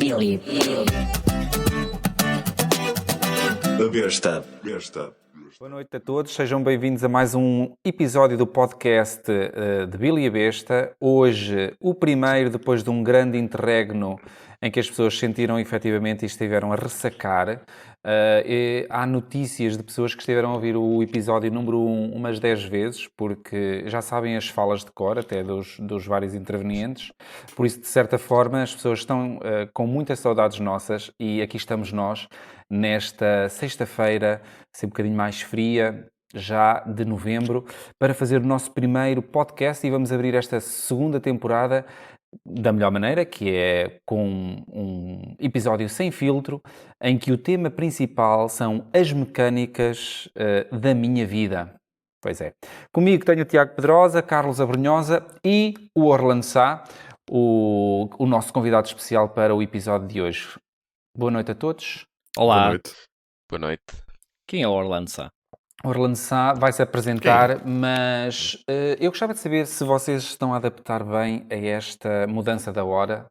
Billy. A besta. Boa noite a todos, sejam bem-vindos a mais um episódio do podcast de Billy e a Besta. Hoje, o primeiro depois de um grande interregno em que as pessoas sentiram efetivamente e estiveram a ressacar. Há notícias de pessoas que estiveram a ouvir o episódio número 1 umas 10 vezes, porque já sabem as falas de cor, até dos vários intervenientes. Por isso, de certa forma, as pessoas estão com muitas saudades nossas e aqui estamos nós, nesta sexta-feira, assim um bocadinho mais fria, já de novembro, para fazer o nosso primeiro podcast e vamos abrir esta segunda temporada da melhor maneira, que é com um episódio sem filtro, em que o tema principal são as mecânicas da minha vida. Pois é. Comigo tenho o Tiago Pedrosa, Carlos Abrunhosa e o Orlando Sá, o nosso convidado especial para o episódio de hoje. Boa noite a todos. Olá, Boa noite. quem é o Orlando Sá? O Orlando Sá vai-se apresentar, mas eu gostava de saber se vocês estão a adaptar bem a esta mudança da hora,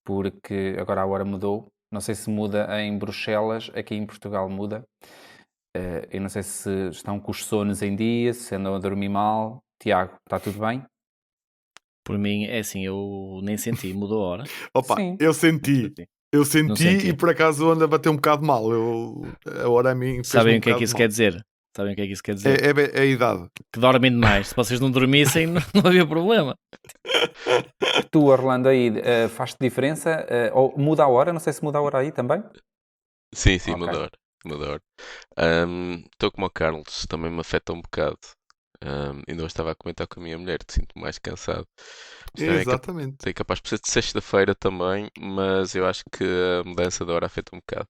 porque agora a hora mudou. Não sei se muda em Bruxelas, aqui em Portugal muda. Eu não sei se estão com os sonos em dia, se andam a dormir mal. Tiago, está tudo bem? Por mim, é assim, eu nem senti, mudou a hora. Opa, Sim. eu senti Não senti. e por acaso anda a bater um bocado mal. A hora a mim fez-me Sabem um o que é que bocado isso mal. quer dizer? Sabem o que é que isso quer dizer? É a idade. Que dormem demais. Se vocês não dormissem, não havia problema. Tu, Orlando, aí faz-te diferença? Ou muda a hora? Não sei se muda a hora aí também. Sim, Ok. muda a hora. Estou como o Carlos, também me afeta um bocado. Ainda hoje estava a comentar com a minha mulher, te sinto mais cansado. Mas também Exatamente. é capaz de ser de sexta-feira também, mas eu acho que a mudança da hora afeta um bocado.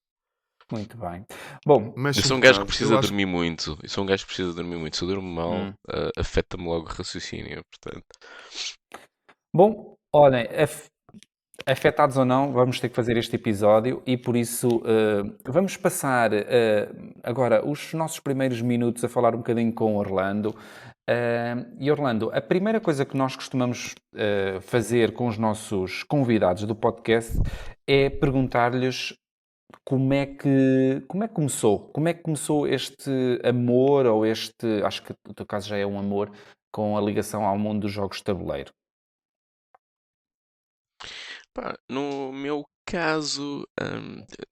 Muito bem. Bom, Mas Eu sou um gajo que precisa dormir muito. Se eu durmo mal, afeta-me logo o raciocínio, portanto. Bom, olhem, afetados ou não, vamos ter que fazer este episódio e por isso vamos passar agora os nossos primeiros minutos a falar um bocadinho com o Orlando. E Orlando, a primeira coisa que nós costumamos fazer com os nossos convidados do podcast é perguntar-lhes como é que começou? Como é que começou este amor, ou acho que o teu caso já é um amor, com a ligação ao mundo dos jogos de tabuleiro? Pá, no meu caso,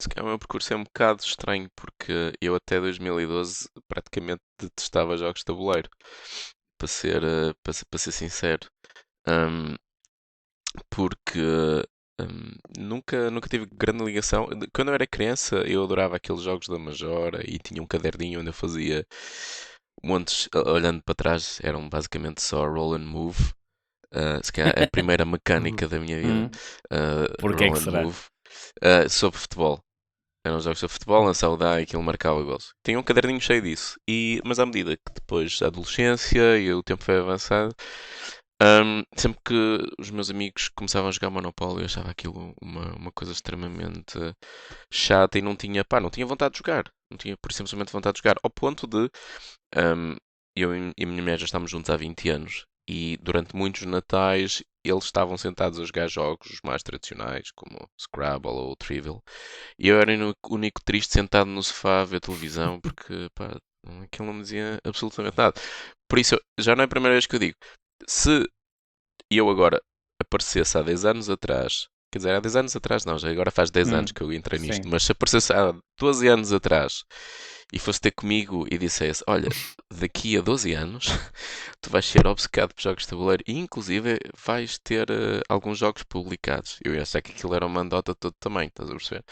se calhar o meu percurso é um bocado estranho, porque eu até 2012 praticamente detestava jogos de tabuleiro, para ser sincero. Hum, porque nunca tive grande ligação. Quando eu era criança, eu adorava aqueles jogos da Majora e tinha um caderninho onde eu fazia montes, olhando para trás, eram basicamente só roll and move. Se calhar é a primeira mecânica da minha vida. Porquê Roll que and será? move. Sobre futebol. Eram jogos sobre futebol, lançava o dado e aquilo marcava gols. Tinha um caderninho cheio disso. Mas à medida que depois da adolescência e o tempo foi avançando, sempre que os meus amigos começavam a jogar Monopólio, eu achava aquilo uma coisa extremamente chata e não tinha vontade de jogar. Não tinha, por simplesmente, vontade de jogar. Ao ponto de eu e a minha mulher já estamos juntos há 20 anos e durante muitos natais eles estavam sentados a jogar jogos os mais tradicionais, como Scrabble ou Trivial, e eu era o único triste sentado no sofá a ver televisão, porque pá, aquilo não me dizia absolutamente nada. Por isso, já não é a primeira vez que eu digo, se eu agora aparecesse há 10 anos atrás, quer dizer, há 10 anos atrás não, já agora faz 10 anos que eu entrei nisto, Sim. mas se aparecesse há 12 anos atrás e fosse ter comigo e dissesse, olha, daqui a 12 anos tu vais ser obcecado por jogos de tabuleiro e inclusive vais ter alguns jogos publicados. Eu ia achar que aquilo era uma andota de todo tamanho, estás a perceber?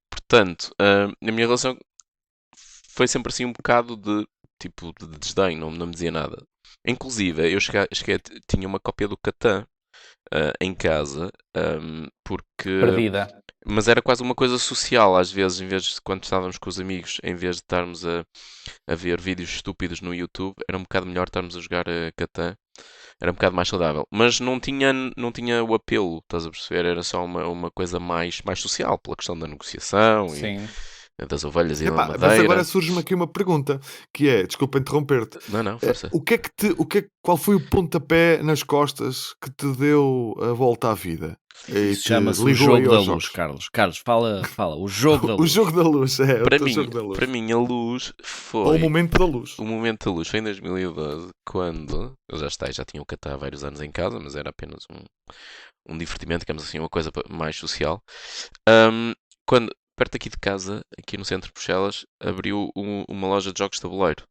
Portanto, a minha relação foi sempre assim um bocado de tipo de desdém, não me dizia nada. Inclusive, eu tinha uma cópia do Catan em casa, porque Perdida. mas era quase uma coisa social, às vezes, em vez de quando estávamos com os amigos, em vez de estarmos a ver vídeos estúpidos no YouTube, era um bocado melhor estarmos a jogar Catan. Era um bocado mais saudável. Mas não tinha o apelo, estás a perceber? Era só uma coisa mais social, pela questão da negociação Sim. das ovelhas e da Epá, mas madeira. agora surge-me aqui uma pergunta, que é, desculpa interromper-te, Não, força. qual foi o pontapé nas costas que te deu a volta à vida? E Isso te chama-se o ligou aí jogo da aos luz, jogos? Carlos. Carlos, fala, o jogo da O luz. jogo da luz, o Para teu mim, jogo da luz. para mim, a luz Ou foi... o momento da luz. O momento da luz foi em 2012, quando eu já tinha o Qatar há vários anos em casa, mas era apenas um divertimento, digamos assim, uma coisa mais social. Quando, perto aqui de casa, aqui no centro de Bruxelas, abriu uma loja de jogos de tabuleiro.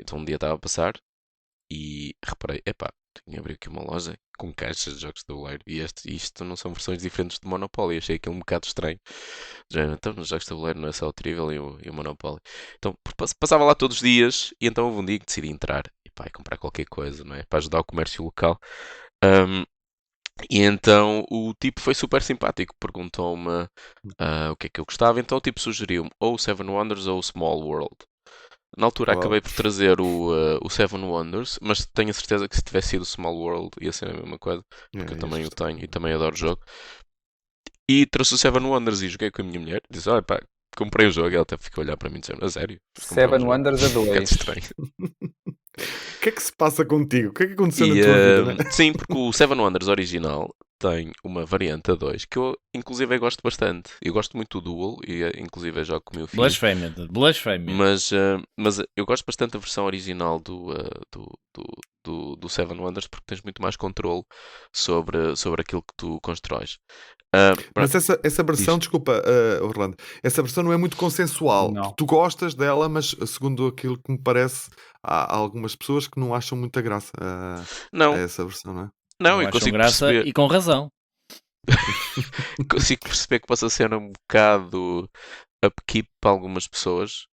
Então um dia estava a passar e reparei, epá, tenho que abrir aqui uma loja com caixas de jogos de tabuleiro e isto não são versões diferentes de Monopoly. Achei aquilo um bocado estranho. Já, então, nos jogos de tabuleiro não é só o Trivial e o Monopoly. Então, passava lá todos os dias e então houve um dia que decidi entrar e pá, comprar qualquer coisa, não é? Para ajudar o comércio local. E então o tipo foi super simpático, perguntou-me o que é que eu gostava, então o tipo sugeriu-me ou o Seven Wonders ou o Small World. Na altura Uau. acabei por trazer o Seven Wonders, mas tenho a certeza que se tivesse sido o Small World ia ser a mesma coisa, porque eu também o tenho e também adoro o jogo. E trouxe o Seven Wonders e joguei com a minha mulher. Disse, olha pá, comprei o jogo. E ela até ficou a olhar para mim e disse, a sério? Seven Wonders a Um bocado 2. estranho. O que é que se passa contigo? O que é que aconteceu E, na tua vida, né? sim, porque o Seven Wonders original tem uma variante a 2 que eu inclusive gosto bastante. Eu gosto muito do Duel e inclusive jogo com o meu filho. Blasfémia. Mas eu gosto bastante da versão original do Seven Wonders porque tens muito mais controle sobre aquilo que tu constróis. Mas essa versão, Diz. desculpa, Orlando, essa versão não é muito consensual. Não. Tu gostas dela, mas segundo aquilo que me parece, há algumas pessoas que não acham muita graça a Não, essa versão, não é? não, eu acham consigo graça perceber. e com razão. Consigo perceber que possa ser um bocado upkeep para algumas pessoas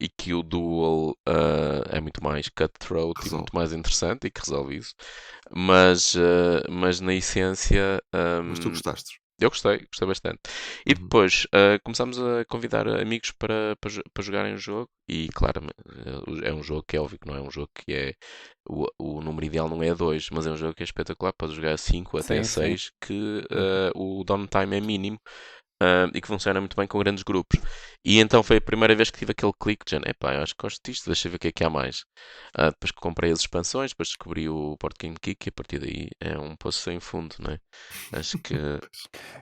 e que o Duel é muito mais cutthroat e Resolve. muito mais interessante e que resolve isso. Mas na essência, Mas tu gostaste. eu gostei bastante. E Uhum. depois começámos a convidar amigos para jogarem o jogo. E claro, é um jogo que é óbvio que não é um jogo que é. O número ideal não é 2, mas é um jogo que é espetacular. Pode jogar a 5 até a Sim, sim. 6, que o downtime é mínimo. E que funciona muito bem com grandes grupos. E então foi a primeira vez que tive aquele clique de género, epá, eu acho que gosto disto, deixa eu ver o que é que há mais. Depois que comprei as expansões, depois descobri o Board Game Geek e a partir daí é um poço sem fundo, não é? Acho que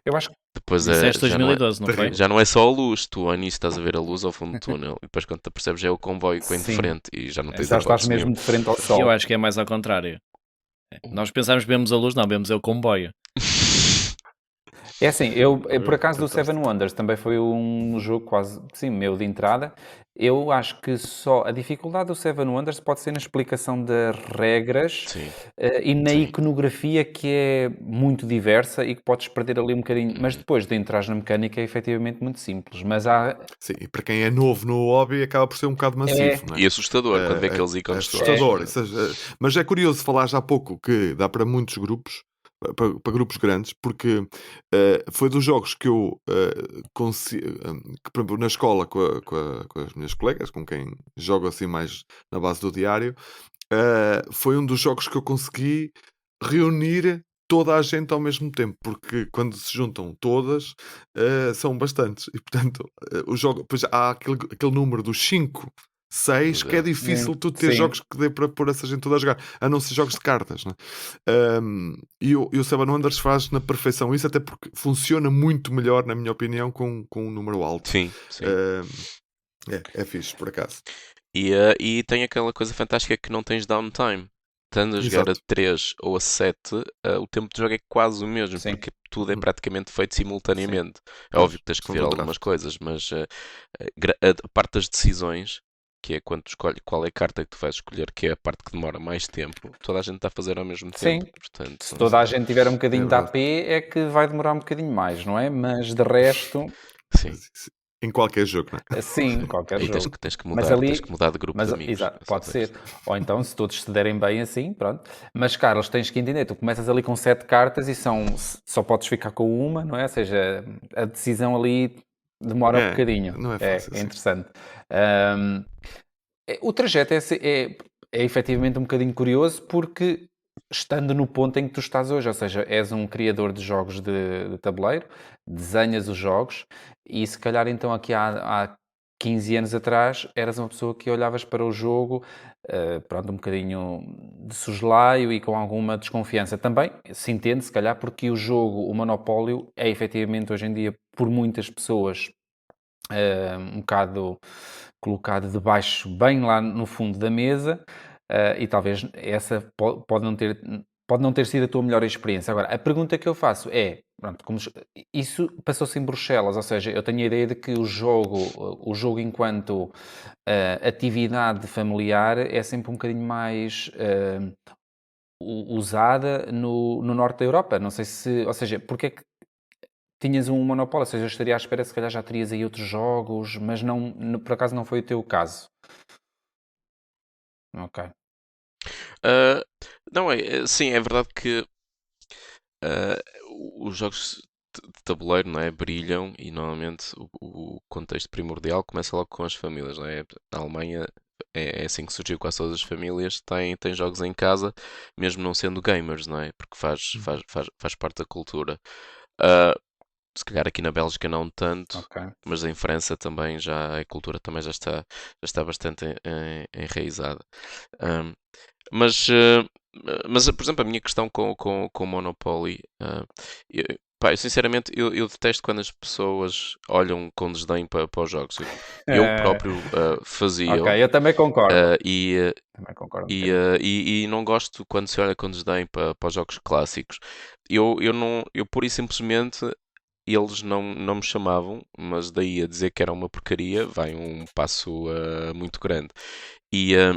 Eu acho que depois Disseste já não é, 2012, não foi? terrível. já não é só a luz, tu ao início estás a ver a luz ao fundo do túnel e depois quando te percebes já é o comboio que vem de Sim. frente e já não tens já estás hipótese mesmo nenhuma. de frente ao sol. Eu acho que é mais ao contrário. Nós pensamos que vemos a luz, não, vemos é o comboio. É assim, eu por acaso do Fantástico. Seven Wonders também foi um jogo quase, sim, meu de entrada. Eu acho que só a dificuldade do Seven Wonders pode ser na explicação das regras Sim, e na sim. iconografia que é muito diversa e que podes perder ali um bocadinho. Mas depois de entrar na mecânica é efetivamente muito simples. Mas há... Sim, e para quem é novo no hobby acaba por ser um bocado massivo, não é? E assustador quando vê aqueles ícones todos. Assustador. Mas é curioso falar já há pouco que dá para muitos grupos, para grupos grandes, porque foi dos jogos que eu que, por exemplo, na escola com as minhas colegas, com quem jogo assim mais na base do diário, foi um dos jogos que eu consegui reunir toda a gente ao mesmo tempo, porque quando se juntam todas, são bastantes. E portanto, o jogo, pois há aquele número dos 5, 6, que é difícil tu ter Sim. jogos que dê para pôr essa gente toda a jogar, a não ser jogos de cartas, né? E o Seven Wonders faz na perfeição isso, até porque funciona muito melhor, na minha opinião, com um número alto. Sim, sim. É fixe, por acaso. E tem aquela coisa fantástica que não tens downtime. Estando a jogar a Exato. 3 ou a 7, o tempo de jogo é quase o mesmo, Sim. porque tudo é Uhum. praticamente feito simultaneamente. É Pois, óbvio que tens que são ver algumas contrastes. coisas, mas a parte das decisões, que é quando tu escolhes qual é a carta que tu vais escolher, que é a parte que demora mais tempo, toda a gente está a fazer ao mesmo Sim. tempo. Portanto, Se toda a gente tiver um bocadinho É de verdade. AP é que vai demorar um bocadinho mais, não é? Mas de resto, sim. Em qualquer jogo, não é? sim, qualquer Aí jogo. tens que Mas mudar, ali- tens que mudar de grupo Mas, de amigos. exato, É só pode por ser. isso. Ou então, se todos se derem bem assim, pronto. Mas, Carlos, tens que entender, tu começas ali com 7 cartas e só podes ficar com uma, não é? Ou seja, a decisão ali demora um bocadinho. não é fácil, É sim. interessante. O trajeto é efetivamente um bocadinho curioso porque estando no ponto em que tu estás hoje, ou seja, és um criador de jogos de tabuleiro, desenhas os jogos e se calhar então aqui há 15 anos atrás eras uma pessoa que olhavas para o jogo, pronto, um bocadinho de soslaio e com alguma desconfiança. Também se entende, se calhar, porque o jogo, o monopólio, é efetivamente hoje em dia, por muitas pessoas, um bocado colocado debaixo, bem lá no fundo da mesa, e talvez essa pode não ter sido a tua melhor experiência. Agora, a pergunta que eu faço é, pronto, isso passou-se em Bruxelas, ou seja, eu tenho a ideia de que o jogo enquanto atividade familiar é sempre um bocadinho mais usada no norte da Europa. Não sei se, ou seja, porque é que tinhas um monopólio, ou seja, eu estaria à espera, se calhar já terias aí outros jogos, mas não, por acaso não foi o teu caso. Ok. Ah, não, sim, é verdade que ah, os jogos de tabuleiro, não é, brilham e normalmente o contexto primordial começa logo com as famílias, não é? Na Alemanha é assim que surgiu, quase todas as famílias têm jogos em casa, mesmo não sendo gamers, não é? Porque faz parte da cultura. Ah, se calhar aqui na Bélgica não tanto, Ok. mas em França também a cultura também já está bastante enraizada. Ahm, mas, por exemplo, a minha questão com o Monopoly, pá, eu sinceramente eu detesto quando as pessoas olham com desdém para os jogos. Eu próprio fazia Ok, eu também concordo. e, Também concordo um e, bocadinho. e não gosto quando se olha com desdém para os jogos clássicos. Eu pura e simplesmente eles não me chamavam, mas daí a dizer que era uma porcaria vai um passo muito grande. E, uh,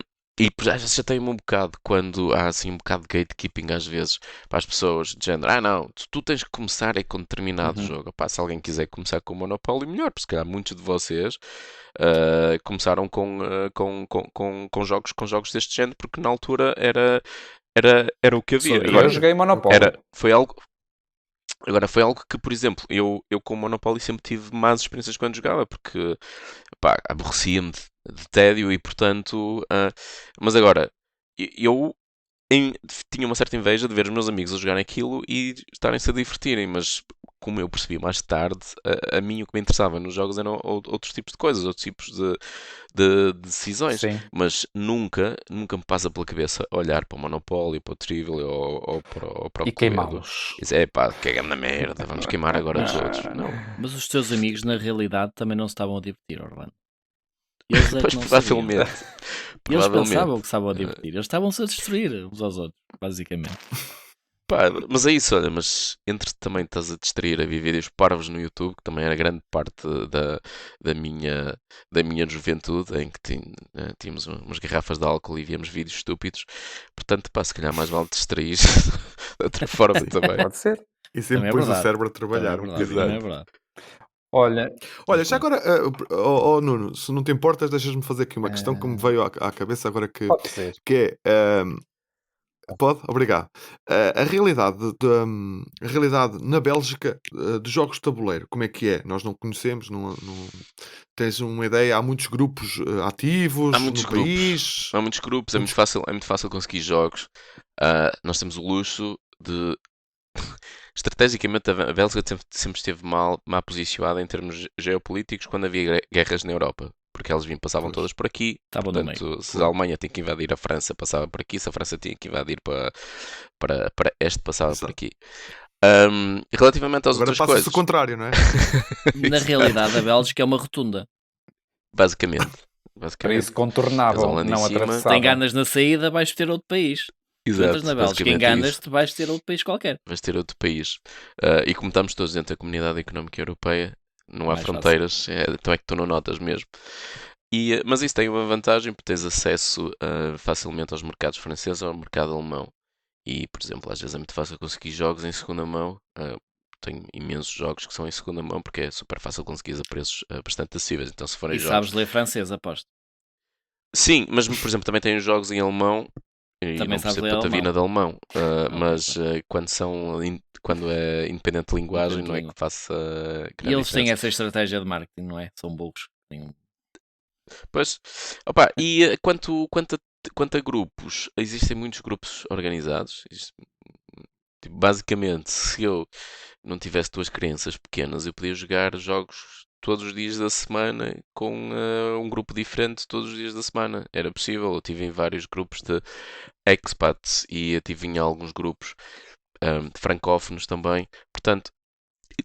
às vezes chateia-me um bocado quando há assim um bocado de gatekeeping às vezes para as pessoas, de género, não, tu tens que começar é com determinado Uhum. jogo. Pá, se alguém quiser começar com o Monopoly, melhor, porque se calhar muitos de vocês começaram com jogos deste género, porque na altura era o que havia. Sabia. Eu joguei Monopólio. Foi algo. Agora, foi algo que, por exemplo, eu com o Monopoly sempre tive más experiências quando jogava, porque pá, aborrecia-me de tédio e, portanto. Mas agora, eu tinha uma certa inveja de ver os meus amigos a jogarem aquilo e estarem-se a divertirem, mas como eu percebi mais tarde, a mim o que me interessava nos jogos eram outros tipos de coisas, outros tipos de decisões, Sim. mas nunca me passa pela cabeça olhar para o Monopólio, para o Trivial ou para o E Cluedo queimá-los. e dizer, pá, caga na merda, vamos queimar agora todos. Não. Mas os teus amigos, na realidade, também não se estavam a divertir, Orlando. Eles é Pois que não sabiam. provavelmente. Eles pensavam Provavelmente. que estavam a divertir. Eles estavam-se a destruir uns aos outros, basicamente. Pá, mas é isso, olha, mas entre também estás a distrair a ver vídeos parvos no YouTube, que também era grande parte da minha juventude, em que tínhamos umas garrafas de álcool e víamos vídeos estúpidos. Portanto, pá, se calhar mais vale distrair de outra forma também. Pode ser. E sempre Também é pões o verdade. cérebro a Também é trabalhar um verdade. bocadinho. Também é verdade. Olha, Olha, já agora, Nuno, se não te importas, deixas-me fazer aqui uma questão que me veio à cabeça agora pode ser. que é. Pode? Obrigado. A realidade na Bélgica de jogos de tabuleiro, como é que é? Nós não conhecemos, tens uma ideia? Há muitos grupos ativos Há muitos no grupos. país? Há muitos grupos, Muitos- é muito fácil conseguir jogos. Nós temos o luxo de. Estrategicamente, a Bélgica sempre esteve mal posicionada em termos geopolíticos quando havia guerras na Europa. Porque elas passavam Pois. todas por aqui. Estavam no meio. Portanto, se a Alemanha tinha que invadir a França, passava por aqui. Se a França tinha que invadir para este, passava por Exato. aqui. Relativamente às Agora outras passa-se coisas, o contrário, não é? Na realidade, a Bélgica é uma rotunda. basicamente. Para isso contornavam, Eles lá em não cima. atravessavam. Tem ganas na saída, vais ter outro país. Tu entras na Bélgica, basicamente isso. enganas-te, vais ter outro país qualquer. Vais ter outro país. E como estamos todos dentro da Comunidade Económica Europeia, não há Mais fronteiras, então é que tu não notas mesmo. Mas isso tem uma vantagem, porque tens acesso facilmente aos mercados franceses ou ao mercado alemão. E, por exemplo, às vezes é muito fácil conseguir jogos em segunda mão. Tenho imensos jogos que são em segunda mão, porque é super fácil conseguir a preços bastante acessíveis. Então, se forem E jogos... sabes ler francês, aposto. Sim, mas, por exemplo, também tenho jogos em alemão. E Também não sabes percebo ler patavina de alemão. Mas ok. quando é independente de linguagem, Independente não é de que faça E grande eles têm diferença. essa estratégia de marketing, não é? São burros. Pois, opa, e quanto a Quanto a grupos, existem muitos grupos organizados. Tipo, basicamente, se eu não tivesse duas crianças pequenas, eu podia jogar jogos todos os dias da semana com um grupo diferente todos os dias da semana. Era possível. Eu tive em vários grupos de expats e eu tive em alguns grupos de francófonos também. Portanto,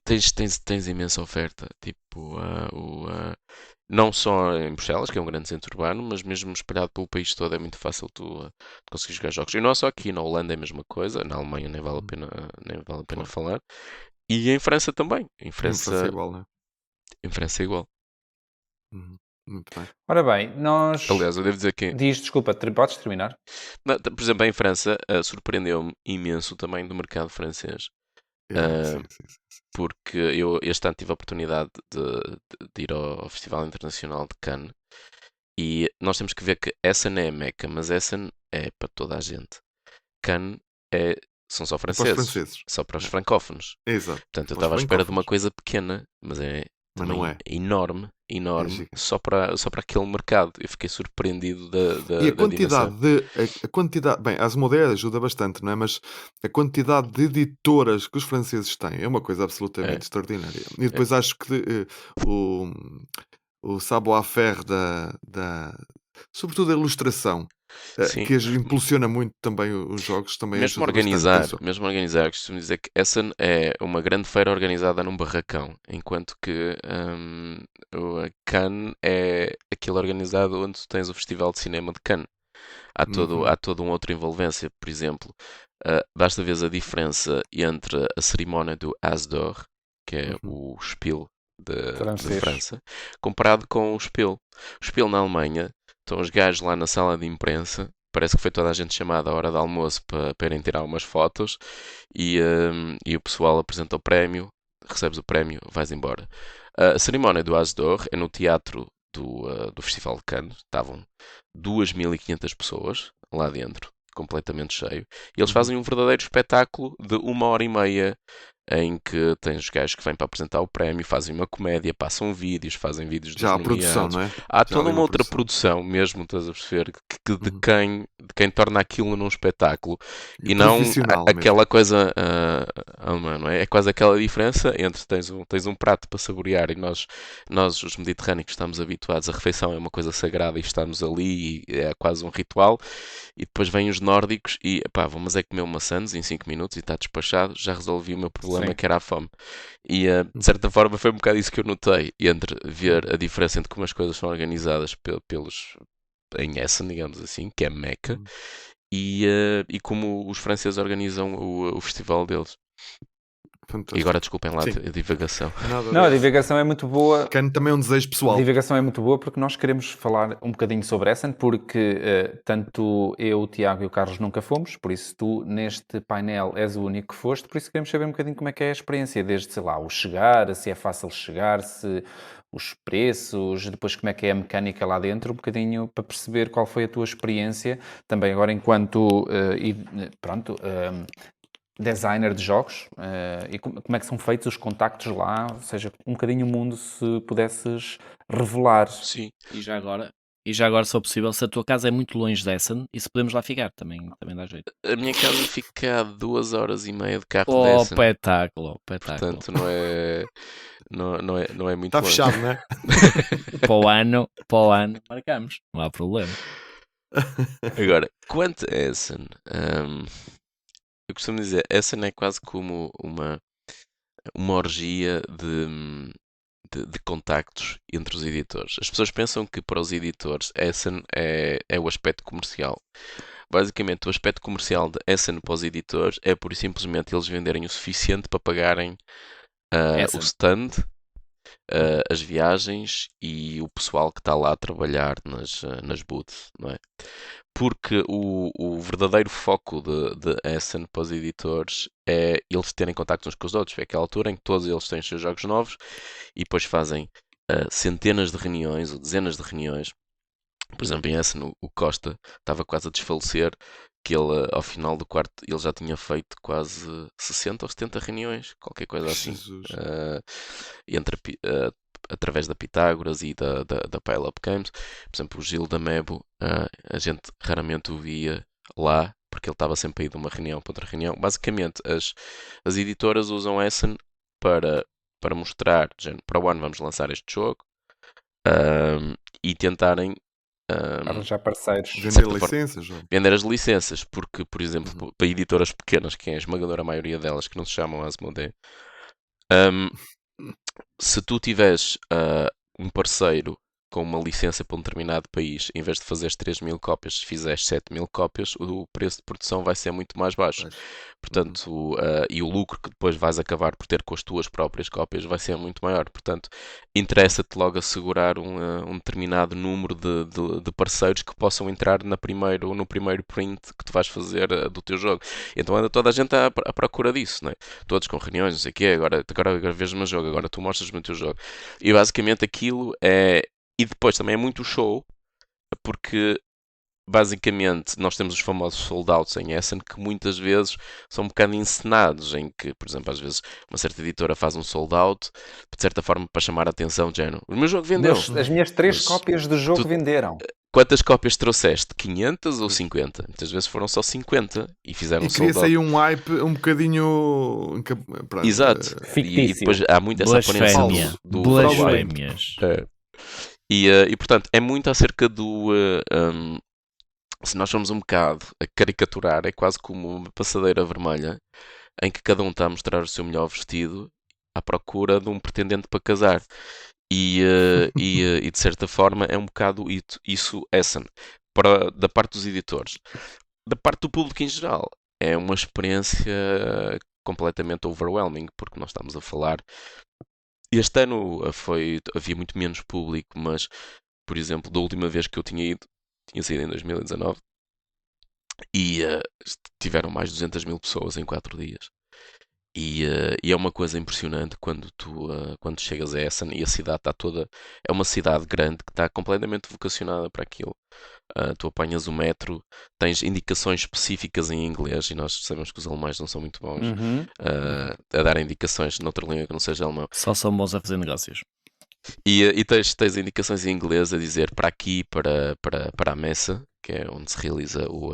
tens imensa oferta. Tipo, não só em Bruxelas, que é um grande centro urbano, mas mesmo espalhado pelo país todo é muito fácil tu conseguir jogar jogos. E não é só aqui, na Holanda é a mesma coisa, na Alemanha nem vale a pena Claro. falar. E em França também. Em Em França é França, igual, não é? em França é igual. Muito bem. Ora bem, nós... Aliás, eu devo dizer que, Desculpa, podes terminar? por exemplo, em França, surpreendeu-me imenso o tamanho do mercado francês. Sim. Porque eu este ano tive a oportunidade de ir ao Festival Internacional de Cannes e nós temos que ver que Essen é a Meca, mas Essen é para toda a gente. Cannes são só Para os franceses, franceses. só para os É. francófonos. Exato. Portanto, eu Para os estava à espera de uma francófonos. coisa pequena, mas é Mas também não é. enorme, gigante. só para aquele mercado. Eu fiquei surpreendido E a da dimensão. quantidade a quantidade, bem, a Asmodee ajuda bastante, não é? Mas a quantidade de editoras que os franceses têm é uma coisa absolutamente É, extraordinária. E depois acho que o savoir-faire sobretudo a ilustração, sim. que impulsiona muito também os jogos, também ajuda bastante, penso. Mesmo organizar, costumo dizer que Essen é uma grande feira organizada num barracão, enquanto que a Cannes é aquilo organizado onde tu tens o Festival de Cinema de Cannes. Há toda uma outra envolvência, por exemplo, basta ver a diferença entre a cerimónia do As d'Or, que é o Spiel de Francês. França, comparado com o Spiel. O Spiel na Alemanha, estão os gajos lá na sala de imprensa, parece que foi toda a gente chamada à hora de almoço para irem tirar umas fotos e o pessoal apresenta o prémio, recebes o prémio, vais embora. A cerimónia do As d'Or é no teatro do Festival de Cannes, estavam 2.500 pessoas lá dentro, completamente cheio, e eles fazem um verdadeiro espetáculo de 1h30 em que tens os gajos que vêm para apresentar o prémio, fazem uma comédia, passam vídeos, fazem vídeos dos Já há produção, nomeados. não é? Há Já toda ali uma outra produção mesmo, estás a perceber, de quem torna aquilo num espetáculo e não profissional aquela coisa alemã, não é? É quase aquela diferença entre tens um prato para saborear e nós os mediterrâneos estamos habituados, a refeição é uma coisa sagrada e estamos ali e é quase um ritual, e depois vêm os nórdicos e pá, vamos comer uma sandes em 5 minutos e está despachado, já resolvi o meu problema, Sim. que era a fome. E de certa forma foi um bocado isso que eu notei, entre ver a diferença entre como as coisas são organizadas pelos em Essen, digamos assim, que é Meca, e como os franceses organizam o festival deles. Fantástico. E agora desculpem lá Sim. a divagação. Não, a divagação é muito boa. Cannes também é um desejo A pessoal. divagação é muito boa porque nós queremos falar um bocadinho sobre Essen, porque tanto eu, o Tiago e o Carlos nunca fomos, por isso tu neste painel és o único que foste, por isso queremos saber um bocadinho como é que é a experiência, desde, sei lá, o chegar, se é fácil chegar, se os preços, depois como é que é a mecânica lá dentro, um bocadinho para perceber qual foi a tua experiência, também agora enquanto, designer de jogos, e como é que são feitos os contactos lá, ou seja, um bocadinho o mundo, se pudesses revelar. Sim. E já agora, se for possível, se a tua casa é muito longe de Essen, e se podemos lá ficar, também dá jeito. A minha casa fica a 2h30 de carro Oh, dessa. espetáculo. Portanto, não é muito Está longe. fechado, não é? Para o ano, marcamos, não há problema. Agora, quanto a Essen, eu costumo dizer, Essen é quase como uma orgia de contactos entre os editores. As pessoas pensam que para os editores Essen é o aspecto comercial. Basicamente, o aspecto comercial de Essen para os editores é pura e simplesmente eles venderem o suficiente para pagarem o Essen. stand, as viagens e o pessoal que está lá a trabalhar nas booths, não é? Porque o verdadeiro foco de Essen para os editores é eles terem contacto uns com os outros. É aquela altura em que todos eles têm os seus jogos novos e depois fazem centenas de reuniões ou dezenas de reuniões. Por exemplo, em Essen, o Costa estava quase a desfalecer, que ele, ao final do quarto, ele já tinha feito quase 60 ou 70 reuniões, qualquer coisa assim. Jesus. Entre através da Pitágoras e da Pile Up Games. Por exemplo, o Gil da Mebo, a gente raramente o via lá, porque ele estava sempre a ir de uma reunião para outra reunião. Basicamente, as editoras usam Essen para mostrar, para o ano vamos lançar este jogo, e tentarem Arranjar parceiros. Vender certa forma, licenças. Ou... vender as licenças, porque, por exemplo, para editoras pequenas, que é a esmagadora maioria delas, que não se chamam Asmodee, se tu tiveres um parceiro com uma licença para um determinado país, em vez de fazeres 3.000 cópias, se fizeres 7.000 cópias, o preço de produção vai ser muito mais baixo. Portanto, e o lucro que depois vais acabar por ter com as tuas próprias cópias vai ser muito maior. Portanto, interessa-te logo assegurar um determinado número de parceiros que possam entrar no primeiro print que tu vais fazer do teu jogo. Então anda toda a gente à procura disso, não é? Todos com reuniões, não sei o quê, agora vês o meu jogo, agora tu mostras-me o teu jogo. E basicamente aquilo é... E depois também é muito show, porque basicamente nós temos os famosos sold-outs em Essen que muitas vezes são um bocado encenados, em que, por exemplo, às vezes uma certa editora faz um sold-out, de certa forma para chamar a atenção, de género, o meu jogo vendeu. As minhas 3 Mas cópias do jogo tu- venderam. Quantas cópias trouxeste? 500 ou 50? Muitas vezes foram só 50 e fizeram E cria-se sold-out. aí um hype um bocadinho. Pronto, Exato. E Fictício. depois há muito essa aparência Blasfémia. do Blasfémias. E portanto, é muito acerca se nós formos um bocado a caricaturar, é quase como uma passadeira vermelha em que cada um está a mostrar o seu melhor vestido à procura de um pretendente para casar. E de certa forma é um bocado isso Essen, da parte dos editores. Da parte do público em geral, é uma experiência completamente overwhelming, porque nós estamos a falar. Este ano havia muito menos público, mas, por exemplo, da última vez que eu tinha ido, tinha sido em 2019, e tiveram mais de 200.000 pessoas em 4 dias. E é uma coisa impressionante quando quando chegas a Essen e a cidade está toda. É uma cidade grande que está completamente vocacionada para aquilo. Tu apanhas o metro, tens indicações específicas em inglês, e nós sabemos que os alemães não são muito bons Uhum. a dar indicações noutra língua que não seja alemão. Só são bons a fazer negócios. E tens indicações em inglês a dizer para aqui, para a messa, que é onde se realiza o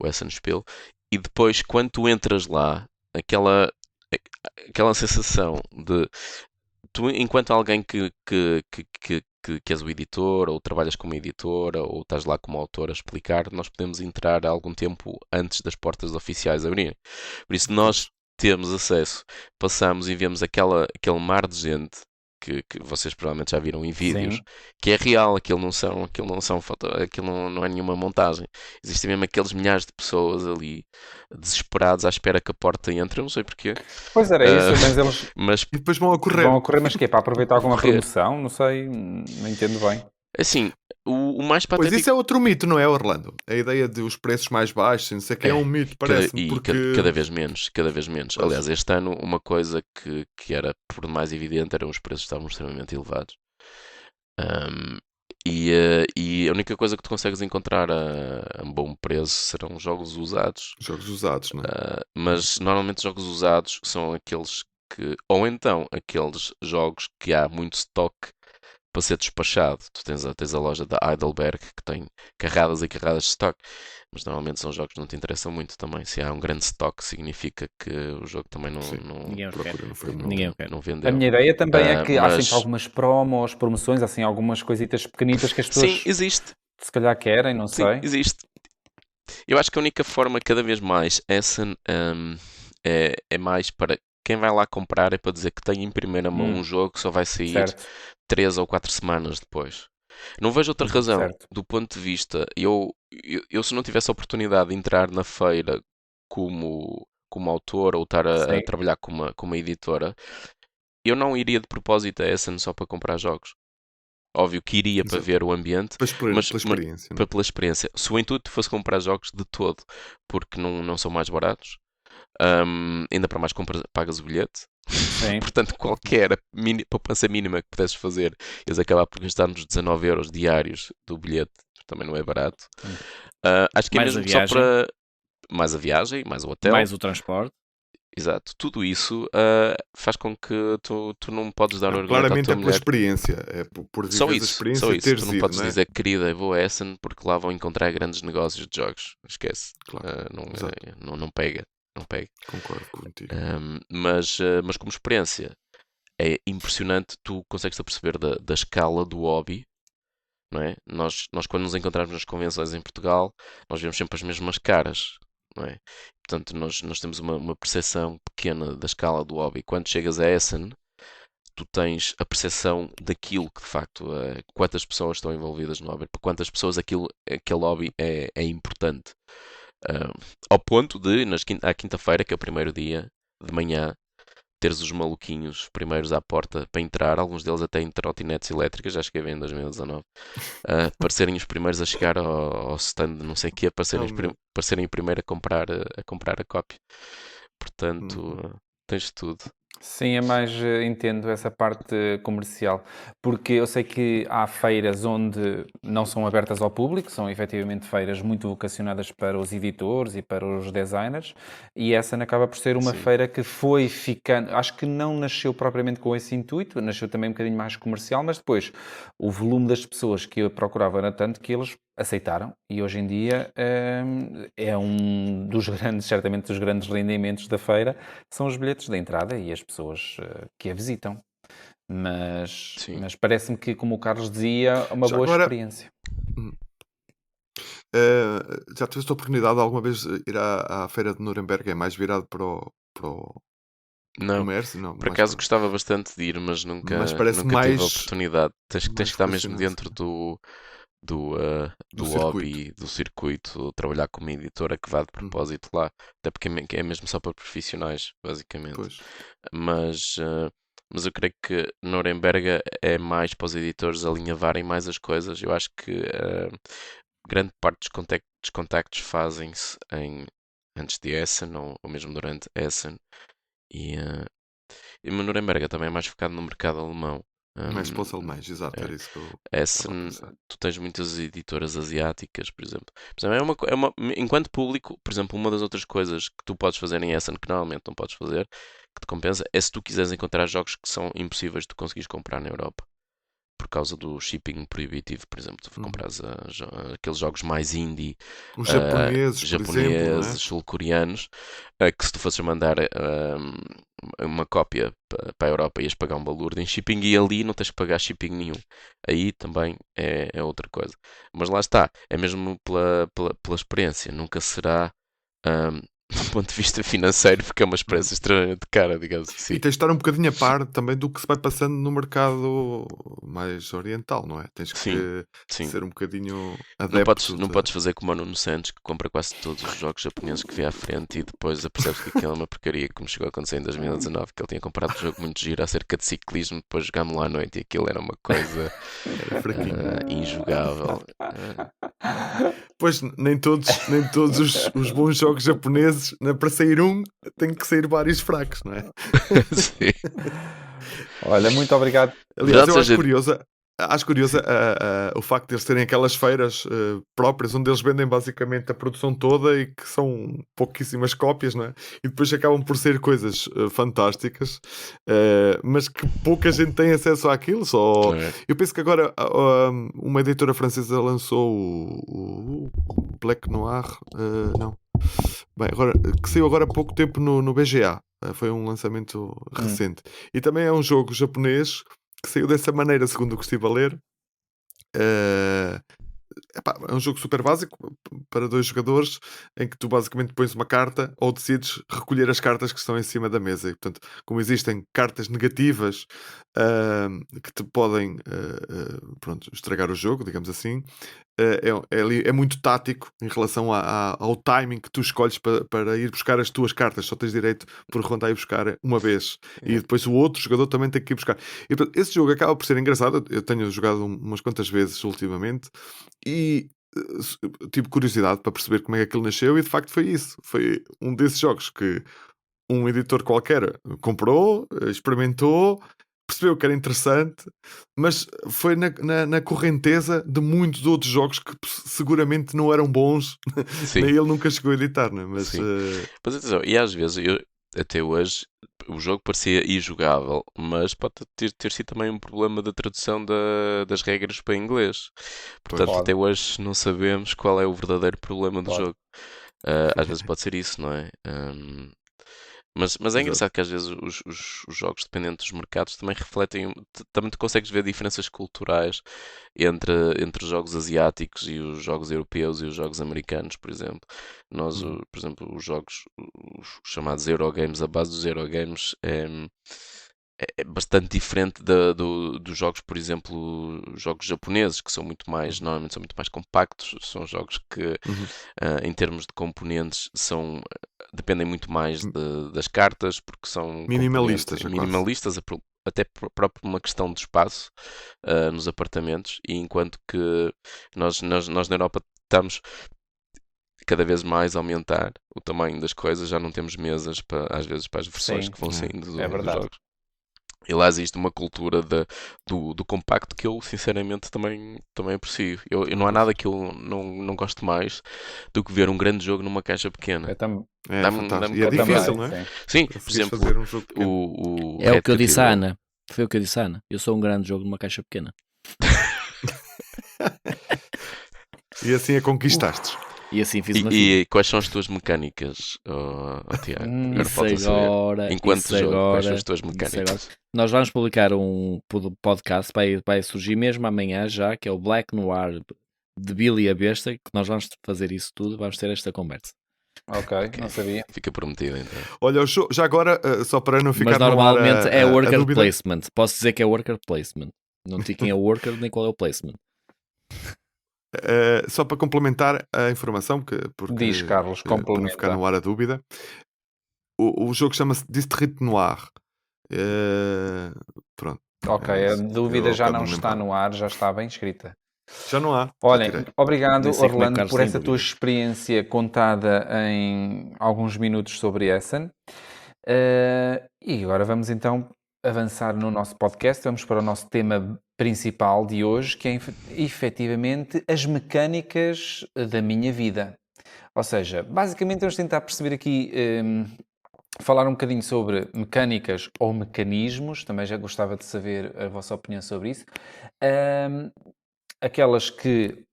Essenspiel. E depois, quando tu entras lá, aquela sensação de tu, enquanto alguém que és o editor, ou trabalhas como editora, ou estás lá como autor a explicar, nós podemos entrar algum tempo antes das portas oficiais abrirem. Por isso, nós temos acesso, passamos e vemos aquele mar de gente que vocês provavelmente já viram em vídeos, Sim. que é real, aquilo não é nenhuma montagem. Existem mesmo aqueles milhares de pessoas ali desesperados à espera que a porta entre, eu não sei porquê. Pois era isso, mas eles Mas E depois vão a correr. vão a correr, mas que é para aproveitar alguma Correr. promoção? Não sei, não entendo bem. assim, o mais Pois patético isso é outro mito, não é, Orlando? A ideia de os preços mais baixos, não sei o que, é um mito, parece-me. Porque... cada vez menos. Pois. Aliás, este ano uma coisa que era por demais evidente eram os preços que estavam extremamente elevados. E a única coisa que tu consegues encontrar a um bom preço serão jogos usados. Jogos usados, não é? Mas normalmente jogos usados são aqueles que, ou então aqueles jogos que há muito stock para ser despachado. Tu tens a loja da Heidelberg que tem carradas e carradas de stock, mas normalmente são jogos que não te interessam muito também. Se há um grande stock, significa que o jogo também Sim. Ninguém o quer. Procura, não foi muito. Ninguém o quer. não vendeu. A minha ideia também é que há mas- sempre algumas promos, promoções, assim, algumas coisitas pequenitas que as pessoas Sim, existe. se calhar querem, não Sim, sei. existe. Eu acho que a única forma, cada vez mais, Essen é mais para quem vai lá comprar, é para dizer que tem em primeira mão um jogo que só vai sair Certo. 3 ou 4 semanas depois. Não vejo outra razão. Certo. Do ponto de vista, eu se não tivesse a oportunidade de entrar na feira como autor ou estar a Sim. trabalhar com uma editora, eu não iria de propósito a Essen só para comprar jogos. Óbvio que iria para Exato. ver o ambiente, Pela experiência. não é? pela experiência. Se o intuito fosse comprar jogos de todo, porque não são mais baratos, ainda para mais pagas o bilhete. Sim. Portanto, qualquer poupança mínima que pudesses fazer, eles acabar por gastar nos 19 euros diários do bilhete, também não é barato. Acho que é Mais a mesmo só viagem. para mais a viagem, mais o hotel. Mais o transporte. Exato. Tudo isso faz com que tu não podes dar argumento à Claramente tua é pela mulher. experiência. É por Só viveres a isso, experiência só e isso. teres Tu não ido, podes não é? dizer, querida, eu vou a Essen porque lá vão encontrar grandes negócios de jogos. Esquece. Claro, exato. Não pega. Não pega. Concordo contigo. Mas como experiência, é impressionante. Tu consegues perceber da escala do hobby, não é? Nós quando nos encontramos nas convenções em Portugal, nós vemos sempre as mesmas caras, não é? Portanto, nós temos uma percepção pequena da escala do hobby. Quando chegas a Essen, tu tens a percepção daquilo que de facto quantas pessoas estão envolvidas no hobby, para quantas pessoas aquele hobby é importante. Ao ponto de, à quinta-feira, que é o primeiro dia de manhã, teres os maluquinhos primeiros à porta para entrar, alguns deles até em trotinetes elétricas, já cheguei a ver em 2019, para serem os primeiros a chegar ao stand, não sei o quê, para serem o primeiro a comprar a cópia. Portanto, tens tudo. Sim, é mais, entendo essa parte comercial, porque eu sei que há feiras onde não são abertas ao público, são efetivamente feiras muito vocacionadas para os editores e para os designers, e essa acaba por ser uma Sim. feira que foi ficando, acho que não nasceu propriamente com esse intuito, nasceu também um bocadinho mais comercial, mas depois o volume das pessoas que eu procurava era tanto que eles aceitaram, e hoje em dia é um dos grandes, certamente dos grandes rendimentos da feira, são os bilhetes de entrada e as pessoas que a visitam. Mas parece-me que, como o Carlos dizia, é uma Já boa agora- experiência. Já tiveste a oportunidade de alguma vez ir à feira de Nuremberg? É mais virado para o Não, comércio? Não, por mais acaso para- gostava bastante de ir, mas nunca parece tive a mais- oportunidade. Tens que mais estar mesmo vocacionado, dentro do Do hobby, do circuito, trabalhar com uma editora que vá de propósito lá, até porque é mesmo só para profissionais, basicamente. Pois. Mas eu creio que Nuremberg é mais para os editores alinhavarem mais as coisas. Eu acho que grande parte dos contactos fazem-se antes de Essen ou mesmo durante Essen. E Nuremberg também é mais focado no mercado alemão. Mais para os alemães, exato, era isso que eu estava a Essen, pensar. tu tens muitas editoras asiáticas, por exemplo. Enquanto público, por exemplo, uma das outras coisas que tu podes fazer em Essen, que normalmente não podes fazer, que te compensa, é se tu quiseres encontrar jogos que são impossíveis de tu conseguires comprar na Europa. Por causa do shipping proibitivo, por exemplo, tu compras aqueles jogos mais indie, Os japoneses, por exemplo, não é? sul-coreanos, que se tu fosses mandar uma cópia para a Europa ias pagar um balúrdio em shipping, e ali não tens que pagar shipping nenhum. Aí também é outra coisa. Mas lá está, é mesmo pela experiência, nunca será do ponto de vista financeiro, porque é uma experiência extremamente cara, digamos assim. E tens de estar um bocadinho a par também do que se vai passando no mercado mais oriental, não é? Tens que Sim. ser um bocadinho adepto. Não podes fazer como o Nuno Santos, que compra quase todos os jogos japoneses que vê à frente e depois apercebes que aquilo é uma porcaria, como chegou a acontecer em 2019, que ele tinha comprado um jogo muito giro acerca de ciclismo, depois jogámos lá à noite e aquilo era uma coisa injogável. Pois, nem todos os bons jogos japoneses, para sair tem que sair vários fracos, não é? Sim. Olha, muito obrigado. Aliás, eu acho curioso o facto de eles terem aquelas feiras próprias onde eles vendem basicamente a produção toda e que são pouquíssimas cópias, não é? E depois acabam por ser coisas fantásticas, mas que pouca gente tem acesso àquilo. Eu penso que agora uma editora francesa lançou o Black Noir, não. Bem, que saiu agora há pouco tempo no BGA. Foi um lançamento recente. E também é um jogo japonês que saiu dessa maneira, segundo o que estive a ler. É um jogo super básico para 2 jogadores, em que tu basicamente pões uma carta ou decides recolher as cartas que estão em cima da mesa. E, portanto, como existem cartas negativas que te podem estragar o jogo, digamos assim, é muito tático em relação ao timing que tu escolhes para ir buscar as tuas cartas. Só tens direito por ronda a ir buscar uma vez. E depois o outro jogador também tem que ir buscar. E, portanto, esse jogo acaba por ser engraçado. Eu tenho jogado umas quantas vezes ultimamente e tive curiosidade para perceber como é que aquilo nasceu, e de facto foi isso. Foi um desses jogos que um editor qualquer comprou, experimentou, percebeu que era interessante, mas foi na correnteza de muitos outros jogos que seguramente não eram bons. Nem ele nunca chegou a editar, não é? Mas Mas atenção, e às vezes até hoje o jogo parecia injogável, mas pode ter sido também um problema da tradução das regras para inglês. Portanto, Pode. até hoje não sabemos qual é o verdadeiro problema do Pode. jogo. Às vezes pode ser isso, não é? Mas é Exato. engraçado que às vezes os jogos, dependendo dos mercados, também refletem. Também tu consegues ver diferenças culturais entre os jogos asiáticos e os jogos europeus e os jogos americanos, por exemplo. Nós, por exemplo, os jogos, os chamados Eurogames, a base dos Eurogames é bastante diferente dos jogos, por exemplo, jogos japoneses, que são muito mais, normalmente são muito mais compactos, são jogos que, em termos de componentes, dependem muito mais das cartas, porque são Minimalistas, componentes minimalistas, até próprio uma questão de espaço nos apartamentos, e enquanto que nós na Europa estamos cada vez mais a aumentar o tamanho das coisas, já não temos mesas às vezes para as versões Sim, que vão saindo dos verdade. jogos. E lá existe uma cultura do compacto que eu sinceramente também aprecio. Não há nada que eu não gosto mais do que ver um grande jogo numa caixa pequena. Eu também. É Dá-me- fantástico. dá-me E é também, difícil, não é? Sim. Sim, por Conseguires exemplo, fazer um jogo pequeno. o É o Red que eu disse à Cathedral. Ana. Foi o que eu disse à Ana. Eu sou um grande jogo numa caixa pequena. E assim a conquistastes. E assim fiz uma filha. E quais são as tuas mecânicas, Tiago? Agora Isso falta saber. agora, Enquanto isso jogo, quais são agora, as tuas isso mecânicas? Nós vamos publicar um podcast, vai surgir mesmo amanhã já, que é o Black Noir de Billy a Besta, que nós vamos fazer isso tudo, vamos ter esta conversa. Ok, Ok. não sabia. Fica prometido então. Olha, já agora, só para não ficar Mas no ar normalmente é a worker dúvida, placement. Posso dizer que é worker placement. Não digo quem é o worker nem qual é o placement. só para complementar a informação, porque Diz, Carlos, para não complementa. ficar no ar a dúvida, o jogo chama-se District Noir. Pronto. Ok, É a isso. dúvida Eu já acabo não de me está lembrar. no ar, já está bem escrita. Já não há. Já Olhem, tirei. obrigado, Nem sei como é que Orlando, Carlos por tem essa tua dúvidas. experiência contada em alguns minutos sobre Essen. E agora vamos então avançar no nosso podcast. Vamos para o nosso tema principal de hoje, que é efetivamente as mecânicas da minha vida. Ou seja, basicamente vamos tentar perceber aqui, falar um bocadinho sobre mecânicas ou mecanismos, também já gostava de saber a vossa opinião sobre isso. Aquelas que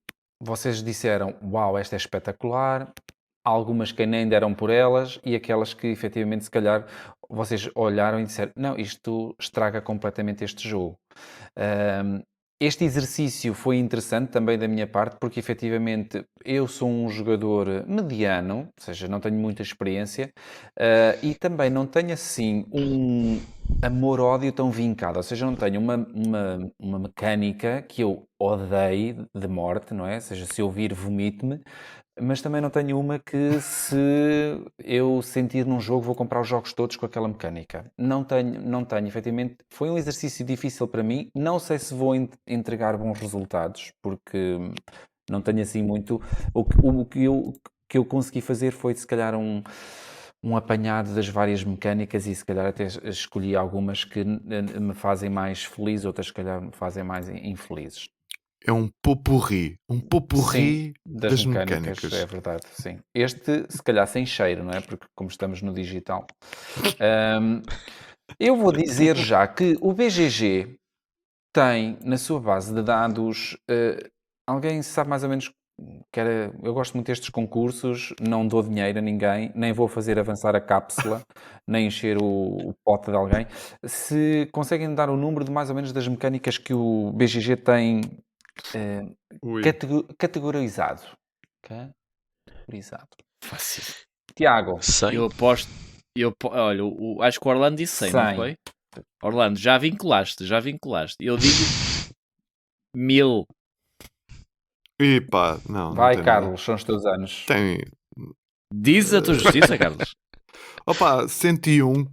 vocês disseram, uau, esta é espetacular, algumas que nem deram por elas e aquelas que efetivamente se calhar vocês olharam e disseram, não, isto estraga completamente este jogo. Este exercício foi interessante também da minha parte, porque efetivamente eu sou um jogador mediano, ou seja, não tenho muita experiência, e também não tenho assim um amor-ódio tão vincado, ou seja, não tenho uma mecânica que eu odeio de morte, não é? Ou seja, se eu vir, vomite-me, mas também não tenho uma que se eu sentir num jogo vou comprar os jogos todos com aquela mecânica. Não tenho, efetivamente. Foi um exercício difícil para mim. Não sei se vou entregar bons resultados, porque não tenho assim muito. O que eu consegui fazer foi, se calhar, um apanhado das várias mecânicas e se calhar até escolhi algumas que me fazem mais feliz, outras se calhar me fazem mais infelizes. É um popurri. Um popurri Sim, das mecânicas, é verdade, sim. Este, se calhar, sem cheiro, não é? Porque como estamos no digital. Eu vou dizer já que o BGG tem, na sua base de dados, alguém sabe mais ou menos eu gosto muito destes concursos, não dou dinheiro a ninguém, nem vou fazer avançar a cápsula, nem encher o pote de alguém. Se conseguem dar o número de mais ou menos das mecânicas que o BGG tem Ui. categorizado. Categorizado. Fácil. Tiago, 100? Eu aposto. Olha, acho que o Orlando disse 100, não 100. foi? Orlando, já vinculaste. Eu digo 1000. E pá, não. vai, não tem nada. Carlos, são os teus anos. Tem. Diz a tua justiça, Carlos. Opa, 101.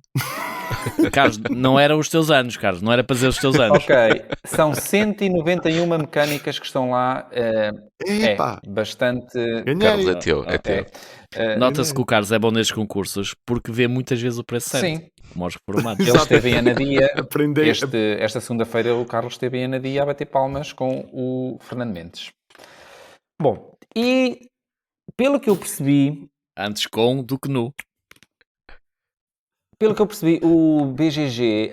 Carlos, não eram os teus anos, Carlos. Não era para dizer os teus anos. Ok, são 191 mecânicas que estão lá. Epá, Bastante. Carlos, ganhei. é teu, é teu. Nota-se que o Carlos é bom nestes concursos porque vê muitas vezes o preço certo. Sim, Como aos reformados. ele esteve em Anadia. Aprendei. Esta segunda-feira o Carlos esteve em Anadia a bater palmas com o Fernando Mendes. Bom, e pelo que eu percebi, Antes com do que nu. Pelo que eu percebi, o BGG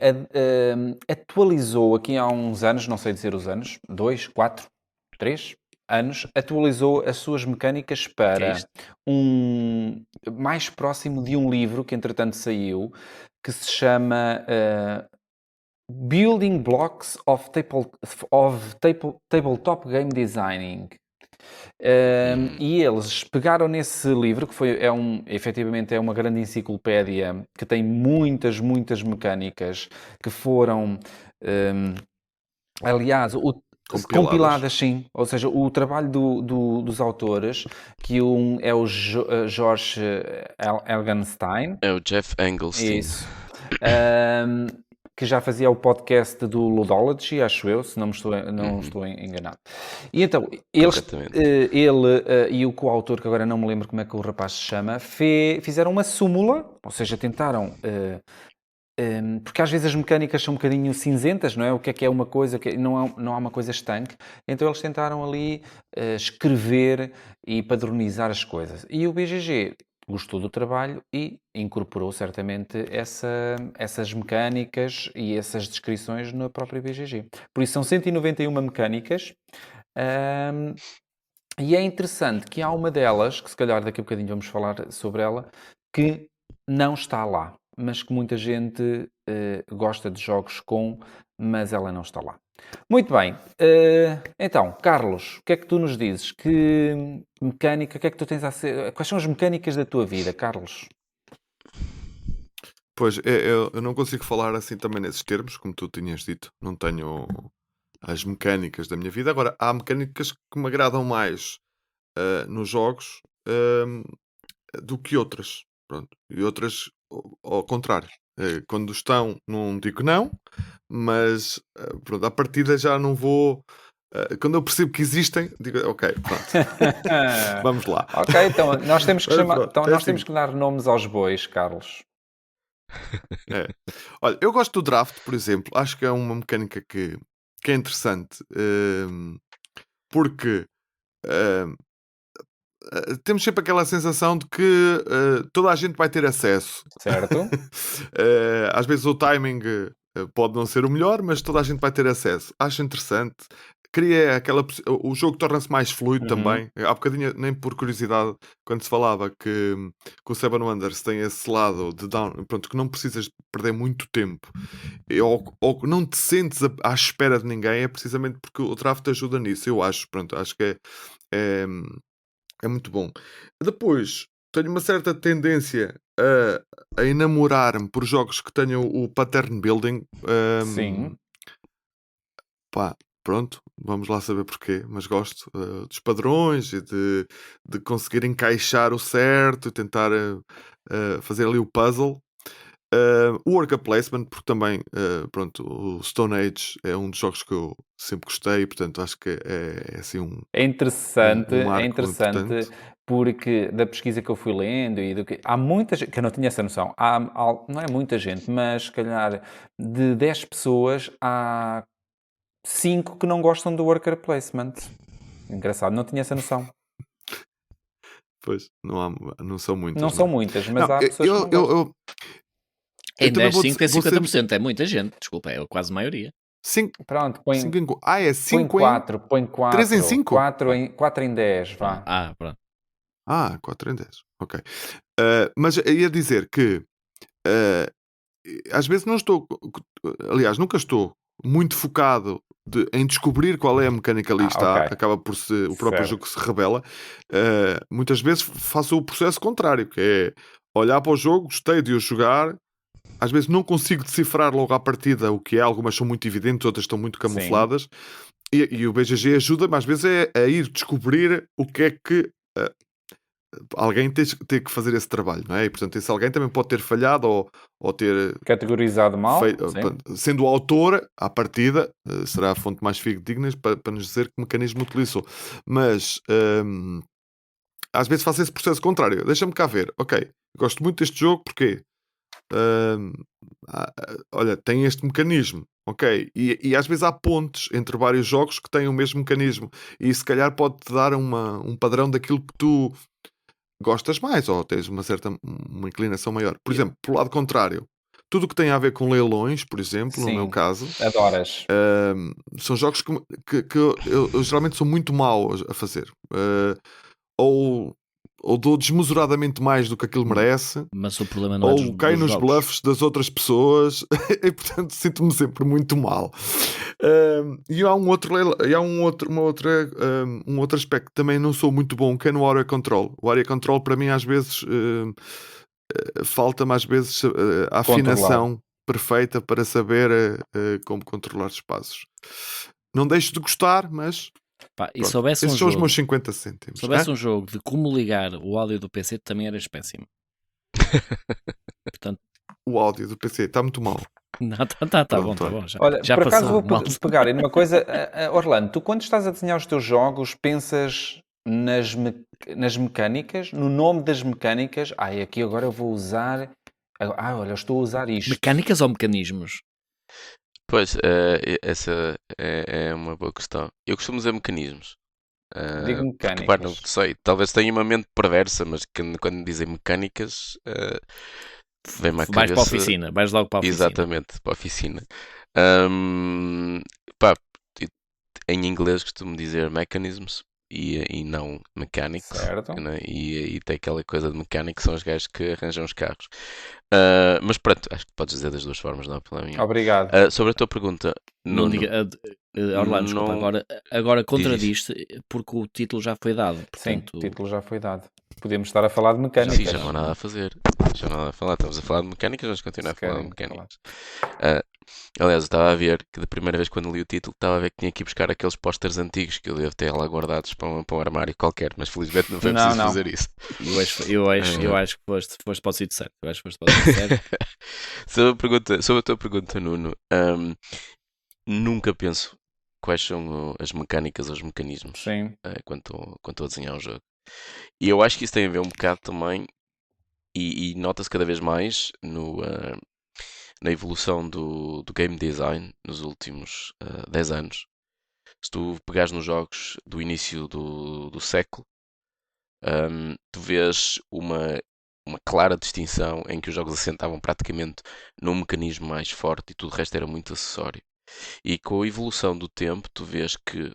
atualizou aqui há uns anos, não sei dizer os anos, 2, 4, 3 anos, atualizou as suas mecânicas Que é para isto? mais próximo de um livro que entretanto saiu, que se chama Building Blocks of Tabletop Game Designing. E eles pegaram nesse livro, que efetivamente é uma grande enciclopédia, que tem muitas mecânicas que foram, aliás, compiladas, sim. Ou seja, o trabalho dos autores, que um é o George Elgenstein, É o Jeff Engelstein. isso. Que já fazia o podcast do Ludology, acho eu, se não estou enganado. E então, Corretamente. ele e o coautor, que agora não me lembro como é que o rapaz se chama, fizeram uma súmula, ou seja, tentaram... porque às vezes as mecânicas são um bocadinho cinzentas, não é? O que é uma coisa, não há uma coisa estanque. Então eles tentaram ali escrever e padronizar as coisas. E o BGG gostou do trabalho e incorporou certamente essas mecânicas e essas descrições na própria BGG. Por isso são 191 mecânicas. E é interessante que há uma delas, que se calhar daqui a bocadinho vamos falar sobre ela, que não está lá, mas que muita gente gosta de jogos com, mas ela não está lá. Muito bem. Então, Carlos, o que é que tu nos dizes? Que mecânica, o que é que tu tens a ser? Quais são as mecânicas da tua vida, Carlos? Pois, eu não consigo falar assim também nesses termos, como tu tinhas dito. Não tenho as mecânicas da minha vida. Agora, há mecânicas que me agradam mais nos jogos do que outras. Pronto. E outras ao contrário. Quando estão, não digo não, mas pronto, à partida já não vou. Quando eu percebo que existem, digo, ok, pronto. Vamos lá. Ok, então nós temos que Mas pronto, então, é nós assim. temos que dar nomes aos bois, Carlos. É. Olha, eu gosto do draft, por exemplo. Acho que é uma mecânica que é interessante. Porque temos sempre aquela sensação de que toda a gente vai ter acesso. Certo? Às vezes o timing pode não ser o melhor, mas toda a gente vai ter acesso. Acho interessante. Cria o jogo torna-se mais fluido também. Há bocadinho, nem por curiosidade, quando se falava que o Seven Wonders tem esse lado de pronto, que não precisas perder muito tempo ou não te sentes à espera de ninguém, é precisamente porque o draft ajuda nisso. Eu acho, pronto, acho que é muito bom. Depois, tenho uma certa tendência a enamorar-me por jogos que tenham o pattern building. Sim. Pá, pronto, vamos lá saber porquê, mas gosto dos padrões e de conseguir encaixar o certo, tentar fazer ali o puzzle. O worker placement, porque também, pronto, o Stone Age é um dos jogos que eu sempre gostei, portanto acho que é assim É interessante, um marco importante. porque da pesquisa que eu fui lendo e há muita gente, que eu não tinha essa noção, não é muita gente, mas se calhar de 10 pessoas há 5 que não gostam do worker placement. Engraçado, não tinha essa noção. Pois, não são muitas. Não são muitas, mas Não, há pessoas que não gostam. Em também 10, 5 é vou ser 50%, é muita gente. Desculpa, é quase a maioria. Pronto, põe 5 em. É 5 em. 4, põe 4. 3 em 5? 4 em 10, vá. Pronto. 4 em 10. Ok. Mas ia dizer que às vezes não estou. Aliás, nunca estou muito focado em descobrir qual é a mecânica ali está. ok. Acaba por ser o próprio Certo. jogo que se revela. Muitas vezes faço o processo contrário, que é olhar para o jogo, gostei de o jogar. Às vezes não consigo decifrar logo à partida o que é. Algumas são muito evidentes, outras estão muito camufladas. E o BGG ajuda-me às vezes a ir descobrir o que é que alguém tem que fazer esse trabalho, não é? E portanto esse alguém também pode ter falhado ou ter Categorizado mal. sendo o autor, à partida, será a fonte mais fidedigna para nos dizer que mecanismo utilizou. Mas às vezes faço esse processo contrário. Deixa-me cá ver. Ok, gosto muito deste jogo porque olha, tem este mecanismo, ok? E às vezes há pontes entre vários jogos que têm o mesmo mecanismo e se calhar pode-te dar um padrão daquilo que tu gostas mais ou tens uma certa inclinação maior. Por exemplo, pelo lado contrário, tudo o que tem a ver com leilões, por exemplo, no meu Sim, caso, adoras. são jogos que eu geralmente sou muito mau a fazer. Ou dou desmesuradamente mais do que aquilo merece, Mas o problema não é ou caio dos nos jogos. bluffs das outras pessoas e portanto sinto-me sempre muito mal. E há um outro aspecto que também não sou muito bom, que é no area control. O area control para mim às vezes falta-me às vezes a afinação perfeita para saber como controlar espaços. Não deixo de gostar, mas Pá, e pronto, soubesse esses um são os jogo, meus 50 cêntimos. soubesse um jogo de como ligar o áudio do PC, também eras péssimo. Portanto, O áudio do PC está muito mal. não, tá bom, Pronto, tá olha. bom. Olha, Já por acaso passou vou mal. pegar em uma coisa. Orlando, tu quando estás a desenhar os teus jogos, pensas nas mecânicas, no nome das mecânicas. Aqui agora eu vou usar. Olha, eu estou a usar isto. Mecânicas ou mecanismos? Pois, essa é uma boa questão. Eu costumo dizer mecanismos. Digo Porque, pá, não mecânicas. sei, talvez tenha uma mente perversa, mas quando dizem mecânicas, vem-me à Vais para a cabeça. oficina, vais logo para a oficina. Exatamente, para a oficina. Pá, em inglês costumo dizer mechanisms e não mechanics, Certo. né? E tem aquela coisa de mecânico, são os gajos que arranjam os carros. Mas pronto, acho que podes dizer das duas formas, não há problema nenhum. Obrigado. Sobre a tua pergunta, Não Nuno, diga, Orlando, desculpa, não- agora contradiste porque o título já foi dado. Sim, Portanto, o título já foi dado. Podemos estar a falar de sim, mecânicas. já não há nada a fazer. Já não há nada a falar. Estamos a falar de mecânicas, vamos continuar a Se falar de querem mecânicas. Aliás, eu estava a ver que da primeira vez quando li o título, estava a ver que tinha que ir buscar aqueles pósteres antigos que eu devo ter lá guardados para um armário qualquer, mas felizmente não foi Não, preciso não. fazer isso. eu acho que foste para o sítio certo. Eu acho que foste para o sítio certo. Sobre a tua pergunta, Nuno, nunca penso quais são as mecânicas ou os mecanismos Sim. quando estou a desenhar um jogo. E eu acho que isso tem a ver um bocado também, e nota-se cada vez mais na evolução do game design nos últimos 10 anos. Se tu pegares nos jogos do início do século, tu vês uma clara distinção em que os jogos assentavam praticamente num mecanismo mais forte e tudo o resto era muito acessório. E com a evolução do tempo, tu vês que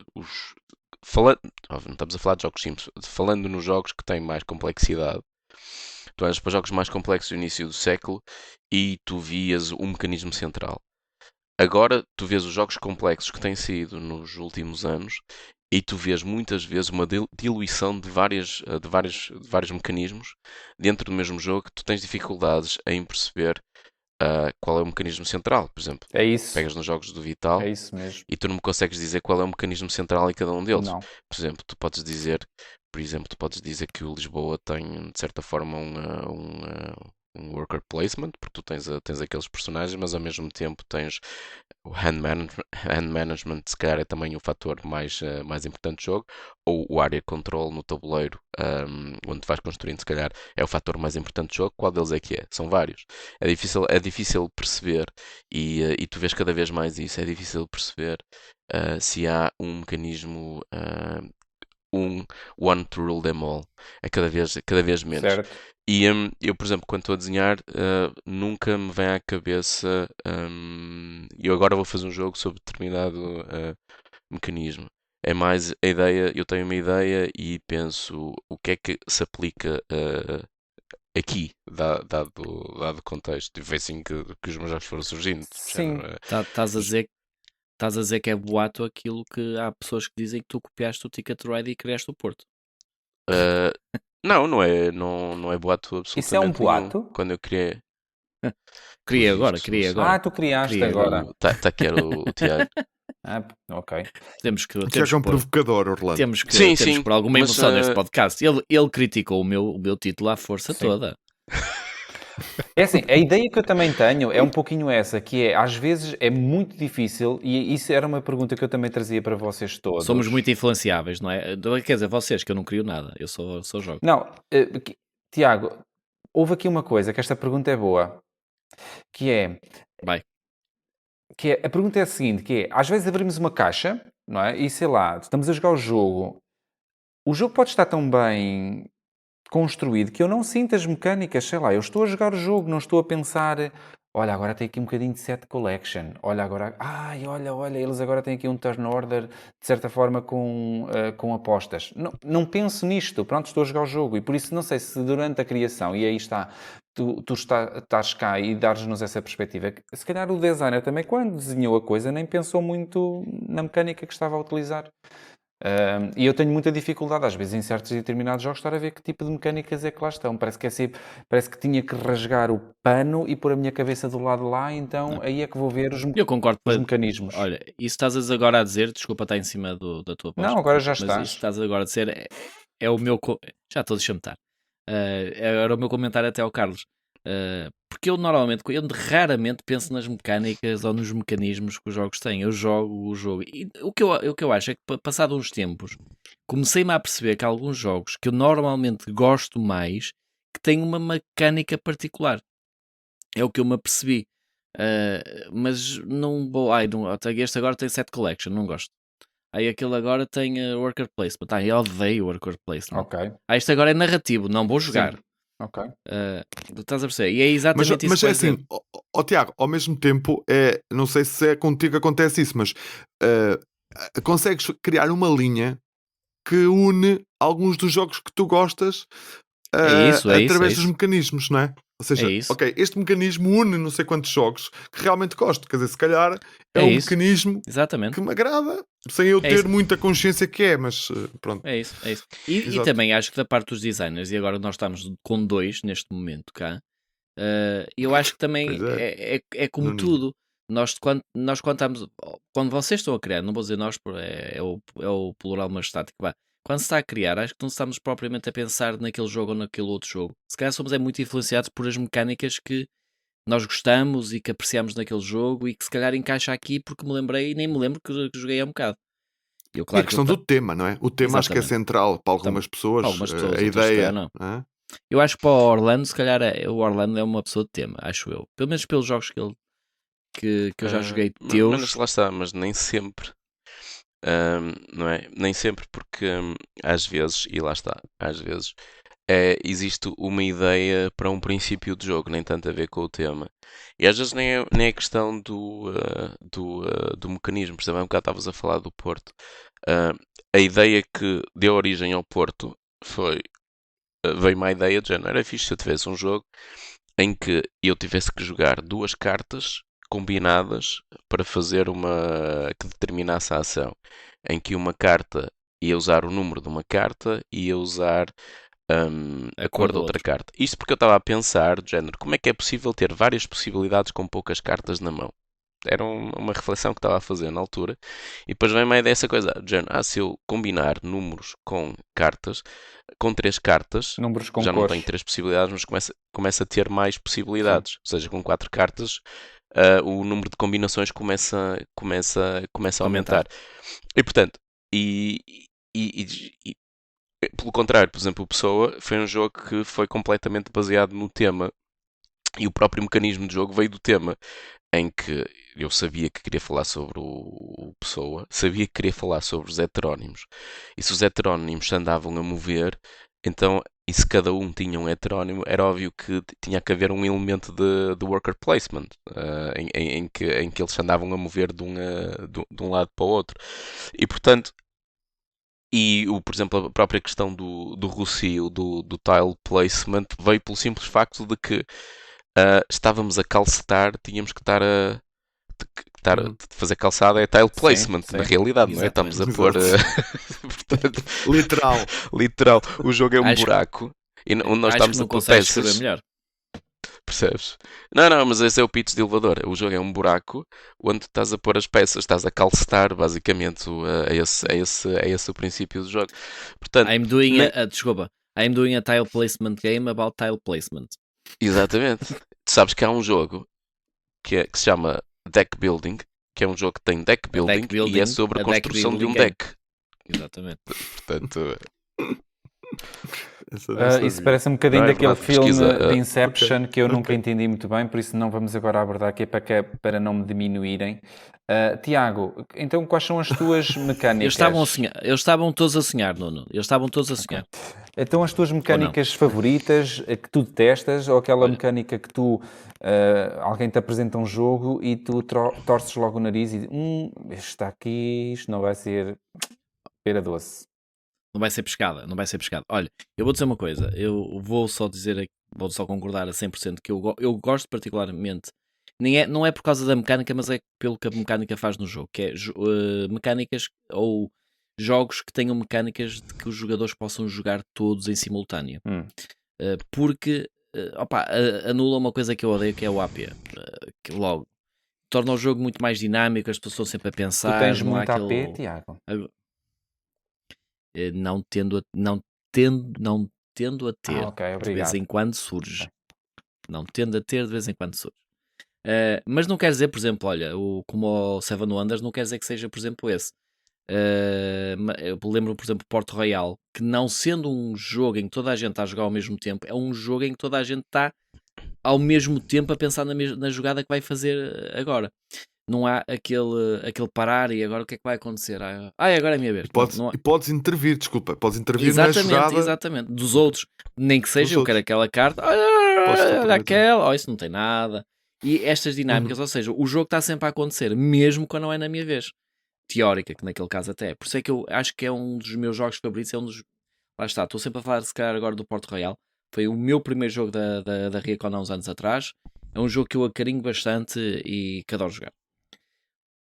não estamos a falar de jogos simples, falando nos jogos que têm mais complexidade, tu olhas para jogos mais complexos do início do século e tu vias um mecanismo central. Agora tu vês os jogos complexos que têm saído nos últimos anos e tu vês muitas vezes uma diluição de vários mecanismos dentro do mesmo jogo que tu tens dificuldades em perceber qual é o mecanismo central. Por exemplo, É isso. pegas nos jogos do Vital É isso mesmo. e tu não me consegues dizer qual é o mecanismo central em cada um deles. Não. Por exemplo, tu podes dizer que o Lisboa tem, de certa forma, um worker placement, porque tu tens aqueles personagens, mas ao mesmo tempo tens o hand management, se calhar é também o fator mais importante do jogo, ou o area control no tabuleiro, onde tu vais construindo, se calhar é o fator mais importante do jogo. Qual deles é que é? São vários. É difícil perceber e tu vês cada vez mais isso, é difícil perceber se há um mecanismo, one to rule them all. É cada vez menos. Certo. E eu, por exemplo, quando estou a desenhar, nunca me vem à cabeça. Eu agora vou fazer um jogo sobre determinado mecanismo. É mais a ideia. Eu tenho uma ideia e penso o que é que se aplica aqui, dado o contexto. E foi assim que os meus jogos foram surgindo. Sim. Estás a dizer que é boato aquilo que há pessoas que dizem que tu copiaste o Ticket Ride e criaste o Porto. Não é boato absolutamente Isso é um nenhum. boato? Quando eu criei. Criei Pelos agora, vistos, criei não sei. agora. Tu criaste Criei agora. Está aqui era o Tiago. Ok. Temos que O Tiago é um provocador, Orlando. temos que Sim, por alguma mas, emoção neste podcast. Ele criticou o meu título à força Sim. toda. É assim, a ideia que eu também tenho é um pouquinho essa, que é, às vezes é muito difícil, e isso era uma pergunta que eu também trazia para vocês todos. Somos muito influenciáveis, não é? Quer dizer, vocês, que eu não crio nada, eu só jogo. Não, Tiago, houve aqui uma coisa, que esta pergunta é boa, que é, Vai. a pergunta é a seguinte, que é, às vezes abrimos uma caixa, não é? E sei lá, estamos a jogar o jogo pode estar tão bem construído que eu não sinto as mecânicas, sei lá, eu estou a jogar o jogo, não estou a pensar olha, agora tem aqui um bocadinho de set collection, olha agora, olha, eles agora têm aqui um turn order, de certa forma com apostas. Não penso nisto, pronto, estou a jogar o jogo e por isso não sei se durante a criação, e aí está, tu estás cá e dares-nos essa perspectiva, se calhar o designer também quando desenhou a coisa nem pensou muito na mecânica que estava a utilizar. E eu tenho muita dificuldade, às vezes, em certos e determinados jogos, estar a ver que tipo de mecânicas é que lá estão. Parece que tinha que rasgar o pano e pôr a minha cabeça do lado de lá, então aí é que vou ver Eu concordo. os mecanismos. Olha, isso estás agora a dizer, desculpa estar em cima da tua aposta. Não, agora já mas estás. isso estás agora a dizer é o meu... Já estou, deixa-me estar. Era o meu comentário até ao Carlos. Porque eu raramente penso nas mecânicas ou nos mecanismos que os jogos têm. Eu jogo o jogo. E o que eu acho é que, passado uns tempos, comecei-me a perceber que há alguns jogos que eu normalmente gosto mais que têm uma mecânica particular. É o que eu me apercebi. Mas não vou. Este agora tem set collection, não gosto. Aí aquele agora tem worker placement. Eu odeio worker placement. Ok. Este agora é narrativo, não vou jogar. Sim. Ok. Estás a perceber? E é exatamente isso Mas que é vais dizer. assim, Tiago, ao mesmo tempo, não sei se é contigo que acontece isso, mas consegues criar uma linha que une alguns dos jogos que tu gostas através dos mecanismos, não é? Ou seja, ok, este mecanismo une não sei quantos jogos que realmente gosto. Quer dizer, se calhar é um mecanismo exatamente. que me agrada, sem eu ter muita consciência que mas pronto. É isso. E também acho que da parte dos designers, e agora nós estamos com 2 neste momento cá, eu acho que também é como tudo. Nós quando estamos, quando vocês estão a criar, não vou dizer nós, é o plural majestático, quando se está a criar, acho que não estamos propriamente a pensar naquele jogo ou naquele outro jogo. Se calhar somos muito influenciados por as mecânicas que nós gostamos e que apreciamos naquele jogo e que se calhar encaixa aqui porque me lembrei e nem me lembro que joguei há um bocado. E a questão do tema, não é? O tema acho que é central para algumas pessoas, a ideia. Não é? Eu acho que para o Orlando, se calhar o Orlando é uma pessoa de tema, acho eu. Pelo menos pelos jogos que eu já joguei teus. Mas lá está, mas nem sempre. Não é? Nem sempre, porque às vezes, e lá está, às vezes existe uma ideia para um princípio de jogo, nem tanto a ver com o tema. E às vezes nem é questão do mecanismo. Por exemplo, há um bocado estavas a falar do Porto. A ideia que deu origem ao Porto veio uma ideia de género. Era fixe se eu tivesse um jogo em que eu tivesse que jogar 2 cartas combinadas para fazer que determinasse a ação, em que uma carta ia usar o número de uma carta e ia usar a cor da outra carta. Isto porque eu estava a pensar, de género, como é que é possível ter várias possibilidades com poucas cartas na mão? Era uma reflexão que estava a fazer na altura. E depois vem uma ideia dessa coisa, de género, se eu combinar números com cartas, com 3 cartas, números com já cores. não tenho 3 possibilidades, mas começa a ter mais possibilidades. Sim. Ou seja, com 4 cartas, o número de combinações começa a aumentar. E portanto, pelo contrário, por exemplo, o Pessoa foi um jogo que foi completamente baseado no tema e o próprio mecanismo de jogo veio do tema, em que eu sabia que queria falar sobre o Pessoa, sabia que queria falar sobre os heterónimos, e se os heterónimos se andavam a mover, então, e se cada um tinha um heterónimo, era óbvio que tinha que haver um elemento de worker placement, em que eles se andavam a mover de um lado para o outro. E, portanto, por exemplo, a própria questão do Rocio, do tile placement, veio pelo simples facto de que estávamos a calcetar, tínhamos que estar a fazer calçada é tile placement, sim. Na realidade, não é? Estamos a pôr portanto, literal, o jogo é um buraco e nós estamos a pôr peças. Melhor. Percebes? Não, mas esse é o pitch de elevador. O jogo é um buraco onde estás a pôr as peças, estás a calcetar, basicamente. É esse o princípio do jogo. Portanto, I'm doing a tile placement game about tile placement. Exatamente. Tu sabes que há um jogo que se chama Deck Building, que é um jogo que tem deck building e é sobre a construção de um deck. Exatamente. Portanto, Isso parece um bocadinho Não, é daquele verdade, filme pesquisa, de Inception que eu nunca ok. entendi muito bem, por isso não vamos agora abordar aqui para não me diminuírem. Tiago, então quais são as tuas mecânicas? Eles estavam todos a sonhar, Nuno. Eles estavam todos a sonhar. Então as tuas Ou não? mecânicas favoritas, que tu detestas, ou aquela Olha. mecânica que tu, alguém te apresenta um jogo e tu torces logo o nariz e está aqui, isto não vai ser pera doce. Não vai ser pescada, não vai ser pescada. Olha, eu vou dizer uma coisa, eu vou só dizer, vou só concordar a 100% que eu gosto particularmente, não é por causa da mecânica, mas é pelo que a mecânica faz no jogo, que é mecânicas ou jogos que tenham mecânicas de que os jogadores possam jogar todos em simultâneo. Porque, anula uma coisa que eu odeio, que é o AP. Que logo torna o jogo muito mais dinâmico, as pessoas estão sempre a pensar. Tu tens não há muito AP, aquele... Tiago? Não tendo a ter, ok, de obrigado. vez em quando surge. Não tendo a ter, de vez em quando surge. Mas não quer dizer, por exemplo, olha, como o Seven Wonders, não quer dizer que seja, por exemplo, esse. Eu lembro, por exemplo, Port Royal, que não sendo um jogo em que toda a gente está a jogar ao mesmo tempo, é um jogo em que toda a gente está ao mesmo tempo a pensar na jogada que vai fazer agora. Não há aquele parar e agora o que é que vai acontecer? Agora é a minha vez. E podes intervir, desculpa, podes intervir na jogada. Exatamente, dos outros. Nem que seja, eu quero aquela carta, Podes olha aproveitar. aquela, isso não tem nada. E estas dinâmicas, ou seja, o jogo está sempre a acontecer, mesmo quando não é na minha vez. Teórica, que naquele caso até é. Por isso é que eu acho que é um dos meus jogos favoritos, Lá está, estou sempre a falar se calhar agora do Port Royal. Foi o meu primeiro jogo da Riacon há uns anos atrás. É um jogo que eu acarinho bastante e que adoro jogar.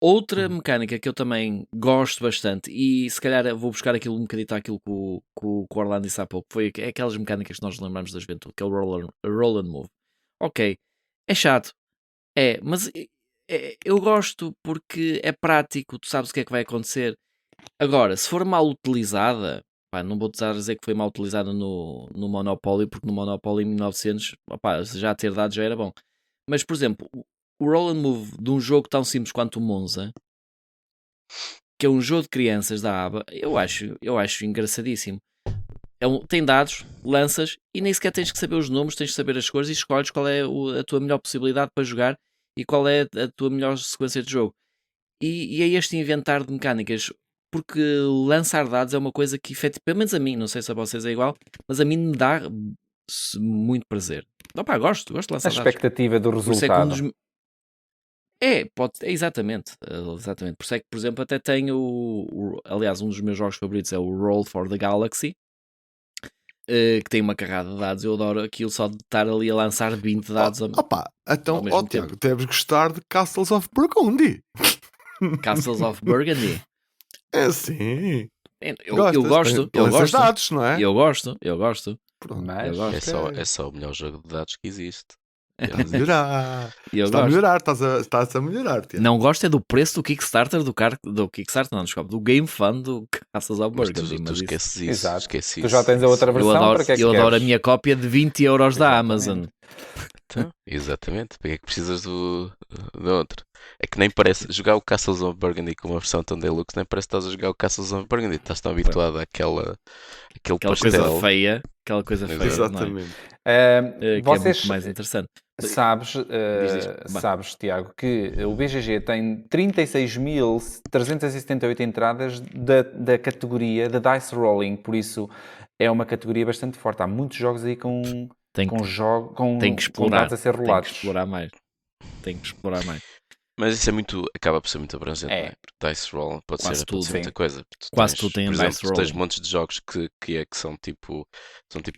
Outra mecânica que eu também gosto bastante, e se calhar vou buscar aquilo um bocadinho àquilo que o Orlando disse há pouco, é aquelas mecânicas que nós lembramos da juventude, que é o roll and move. Ok, é chato, mas eu gosto porque é prático, tu sabes o que é que vai acontecer. Agora, se for mal utilizada, não vou dizer que foi mal utilizada no Monopoly, porque no Monopoly em 1900, já ter dado já era bom. Mas, por exemplo, o roll and move de um jogo tão simples quanto o Monza, que é um jogo de crianças da ABA, eu acho engraçadíssimo. Tem dados, lanças e nem sequer tens que saber os números, tens que saber as cores e escolhes qual é a tua melhor possibilidade para jogar e qual é a tua melhor sequência de jogo. E é este inventar de mecânicas, porque lançar dados é uma coisa que, pelo menos a mim, não sei se a vocês é igual, mas a mim me dá muito prazer. Gosto de lançar A dados. expectativa do Por isso é que resultado. exatamente. Por isso é que, por exemplo, até tenho, aliás, um dos meus jogos favoritos é o Roll for the Galaxy, que tem uma carrada de dados. Eu adoro aquilo só de estar ali a lançar 20 dados Então, ao mesmo tempo. Tiago, deves gostar de Castles of Burgundy. Castles of Burgundy. É sim. Eu gosto. Dados, não é? Eu gosto. Pronto. Mas É só o melhor jogo de dados que existe. Está a melhorar. Eu Está a gosto. melhorar. Estás a melhorar, Tiago. Não gosto é do preço do Kickstarter do Kickstarter, não, desculpa, do Game Fund do Castles of Mas Burgundy. tu esqueces isso. Exato. Esquece Tu isso. já tens a outra versão, para que é que eu adoro a queres? minha cópia de 20€ da Exatamente. Amazon. Então, exatamente. Para que é que precisas do outro? É que nem parece jogar o Castles of Burgundy com uma versão tão deluxe, nem parece que estás a jogar o Castles of Burgundy. Estás tão habituado àquele Aquela pastel. coisa feia. Aquela coisa feia. Exatamente. Não é? Que Vocês é muito mais interessante. sabes, Tiago, que o BGG tem 36.378 entradas da categoria de Dice Rolling, por isso é uma categoria bastante forte. Há muitos jogos aí com Tem que com dados a ser Tem rolados. que explorar mais. Mas isso acaba por ser muito abrangente, É. não é? Porque Dice Roll pode Quase ser tudo, muita sim. coisa. Quase tudo tem por Dice exemplo, tu tens Rolling. montes de jogos que são tipo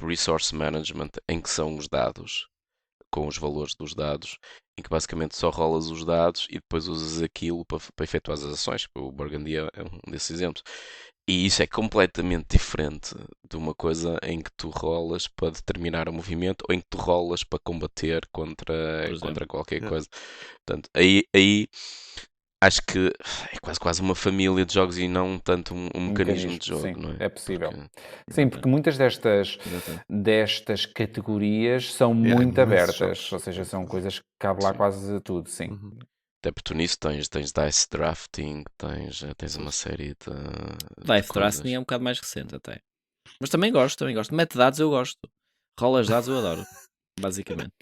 resource management, em que são os dados, com os valores dos dados, em que basicamente só rolas os dados e depois usas aquilo para efetuar as ações. O Burgundy é um desses exemplos. E isso é completamente diferente de uma coisa em que tu rolas para determinar o movimento ou em que tu rolas para combater contra qualquer coisa. Portanto, aí acho que é quase uma família de jogos e não tanto um mecanismo de jogo, sim, não é? é possível. Porque- Sim, porque muitas destas categorias são muito imensos abertas, jogos. ou seja, são coisas que cabe lá Sim. quase tudo, sim. Uhum. Até porque tu nisso tens dice drafting, tens uma série de Dice coisas. Drafting é um bocado mais recente até. Mas também gosto. Mete dados, eu gosto. Rolas dados, eu adoro. Basicamente.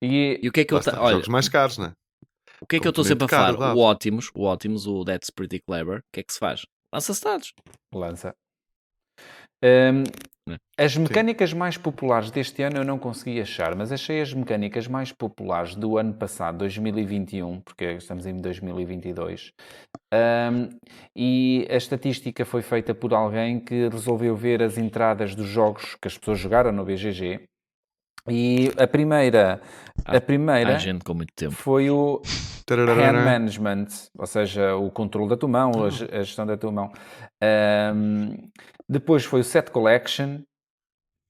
E E o que é que eu... Lá está, Olha, jogos mais caros, né? o que é que eu estou Componente sempre a caro, falar? dado. O Optimus, o That's Pretty Clever. O que é que se faz? Lança-se dados. lança. Hum, Né? as mecânicas mais populares deste ano eu não consegui achar, mas achei as mecânicas mais populares do ano passado, 2021, porque estamos em 2022. E a estatística foi feita por alguém que resolveu ver as entradas dos jogos que as pessoas jogaram no BGG. E a primeira Há gente com muito tempo. foi o hand Tararara. management, ou seja, o controle da tua mão, a gestão da tua mão. Depois foi o set collection.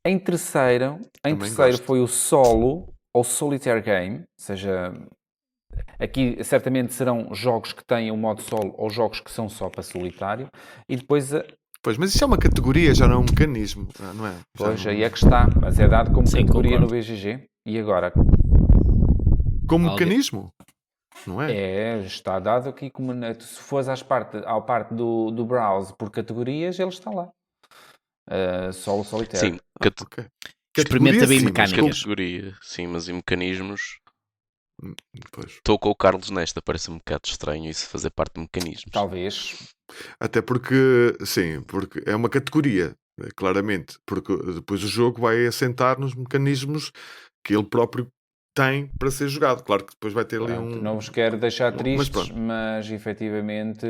Em terceiro gosto. foi o solo ou solitaire game, ou seja, aqui certamente serão jogos que têm o modo solo ou jogos que são só para solitário. E depois, Pois, mas isso é uma categoria, já não é um mecanismo, não é? Já pois não- aí é que está, mas é dado como Sim, categoria concordo. no BGG. E agora? Como Alguém- mecanismo, não é? Está dado aqui como se fores ao parte do browse por categorias, ele está lá. Solo solitário. Sim, Ok. Experimenta Categoria, bem sim, mas mecânicas. categoria, sim, mas em mecanismos Pois. estou com o Carlos nesta, parece um bocado estranho isso fazer parte de mecanismos. Talvez. Até porque, sim, porque é uma categoria, claramente, porque depois o jogo vai assentar nos mecanismos que ele próprio tem para ser jogado. Claro que depois vai ter ali Pronto, um... não vos quero deixar Mas tristes, pronto. mas efetivamente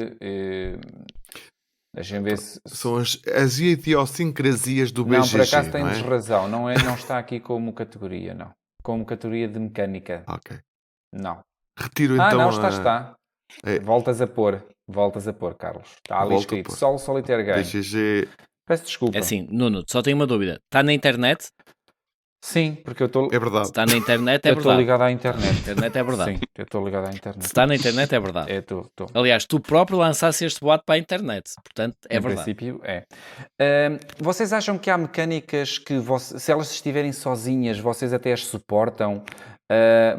deixem ver se. São as idiosincrasias do Não, BGG, por acaso não é? tens razão, não está aqui como categoria, não. Como categoria de mecânica, Ok. não. Retiro então não, a... está. É. Voltas a pôr, Carlos. Está ali Volto a escrito, pôr. Solo Solitaire Game. BGG... Peço desculpa. É assim, Nuno, só tenho uma dúvida. Está na internet? Sim, porque eu estou É verdade. Se está na internet é eu estou verdade. ligado à Na internet. internet é verdade. Sim, eu estou ligado à Se internet. está na internet é verdade. Estou. Aliás, tu próprio lançaste este boato para a internet. Portanto, é Em verdade. princípio, é. Vocês acham que há mecânicas que, se elas estiverem sozinhas, vocês até as suportam,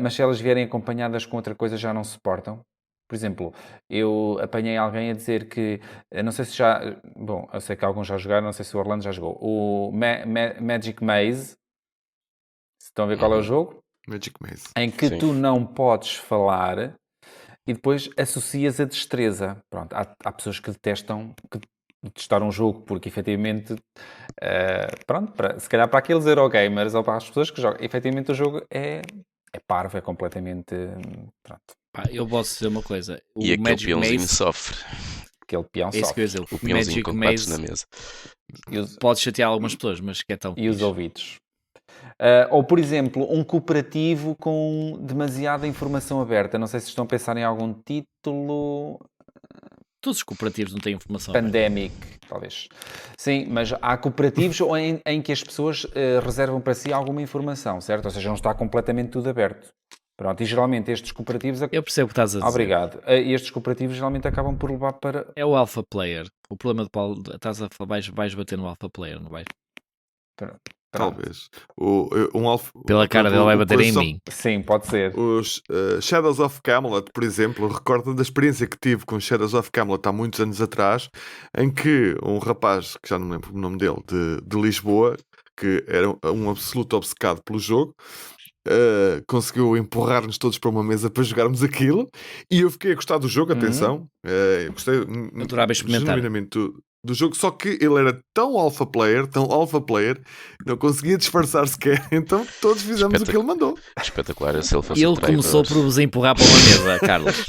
mas se elas vierem acompanhadas com outra coisa, já não suportam? Por exemplo, eu apanhei alguém a dizer que, não sei se já, bom, eu sei que alguns já jogaram, não sei se o Orlando já jogou, o Magic Maze, estão a ver qual é o jogo? Magic Maze. Em que Sim. tu não podes falar e depois associas a destreza. Pronto, há pessoas que detestam testar um jogo porque efetivamente, pronto, se calhar para aqueles Eurogamers ou para as pessoas que jogam, efetivamente o jogo é parvo, é completamente, pronto, Pá, eu posso dizer uma coisa. O E aquele Magic peãozinho Maze, sofre. aquele peão é isso que eu ia sofre. dizer. O peãozinho Magic com patos na Maze mesa. pode chatear algumas pessoas, mas que é tão E os fixe. ouvidos. Ou, por exemplo, um cooperativo com demasiada informação aberta. Não sei se estão a pensar em algum título. Todos os cooperativos não têm informação aberta. Pandemic, talvez. Sim, mas há cooperativos em que as pessoas reservam para si alguma informação, certo? Ou seja, não está completamente tudo aberto. Pronto, e geralmente estes cooperativos... Eu percebo o que estás a dizer. Obrigado. Estes cooperativos geralmente acabam por levar para... É o alpha player. O problema do Paulo, estás a falar, vais bater no alpha player, não vais? Talvez. Pela cara dele vai bater em mim. Sim, pode ser. Os Shadows of Camelot, por exemplo, recordo da experiência que tive com Shadows of Camelot há muitos anos atrás, em que um rapaz, que já não lembro o nome dele, de Lisboa, que era um absoluto obcecado pelo jogo, conseguiu empurrar-nos todos para uma mesa para jogarmos aquilo, e eu fiquei a gostar do jogo, atenção, eu gostei Adorava experimentar. genuinamente do jogo, só que ele era tão alpha player, não conseguia disfarçar sequer, então todos fizemos o que ele mandou. Espetacular. Se ele fosse Ele um traidor. começou por vos empurrar para uma mesa, Carlos.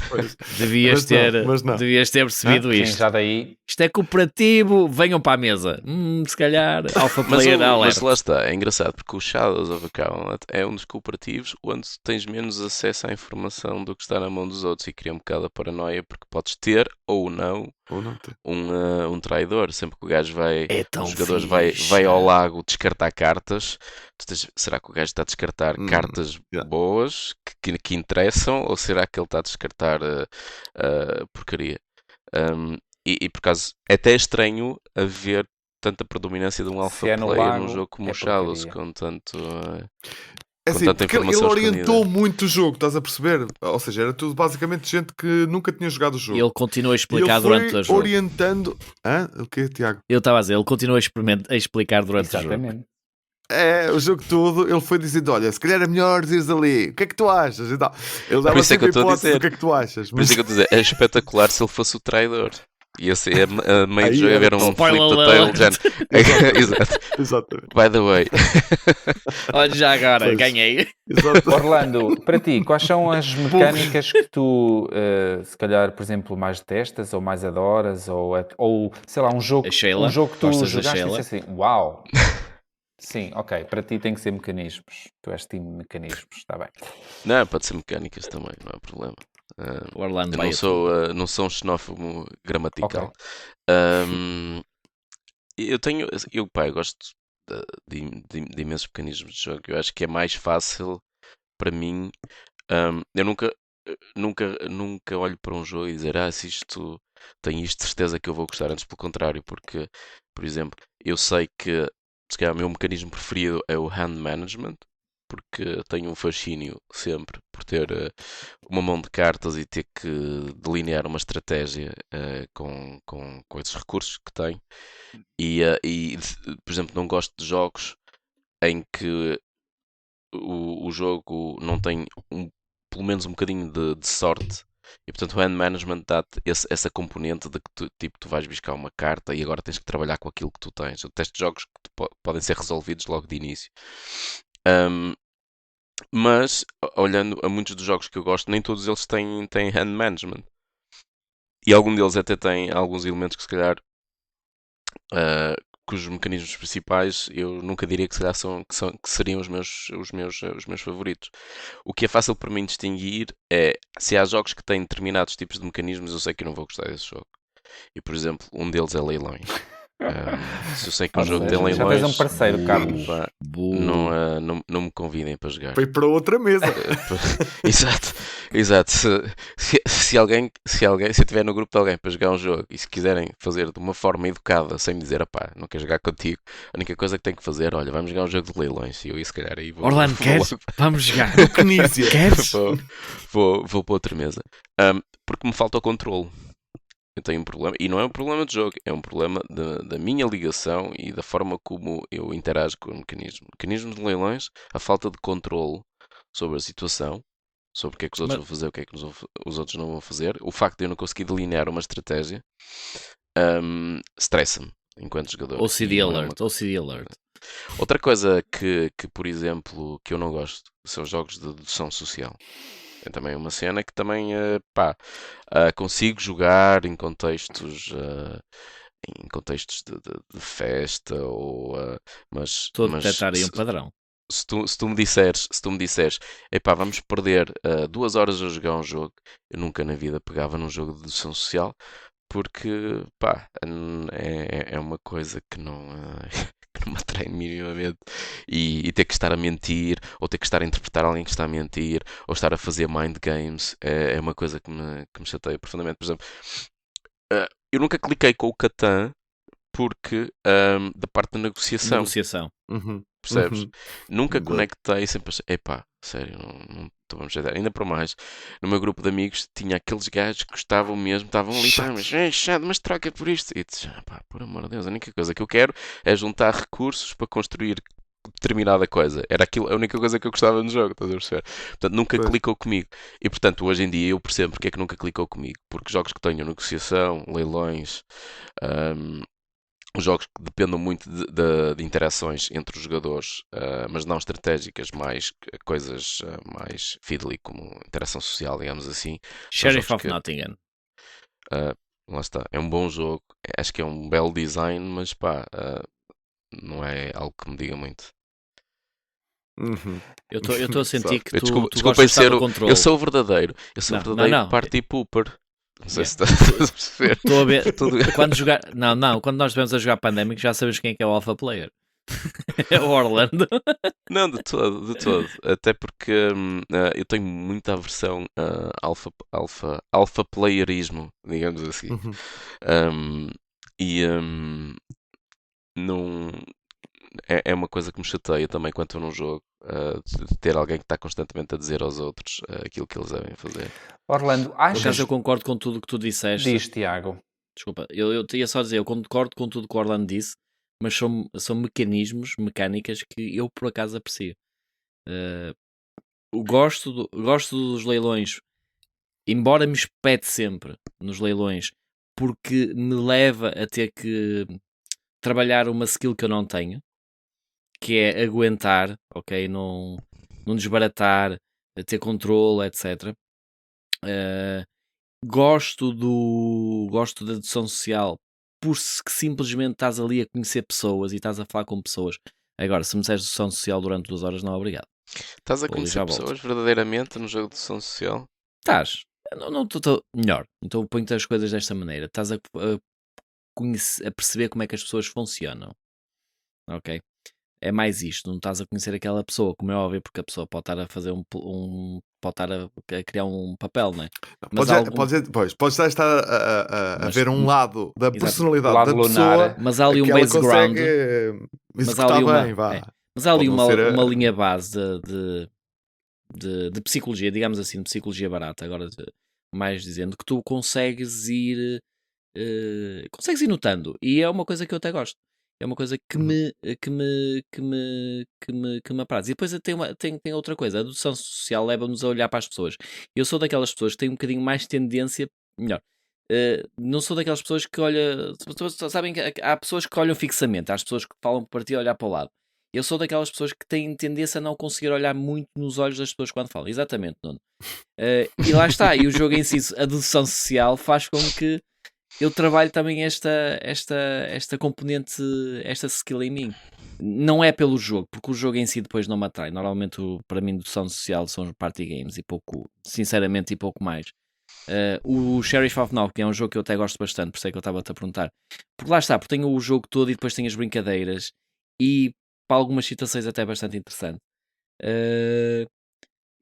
Devias Mas não. ter percebido Sim, isto. já daí... Isto é cooperativo, venham para a mesa. Se calhar, alpha Mas, player mas alerta. lá está, é engraçado porque o Shadows of a Camelot é um dos cooperativos onde tens menos acesso à informação do que está na mão dos outros e cria um bocado a paranoia porque podes ter ou não Ou não tem. um traidor. Sempre que o gajo vai, É tão os jogadores fixe. vai ao lago descartar cartas, será que o gajo está a descartar cartas yeah. boas que interessam ou será que ele está a descartar porcaria? E por acaso é até estranho haver tanta predominância de um alpha é no player lago, num jogo como é o Shadows, porcaria. com tanto. É com assim, tanta porque ele informação orientou escondida. muito o jogo, estás a perceber? Ou seja, era tudo basicamente gente que nunca tinha jogado o E jogo. ele continua a E explicar ele durante foi o jogo. orientando. Hã? O quê, Tiago? Eu estava a dizer, ele continua a explicar durante o jogo. Exatamente. É, o jogo todo, ele foi dizendo: olha, se calhar é melhor ires ali, o que é que tu achas? E tal. Ele dava isso é que sempre eu a estou a hipótese dizer. do que é que tu achas. Por isso é que eu estou a dizer, é espetacular se ele fosse o traidor. Ia ser a meio Aí do jogo era haver um top. flip Spoiler the tail, alert. Exato. Exatamente. By the way. Olha, já agora, Pois. ganhei. Exato. Orlando, para ti, quais são as mecânicas que tu, se calhar, por exemplo, mais detestas ou mais adoras? Ou sei lá, A Sheila? um jogo que tu Gostas da jogaste e Sheila? disseste assim, uau! Sim, ok, para ti tem que ser mecanismos. Tu és time mecanismos, está bem. Não, pode ser mecânicas também, não há problema. O Orlando Eu vai não sou um xenófobo gramatical. Ok. Eu gosto de imensos mecanismos de jogo. Eu acho que é mais fácil para mim. Eu nunca olho para um jogo e dizer, se isto tem isto, de certeza que eu vou gostar. Antes, pelo contrário, porque, por exemplo, eu sei que se calhar o meu mecanismo preferido é o hand management, porque tenho um fascínio sempre por ter uma mão de cartas e ter que delinear uma estratégia com esses recursos que tenho. Por exemplo, não gosto de jogos em que o jogo não tem pelo menos um bocadinho de sorte. E portanto o hand management dá-te essa componente de que tu vais buscar uma carta e agora tens que trabalhar com aquilo que tu tens. Eu testo jogos que podem ser resolvidos logo de início. Mas, olhando a muitos dos jogos que eu gosto, nem todos eles têm hand management. E algum deles até tem alguns elementos que se calhar cujos mecanismos principais eu nunca diria que, se calhar que seriam os meus favoritos. O que é fácil para mim distinguir é se há jogos que têm determinados tipos de mecanismos, eu sei que eu não vou gostar desse jogo. E por exemplo, um deles é leilões. Se eu sei que um Ou jogo seja, tem já tens leilões, um parceiro, Carlos. pá, Bu. não me convidem para jogar. Foi para outra mesa. Exato. Se eu estiver no grupo de alguém para jogar um jogo e se quiserem fazer de uma forma educada, sem me dizer, não quero jogar contigo, a única coisa que tenho que fazer, olha, vamos jogar um jogo de leilões. E eu, se calhar, aí vou. Orlando, vou queres? logo- Vamos jogar. Knísia. Queres? vou para outra mesa. Porque me falta o controle. Eu tenho um problema, e não é um problema de jogo, é um problema da minha ligação e da forma como eu interajo com o mecanismo. Mecanismos de leilões, a falta de controle sobre a situação, sobre o que é que os outros vão fazer, o que é que os outros não vão fazer, o facto de eu não conseguir delinear uma estratégia, estressa-me enquanto jogador. OCD E não é uma- alert, OCD alert. Outra coisa que, por exemplo, que eu não gosto são jogos de dedução social. É também uma cena que também, consigo jogar em contextos, de festa, mas, Estou a mas detectar aí um padrão. se tu me disseres, epá, vamos perder 2 horas a jogar um jogo, eu nunca na vida pegava num jogo de dedução social, porque, é uma coisa que não, que não me atrai minimamente. E ter que estar a mentir, ou ter que estar a interpretar alguém que está a mentir, ou estar a fazer mind games, é uma coisa que me chateia profundamente. Por exemplo, eu nunca cliquei com o Catan porque, da parte da negociação. Negociação. Uhum. Percebes? Uhum. Nunca Exato. conectei, sempre achei, epá, sério, não estou a me chatear. Ainda para mais, no meu grupo de amigos tinha aqueles gajos que gostavam mesmo, estavam ali, Chato. mas troca por isto. E disse, pá, por amor de Deus, a única coisa que eu quero é juntar recursos para construir determinada coisa. Era aquilo, a única coisa que eu gostava no jogo, estás a perceber? Portanto, nunca Pois. clicou comigo. E portanto, hoje em dia eu percebo porque é que nunca clicou comigo. Porque jogos que tenham negociação, leilões, os jogos que dependam muito de interações entre os jogadores, mas não estratégicas, mais coisas mais fiddly, como interação social, digamos assim. Sheriff jogos of que- Nottingham. Lá está, é um bom jogo, acho que é um belo design, mas não é algo que me diga muito. Uhum. Eu estou a sentir que tu Desculpem gostas de estar ser no o. controle. Eu sou o verdadeiro. Eu sou o Não, verdadeiro não, não. party pooper. Não sei Yeah. se estás a perceber. Estou a ver. Tudo- Quando jogar. Não, quando nós estivemos a jogar Pandemic já sabemos quem é que é o alpha player. É o Orlando. Não, de todo. Até porque eu tenho muita aversão a alfa playerismo, digamos assim. Uhum. Um, e não, é uma coisa que me chateia também quando estou num jogo, de ter alguém que está constantemente a dizer aos outros aquilo que eles devem fazer. Orlando, Por acaso achas... eu concordo com tudo o que tu disseste. Diz, Tiago. Desculpa, eu ia só dizer, eu concordo com tudo que o Orlando disse, mas são mecanismos, mecânicas que eu por acaso aprecio. Eh, gosto dos leilões, embora me espete sempre nos leilões, porque me leva a ter que trabalhar uma skill que eu não tenho, que é aguentar, ok? Não desbaratar, ter controle, etc. Gosto da dedução social por que simplesmente estás ali a conhecer pessoas e estás a falar com pessoas. Agora, se me disseres dedução social durante 2 horas, não, obrigado. Estás a Vou ali, conhecer já volto. pessoas verdadeiramente no jogo de dedução social? Estás. Não estou melhor. Então ponho-te as coisas desta maneira. Estás a perceber como é que as pessoas funcionam. Ok? É mais isto. Não estás a conhecer aquela pessoa, como é óbvio, porque a pessoa pode estar a fazer pode estar a criar um papel, não é? Mas Pode estar a Mas- ver um lado da Exato. personalidade O lado da lunar. pessoa Mas há ali um que ela base ground. consegue Mas há executar ali uma, bem, vá. é, mas há ali Pode não ser uma linha base de psicologia, digamos assim, de psicologia barata, agora mais dizendo, que tu consegues ir notando. E é uma coisa que eu até gosto. É uma coisa que me apraz. E depois tem outra coisa. A dedução social leva-nos a olhar para as pessoas. Eu sou daquelas pessoas que têm um bocadinho mais tendência, melhor, não sou daquelas pessoas que olham. Sabem que há pessoas que olham fixamente, há as pessoas que falam para ti olhar para o lado. Eu sou daquelas pessoas que têm tendência a não conseguir olhar muito nos olhos das pessoas quando falam. Exatamente, Nuno. E lá está. E o jogo em si, a dedução social, faz com que eu trabalho também esta componente, esta skill em mim. Não é pelo jogo, porque o jogo em si depois não me atrai. Normalmente, para mim, dedução social são os party games e pouco, sinceramente, e pouco mais. O Sheriff of Now, que é um jogo que eu até gosto bastante, por isso é que eu estava-te a perguntar. Porque lá está, porque tem o jogo todo e depois tem as brincadeiras e para algumas situações até bastante interessante.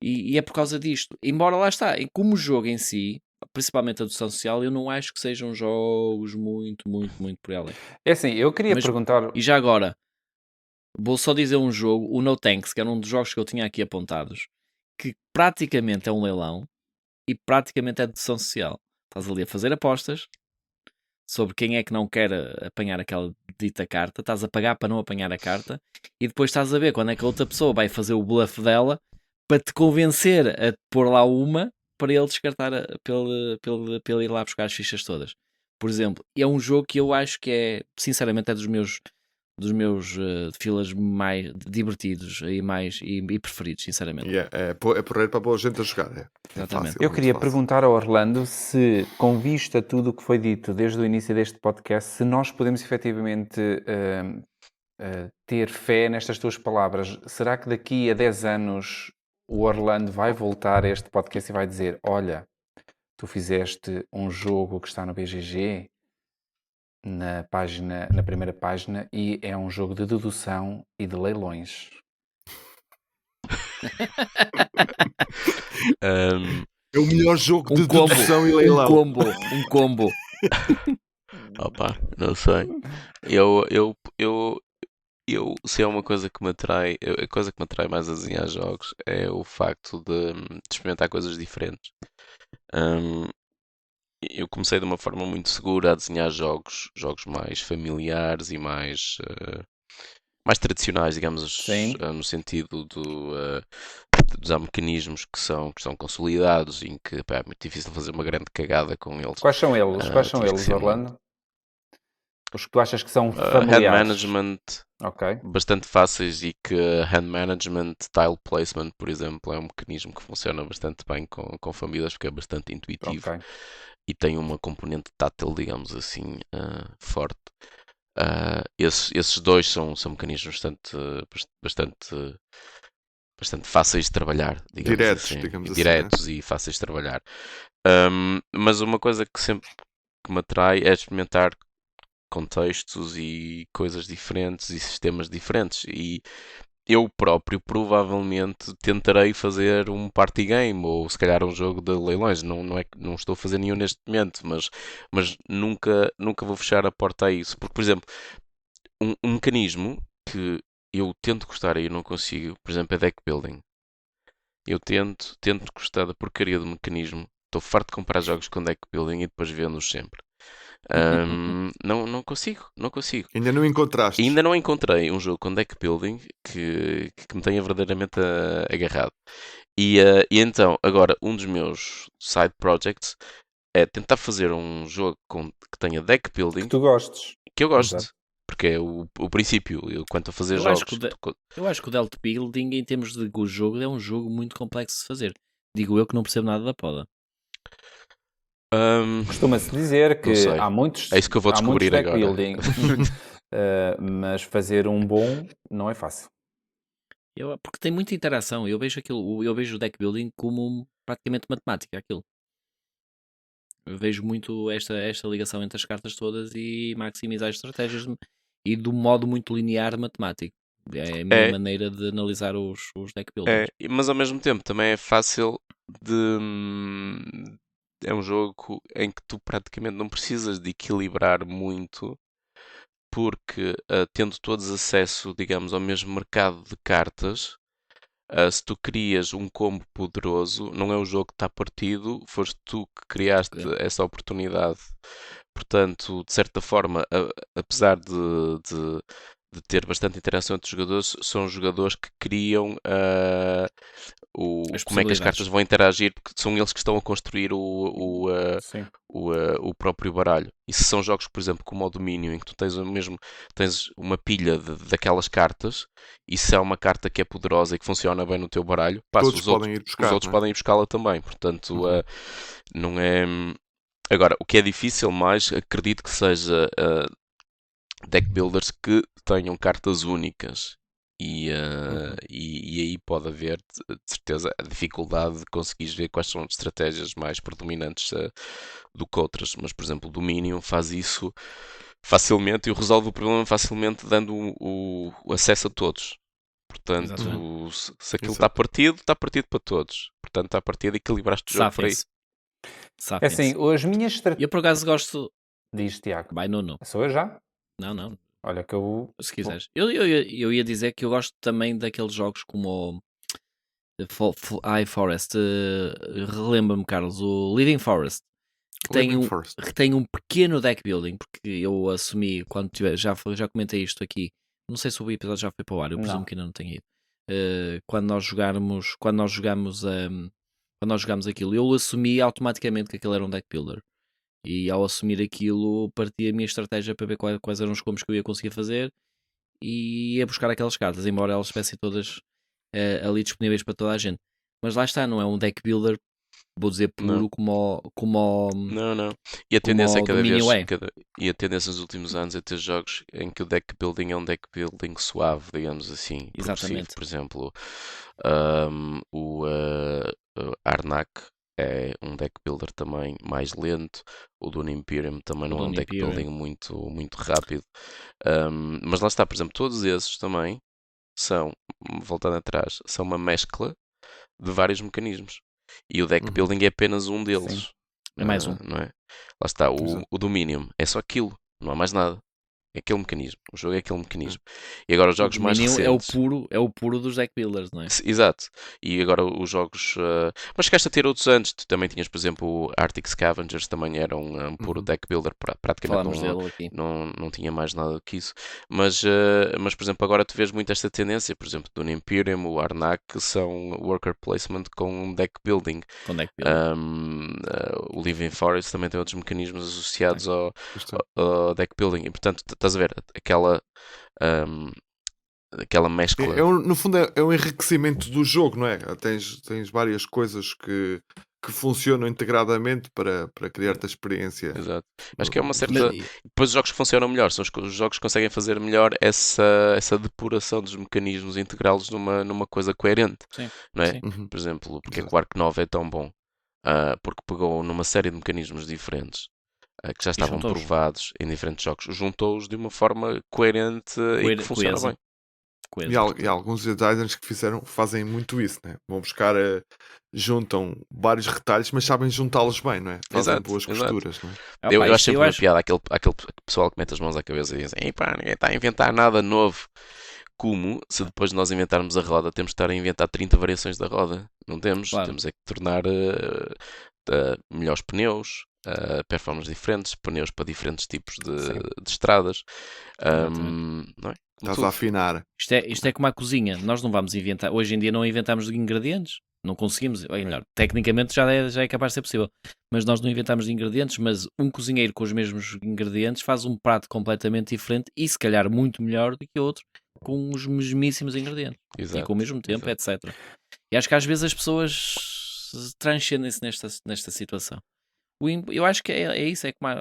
E é por causa disto. Embora lá está, como jogo em si, principalmente a dedução social, eu não acho que sejam jogos muito por ela. É assim, eu queria Mas- perguntar... E já agora, vou só dizer um jogo, o No Tanks, que era um dos jogos que eu tinha aqui apontados, que praticamente é um leilão e praticamente é dedução social. Estás ali a fazer apostas sobre quem é que não quer apanhar aquela dita carta, estás a pagar para não apanhar a carta e depois estás a ver quando é que a outra pessoa vai fazer o bluff dela para te convencer a pôr lá uma para ele descartar, para ele ir lá buscar as fichas todas. Por exemplo, é um jogo que eu acho que é, sinceramente, é dos meus filas mais divertidos e preferidos, sinceramente. É porreiro para pôr a gente a jogar. É Exatamente. fácil, Eu muito queria fácil. perguntar ao Orlando se, com vista tudo o que foi dito desde o início deste podcast, se nós podemos efetivamente ter fé nestas tuas palavras. Será que daqui a 10 anos o Orlando vai voltar a este podcast e vai dizer: olha, tu fizeste um jogo que está no BGG, na primeira página, e é um jogo de dedução e de leilões. Ahm, É o melhor jogo de combo, dedução e leilão. um combo. Opa, não sei. Se é uma coisa que me atrai, a coisa que me atrai mais a desenhar jogos é o facto de experimentar coisas diferentes. Eu comecei de uma forma muito segura a desenhar jogos mais familiares e mais tradicionais, digamos, Sim. no sentido de usar mecanismos que são consolidados e em que pá, é muito difícil fazer uma grande cagada com eles. Quais são eles? Tinha que ser Orlando? Os que tu achas que são Hand familiares? management Ok. bastante fáceis e que hand management, tile placement, por exemplo, é um mecanismo que funciona bastante bem com famílias porque é bastante intuitivo Ok. e tem uma componente tátil, digamos assim, forte. Esses dois são mecanismos bastante fáceis de trabalhar, digamos Diretos, assim. digamos assim, Diretos e fáceis de trabalhar. Mas uma coisa que sempre que me atrai é experimentar contextos e coisas diferentes e sistemas diferentes. E eu próprio provavelmente tentarei fazer um party game ou se calhar um jogo de leilões. Não estou a fazer nenhum neste momento, mas nunca vou fechar a porta a isso. Porque, por exemplo, um mecanismo que eu tento gostar e eu não consigo, por exemplo, é deck building. Eu tento gostar da porcaria do mecanismo. Estou farto de comprar jogos com deck building e depois vendo-os sempre. Não consigo. Ainda não encontraste. Ainda não encontrei um jogo com deck building que me tenha verdadeiramente agarrado. E então, agora, um dos meus side projects é tentar fazer um jogo que tenha deck building Que tu gostes. que eu gosto. Exato. Porque é o princípio. Eu, quanto a fazer Eu jogos. acho que eu acho que o Deck Building, em termos de jogo, é um jogo muito complexo de fazer. Digo eu que não percebo nada da poda. Costuma-se dizer que Não sei. há muitos, É isso que eu vou há muitos descobrir deck agora. building, mas fazer um bom não é fácil. Porque tem muita interação. Eu vejo o Deck Building como praticamente matemática, aquilo. Eu vejo muito esta ligação entre as cartas todas e maximizar as estratégias e do modo muito linear matemático. É a minha maneira de analisar os deck builders. Mas ao mesmo tempo também é fácil de. É um jogo em que tu praticamente não precisas de equilibrar muito, porque tendo todos acesso, digamos, ao mesmo mercado de cartas, se tu crias um combo poderoso, não é o jogo que está partido, foste tu que criaste essa oportunidade. Portanto, de certa forma, apesar de ter bastante interação entre os jogadores, são jogadores que criam como é que as cartas vão interagir, porque são eles que estão a construir o próprio baralho. E se são jogos, por exemplo, como o Domínio, em que tu tens uma pilha daquelas cartas, e se há uma carta que é poderosa e que funciona bem no teu baralho, Todos podem ir buscar, os outros podem ir buscá-la também. Portanto, não é... Agora, o que é difícil mais, acredito que seja deck builders que tenham cartas únicas. E aí pode haver, de certeza, a dificuldade de conseguires ver quais são as estratégias mais predominantes do que outras. Mas, por exemplo, o Dominion faz isso facilmente e resolve o problema facilmente dando o acesso a todos. Portanto, se aquilo está partido para todos. Portanto, está partido e equilibraste o jogo por aí. É assim, as minhas estratégias... Eu, por acaso, gosto... Diz, Tiago. Vai, não. Sou eu já? Não. Olha que eu... Se quiseres. Eu ia dizer que eu gosto também daqueles jogos como o High Forest. Relembra-me, Carlos, o Living Forest. Que tem um pequeno deck building, porque eu assumi, quando tiver, já comentei isto aqui, não sei se o episódio já foi para o ar, eu presumo que ainda não tenha ido. Quando nós jogamos aquilo, eu assumi automaticamente que aquilo era um deck builder. E ao assumir aquilo, parti a minha estratégia para ver quais eram os combos que eu ia conseguir fazer e ia buscar aquelas cartas, embora elas estivessem todas ali disponíveis para toda a gente. Mas lá está, não é um deck builder, vou dizer puro, como Não. E a tendência é cada vez. é. E a tendência nos últimos anos é ter jogos em que o deck building é um deck building suave, digamos assim. Exatamente. Por exemplo, o Arnak é um deck builder também mais lento. O Dune Imperium também não é um deck building muito, muito rápido. Mas lá está, por exemplo, todos esses também são, voltando atrás, são uma mescla de vários mecanismos. E o deck building é apenas um deles. Sim. É mais um. Não é? Lá está, o Dominion é só aquilo, não há mais nada. É aquele mecanismo. O jogo é aquele mecanismo. E agora os jogos mais recentes... É o puro dos deck builders, não é? Exato. E agora os jogos... Mas chegaste a ter outros antes. Tu também tinhas, por exemplo, o Arctic Scavengers, também era um puro deck builder. Praticamente não tinha mais nada do que isso. Mas, por exemplo, agora tu vês muito esta tendência. Por exemplo, do Imperium, o Arnak, são worker placement com deck building. O Living Forest também tem outros mecanismos associados ao deck building. E, portanto, estás a ver aquela mescla. No fundo é um enriquecimento do jogo, não é? Tens várias coisas que funcionam integradamente para criar-te a experiência. Exato. Acho que é uma certa... Depois os jogos que funcionam melhor são os jogos que conseguem fazer melhor essa depuração dos mecanismos e integrá-los numa coisa coerente. Sim. Não é? Sim. Por exemplo, porque é que o Ark 9 é tão bom? Porque pegou numa série de mecanismos diferentes que já estavam provados em diferentes jogos, juntou-os de uma forma coerente e que funciona bem. E há alguns designers que fazem muito isso, né? Vão buscar, juntam vários retalhos, mas sabem juntá-los bem, não é? Fazem boas costuras, não é? Eu acho sempre uma piada aquele pessoal que mete as mãos à cabeça e diz: "Ei pá, ninguém está a inventar nada novo." como se depois de nós inventarmos a roda, temos de estar a inventar 30 variações da roda. Não temos. Claro. Temos é que tornar melhores pneus, performances diferentes, pneus para diferentes tipos de estradas. Não é? Como Estás tudo. a afinar. Isto é como a cozinha. Nós não vamos inventar. Hoje em dia não inventamos ingredientes. Não conseguimos. Ou melhor, tecnicamente já é capaz de ser possível. Mas nós não inventamos ingredientes. Mas um cozinheiro com os mesmos ingredientes faz um prato completamente diferente e se calhar muito melhor do que outro com os mesmíssimos ingredientes. Exato, E com o mesmo tempo, exato. etc. E acho que às vezes as pessoas transcendem-se nesta situação. Eu acho que é isso. É como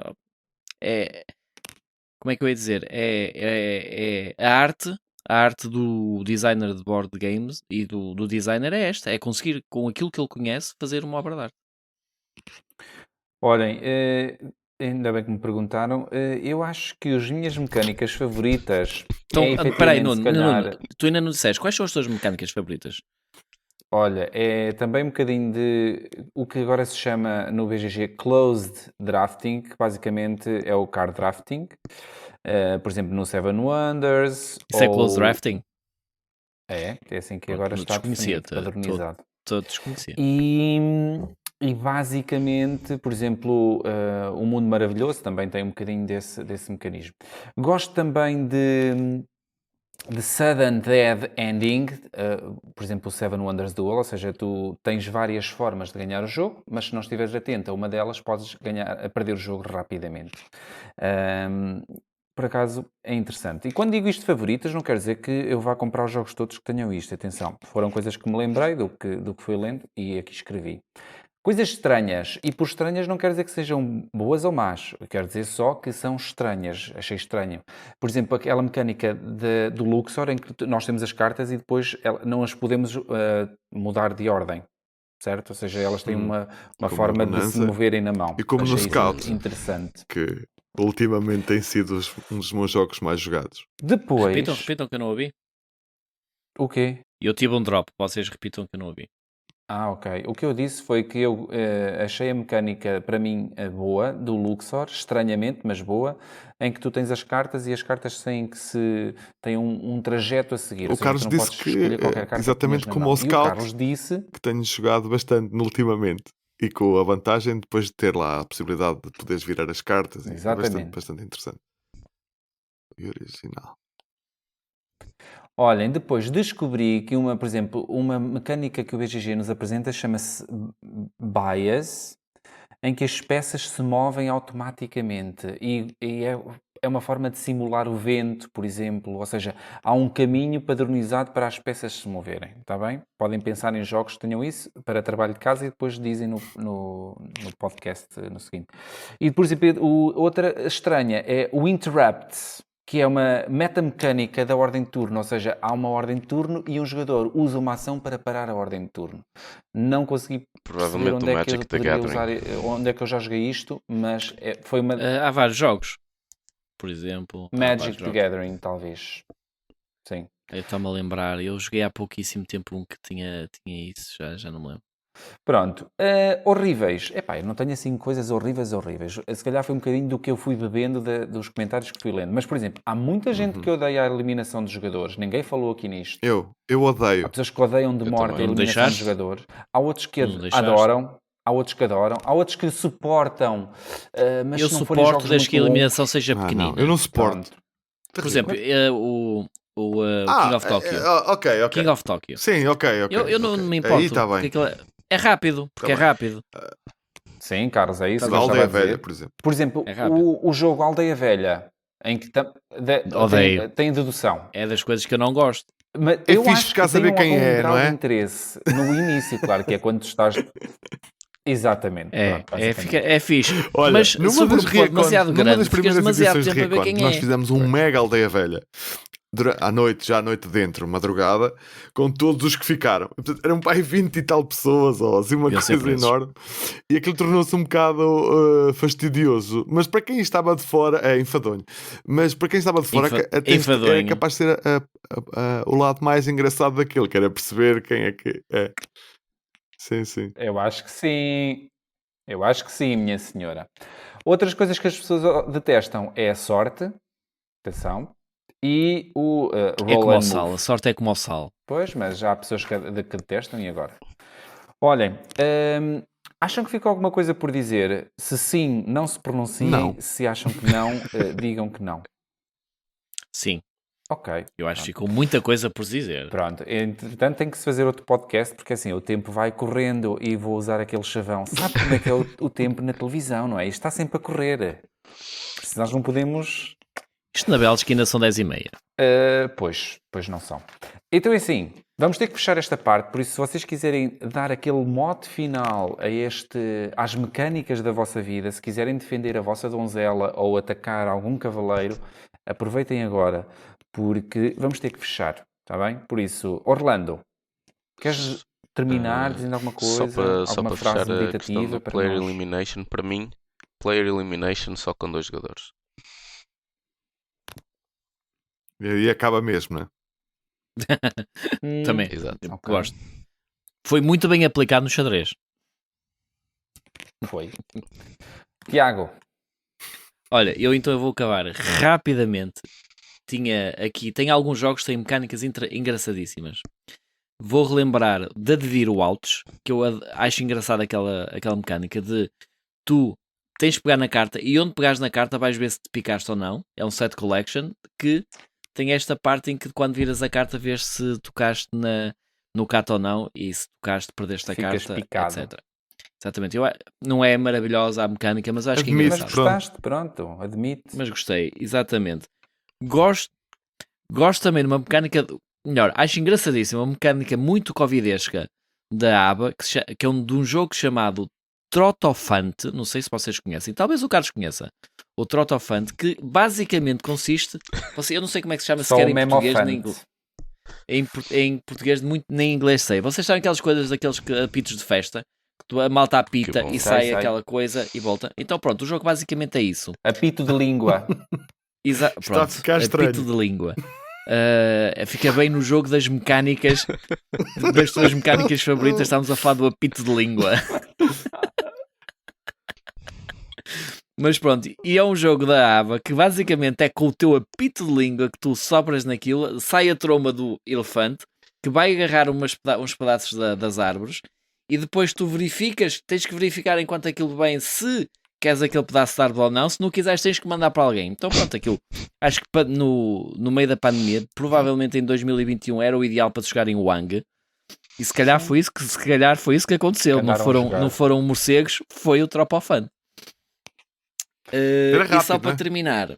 como é que eu ia dizer? É a arte do designer de board games e do designer é esta: é conseguir, com aquilo que ele conhece, fazer uma obra de arte. Olhem, ainda bem que me perguntaram. Eu acho que as minhas mecânicas favoritas Então, é espera aí, efetivamente, Nuno, se calhar, Nuno, tu ainda não disseste quais são as tuas mecânicas favoritas? olha, é também um bocadinho de o que agora se chama no BGG Closed Drafting, que basicamente é o card drafting. Por exemplo, no Seven Wonders. Isso é close ou- drafting? É assim que Pronto, agora não está desconhecia, definido, padronizado. Estou desconhecia. E basicamente, por exemplo, o Mundo Maravilhoso também tem um bocadinho desse mecanismo. Gosto também de Sudden Dead Ending, por exemplo, o Seven Wonders Duel, ou seja, tu tens várias formas de ganhar o jogo, mas se não estiveres atento a uma delas, podes perder o jogo rapidamente. Por acaso é interessante. E quando digo isto de favoritas, não quer dizer que eu vá comprar os jogos todos que tenham isto. Atenção, foram coisas que me lembrei do que fui lendo e aqui escrevi. Coisas estranhas, e por estranhas não quer dizer que sejam boas ou más, quer dizer só que são estranhas, achei estranho. Por exemplo, aquela mecânica do Luxor, em que nós temos as cartas e depois não as podemos mudar de ordem, certo? Ou seja, elas têm uma Como forma na de se Bonanza. moverem na mão. E como no Achei isso Scout. interessante. Que ultimamente tem sido um dos meus jogos mais jogados. Depois, Repitam que eu não ouvi. o quê? Eu tive um drop, vocês repitam que eu não ouvi. Ok. O que eu disse foi que eu achei a mecânica, para mim, boa, do Luxor, estranhamente, mas boa, em que tu tens as cartas e as cartas têm um trajeto a seguir. O Ou seja, Carlos tu não disse podes que, escolher qualquer carta exatamente que tenhas na como mão. ao E o Scout, Carlos disse... que tenho jogado bastante ultimamente. E com a vantagem depois de ter lá a possibilidade de poderes virar as cartas. É Exatamente. bastante interessante. E original. Olhem, depois descobri que por exemplo, uma mecânica que o BGG nos apresenta chama-se Bias, em que as peças se movem automaticamente e é uma forma de simular o vento, por exemplo, ou seja, há um caminho padronizado para as peças se moverem, está bem? Podem pensar em jogos que tenham isso para trabalho de casa e depois dizem no podcast no seguinte. E, por exemplo, outra estranha é o Interrupt, que é uma metamecânica da ordem de turno, ou seja, há uma ordem de turno e um jogador usa uma ação para parar a ordem de turno. Não consegui perceber Provavelmente onde o é que eu Magic the poderia Gathering. usar, onde é que eu já joguei isto, mas foi uma Há vários jogos, por exemplo. há vários Magic the jogos. Gathering, talvez. Sim. Eu estou-me a lembrar, eu joguei há pouquíssimo tempo um que tinha isso, já não me lembro. Pronto. Horríveis. Epá, eu não tenho assim coisas horríveis. Se calhar foi um bocadinho do que eu fui bebendo dos comentários que fui lendo. Mas, por exemplo, há muita gente que odeia a eliminação de jogadores. Ninguém falou aqui nisto. Eu Há odeio. pessoas que odeiam de Eu morte a também. Não eliminação de deixaste? jogadores. Há outros que Não deixaste? adoram. Há outros que adoram. Há outros que suportam. Mas Eu se não forem suporto jogos desde que a muito eliminação seja Não, pequenina. eu não suporto. Pronto. Por exemplo, o King of Tokyo. Ok. King of Tokyo. Sim, ok. Eu não ok. me importo. Aí está porque bem. aquilo é rápido, porque Tá é rápido. Sim, Carlos, é isso Da que eu estava Aldeia a dizer. Velha, por exemplo. Por exemplo, É rápido. o jogo Aldeia Velha, em que Odeio. tem dedução. É das coisas que eu não gosto. Mas É eu fixe acho ficar que a saber tem quem é, grau não é? de interesse no início, claro, que é quando tu estás... Exatamente. Pronto, basicamente. É fixe. Olha, Mas numa se o das grupo for demasiado numa grande, das ficas primeiras demasiado edições de tempo a ver Recon, quem nós é. fizemos um mega Aldeia Velha. Já à noite dentro, madrugada, com todos os que ficaram. Portanto, eram pai 20 e tal pessoas, ou assim, uma Eu sei coisa preços. enorme. E aquilo tornou-se um bocado fastidioso. Mas para quem estava de fora, é enfadonho. Mas para quem estava de fora, até Enfadonho. era capaz de ser o lado mais engraçado daquilo, que era perceber quem é que é. Sim. Eu acho que sim. Eu acho que sim, minha senhora. Outras coisas que as pessoas detestam é a sorte. Atenção. e o É como Roll ao and sal, Move. a sorte é como ao sal. Pois, mas já há pessoas que detestam e agora? Olhem, acham que ficou alguma coisa por dizer? Se sim, não se pronunciem. Não. Se acham que não, digam que não. Sim, Ok. eu acho que ficou muita coisa por dizer. Pronto, entretanto tem que se fazer outro podcast porque assim o tempo vai correndo e vou usar aquele chavão. Sabe como é que é o tempo na televisão, não é? Isto está sempre a correr. Nós não podemos. Isto na Bélgica ainda são 10h30. Pois não são. Então é assim, vamos ter que fechar esta parte, por isso se vocês quiserem dar aquele mote final às mecânicas da vossa vida, se quiserem defender a vossa donzela ou atacar algum cavaleiro, aproveitem agora, porque vamos ter que fechar, está bem? Por isso, Orlando, queres terminar dizendo alguma coisa? Só alguma para frase fechar a questão meditativa do para Player nós? Elimination, para mim, Player Elimination só com 2 jogadores. E aí acaba mesmo, né? Também, Exato. Ok. gosto. Foi muito bem aplicado no xadrez. Foi. Tiago, Olha, eu vou acabar rapidamente. Tem alguns jogos que têm mecânicas engraçadíssimas. Vou relembrar de Advir Altos, que eu acho engraçada aquela mecânica de tu tens de pegar na carta e onde pegares na carta vais ver se te picaste ou não. É um set collection que tem esta parte em que quando viras a carta vês se tocaste no cato ou não e se tocaste perdeste a Ficas carta, picado. etc. Exatamente. Não é maravilhosa a mecânica, mas acho que é Admito, mas engraçado. gostaste, pronto, admite. Mas gostei, exatamente. Gosto também de uma mecânica, melhor, acho engraçadíssima, uma mecânica muito covidesca da ABA, que é de um jogo chamado Trotofante, não sei se vocês conhecem, talvez o Carlos conheça, o Trotofante, que basicamente consiste, eu não sei como é que se chama Só sequer o em português, Memofante. em português nem em inglês sei. Vocês sabem aquelas coisas, daqueles apitos de festa, que a malta apita bom. e Sei, sai sei. aquela coisa e volta. Então pronto, o jogo basicamente é isso. Apito de língua. Está a Pronto, ficar estranho. apito de língua. Fica bem no jogo das mecânicas, das tuas mecânicas favoritas, estamos a falar do apito de língua. Mas pronto, e é um jogo da ABA que basicamente é com o teu apito de língua que tu sopras naquilo, sai a tromba do elefante, que vai agarrar uns pedaços das árvores, e depois tu tens que verificar enquanto aquilo vem se queres aquele pedaço de árvore ou não, se não quiseres tens que mandar para alguém. Então pronto, aquilo, acho que no meio da pandemia, provavelmente em 2021 era o ideal para se jogar em Wang, e se calhar foi isso que aconteceu, Que não andaram a jogar. não foram morcegos, foi o Tropofan. Era E só rápido, para né? terminar,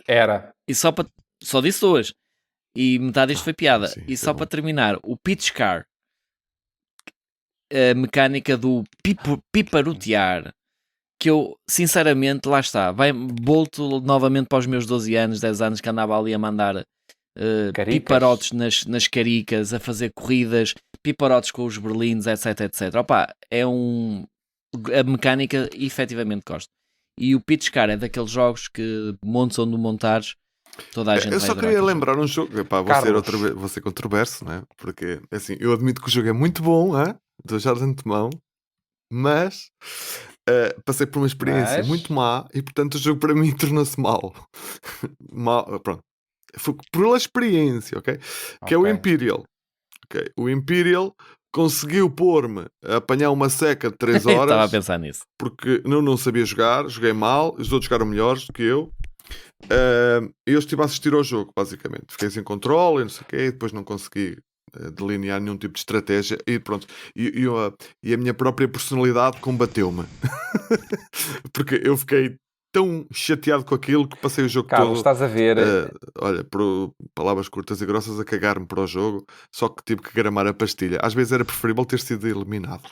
Era. e só disse duas, e metade disto foi piada. sim, E foi só bom. para terminar, o Pitch Car, a mecânica do piparotear, que eu, sinceramente, lá está, volto novamente para os meus 12 anos, 10 anos, que andava ali a mandar Caricas. piparotes nas caricas, a fazer corridas, piparotes com os berlins, etc. Opa, a mecânica, efetivamente, gosto. E o Pitch Car é daqueles jogos que montes onde montares, toda a gente Eu vai só adorar queria aquele lembrar um jogo. Epá, Carlos. vou ser controverso, né? Porque assim, eu admito que o jogo é muito bom, estou já de antemão, mas passei por uma experiência Mas? muito má e portanto o jogo para mim tornou-se mau. Pronto. Foi pela experiência, ok? Que é o Ok. Imperial. Ok? O Imperial conseguiu pôr-me a apanhar uma seca de 3 jogo. Estava a horas pensar nisso. porque eu não sabia jogar, joguei mal, os outros jogaram melhores do que eu. Eu estive a assistir ao jogo, basicamente. Fiquei sem controle e não sei o quê, e depois não consegui delinear nenhum tipo de estratégia e pronto. E a minha própria personalidade combateu-me. Porque eu fiquei tão chateado com aquilo que passei o jogo Carlos, todo. estás a ver? Olha, por palavras curtas e grossas, a cagar-me para o jogo, só que tive que gramar a pastilha. Às vezes era preferível ter sido eliminado.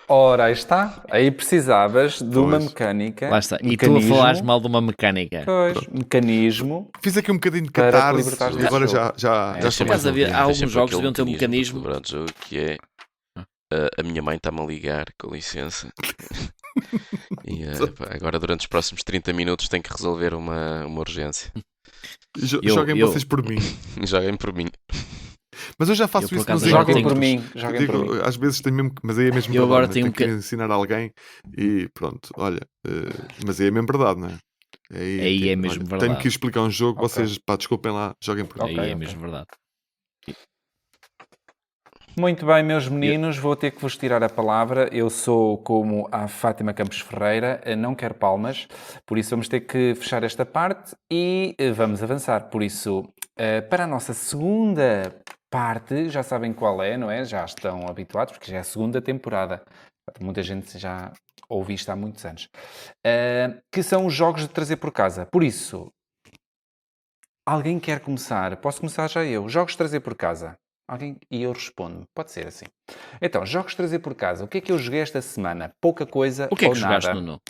Ora, aí está. Aí precisavas de uma Pois. mecânica. Lá está. E tu a mecanismo. falares mal de uma mecânica. Pois, mecanismo. Fiz aqui um bocadinho de Para te catarse libertares e desse agora jogo. já É, já por estou acaso mais havia- ouvido. há alguns Tem sempre jogos aquele deviam ter um mecanismo. para lembrar do jogo que é a minha mãe está-me a ligar, com licença. E pá, agora durante os próximos 30 minutos tenho que resolver uma urgência. Joguem eu- vocês por mim. Joguem por mim. Mas eu já faço Eu, por isso acaso, nos agora Joguem encontros. por mim. Eu Joguem por digo, mim. às vezes tenho mesmo, mas aí é mesmo Eu agora verdade, tenho né? um Tenho que ensinar alguém e pronto, olha, mas aí é mesmo verdade, não é? Aí é mesmo olha, verdade. tenho que ir explicar um jogo, Ok. vocês, pá, desculpem lá, joguem por mim. Ok, Aí é ok. mesmo verdade. Muito bem, meus meninos, vou ter que vos tirar a palavra. Eu sou como a Fátima Campos Ferreira, não quero palmas, por isso vamos ter que fechar esta parte e vamos avançar. Por isso, para a nossa segunda parte, já sabem qual é, não é? Já estão habituados, porque já é a segunda temporada. Muita gente já ouve isto há muitos anos. Que são os jogos de trazer por casa. Por isso, alguém quer começar? Posso começar já eu. Jogos de trazer por casa. Alguém? E eu respondo. Pode ser assim. Então, jogos de trazer por casa. O que é que eu joguei esta semana? Pouca coisa O que é ou que jogaste, nada. Nuno?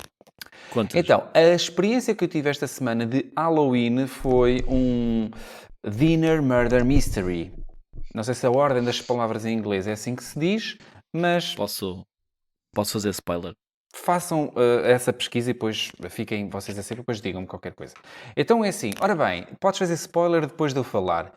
Contas. Então, a experiência que eu tive esta semana de Halloween foi um Dinner Murder Mystery. Não sei se a ordem das palavras em inglês é assim que se diz, mas Posso fazer spoiler? façam essa pesquisa e depois fiquem vocês a saber, depois digam-me qualquer coisa. Então é assim, ora bem, podes fazer spoiler depois de eu falar.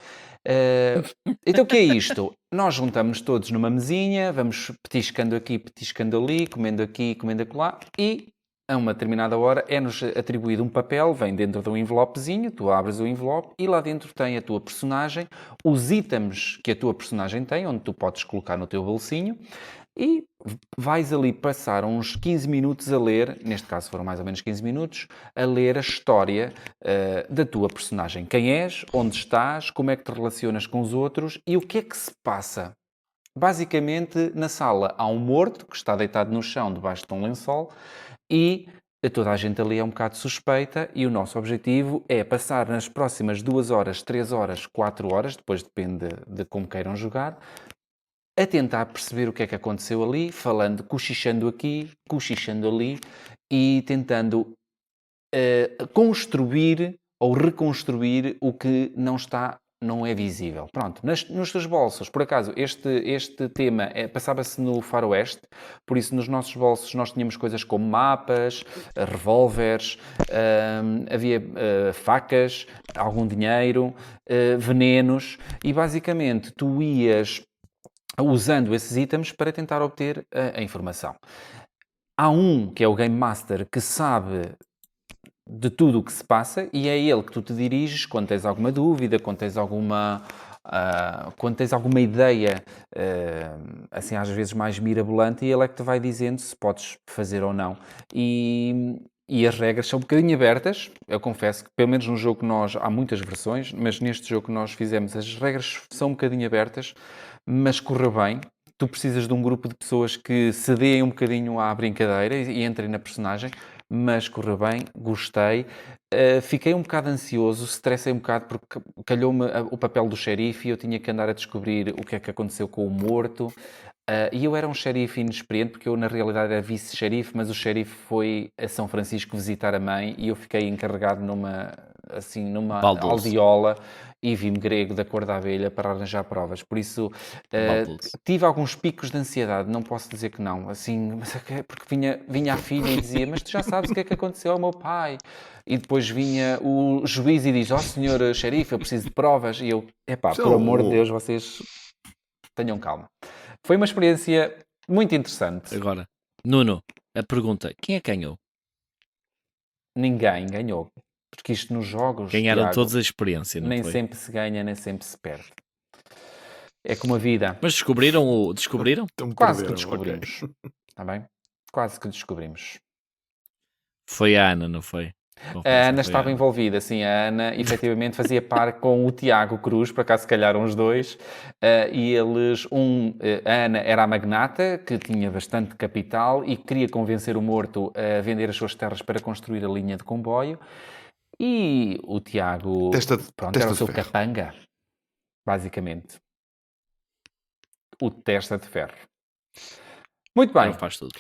Então o que é isto? Nós juntamos todos numa mesinha, vamos petiscando aqui, petiscando ali, comendo aqui, comendo acolá e a uma determinada hora é-nos atribuído um papel, vem dentro de um envelopezinho, tu abres o envelope e lá dentro tem a tua personagem, os itens que a tua personagem tem, onde tu podes colocar no teu bolsinho, e vais ali passar uns 15 minutos a ler, neste caso foram mais ou menos 15 minutos, a ler a história da tua personagem. Quem és, onde estás, como é que te relacionas com os outros e o que é que se passa. Basicamente, na sala há um morto que está deitado no chão debaixo de um lençol e toda a gente ali é um bocado suspeita e o nosso objetivo é passar nas próximas 2 horas, 3 horas, 4 horas, depois depende de como queiram jogar, a tentar perceber o que é que aconteceu ali, falando, cochichando aqui, cochichando ali e tentando construir ou reconstruir o que não é visível. Pronto, nos teus bolsos, por acaso, este tema passava-se no faroeste, por isso nos nossos bolsos nós tínhamos coisas como mapas, revólveres, havia facas, algum dinheiro, venenos e basicamente tu ias usando esses itens para tentar obter a informação. Há um, que é o Game Master, que sabe de tudo o que se passa e é ele que tu te diriges quando tens alguma dúvida, quando tens alguma ideia, assim às vezes mais mirabolante, e ele é que te vai dizendo se podes fazer ou não. E as regras são um bocadinho abertas, eu confesso que pelo menos no jogo que há muitas versões, mas neste jogo que nós fizemos as regras são um bocadinho abertas, mas correu bem. Tu precisas de um grupo de pessoas que se deem um bocadinho à brincadeira e entrem na personagem, mas correu bem, gostei. Fiquei um bocado ansioso, estressei um bocado porque calhou-me o papel do xerife e eu tinha que andar a descobrir o que é que aconteceu com o morto. E eu era um xerife inexperiente porque eu na realidade era vice-xerife, mas o xerife foi a São Francisco visitar a mãe e eu fiquei encarregado numa Baldos. aldeola e vi-me grego da cor da abelha para arranjar provas. Por isso, Baldos. tive alguns picos de ansiedade, não posso dizer que não. Assim, mas porque vinha a filha e dizia, mas tu já sabes o que é que aconteceu ao meu pai. E depois vinha o juiz e diz, senhor xerife, eu preciso de provas. E eu, por amor de Deus, vocês tenham calma. Foi uma experiência muito interessante. Agora, Nuno, a pergunta: quem é que ganhou? Ninguém ganhou. Porque isto nos jogos, Ganharam Tiago, todos a experiência, não nem foi? sempre se ganha, nem sempre se perde. É como a vida. Mas descobriram? Então Quase que perderam, ok. descobrimos. Está bem? Quase que descobrimos. Foi a Ana, não foi? A Ana estava envolvida, sim. A Ana efetivamente fazia par com o Tiago Cruz, por acaso se calhar uns dois, e eles, a Ana era a magnata, que tinha bastante capital e queria convencer o morto a vender as suas terras para construir a linha de comboio, e o Tiago, era o seu capanga, basicamente. O testa de ferro. Muito bem. Não faz tudo.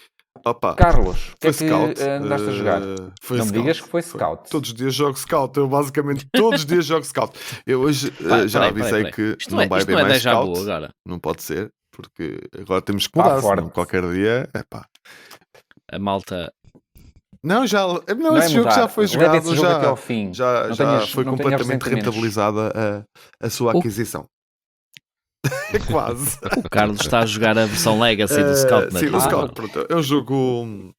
Opa, Carlos, o que é que Scout, andaste a jogar? foi Não me Scout. digas que foi Scout. Todos os dias jogo Scout. Eu basicamente todos os dias jogo Scout. Eu hoje já avisei que Isto não vai haver mais déjà vu Scout. agora. Não pode ser, porque agora temos que mudar, senão qualquer dia... A malta... Não, Não esse é jogo mudar. já foi Leva jogado, esse jogo até ao fim. já Não tenhas- foi não tenhas completamente ressentimentos. rentabilizada a sua aquisição. É quase. O Carlos está a jogar a versão Legacy do Scout Sim, o Knight. Scout, pronto, é um jogo.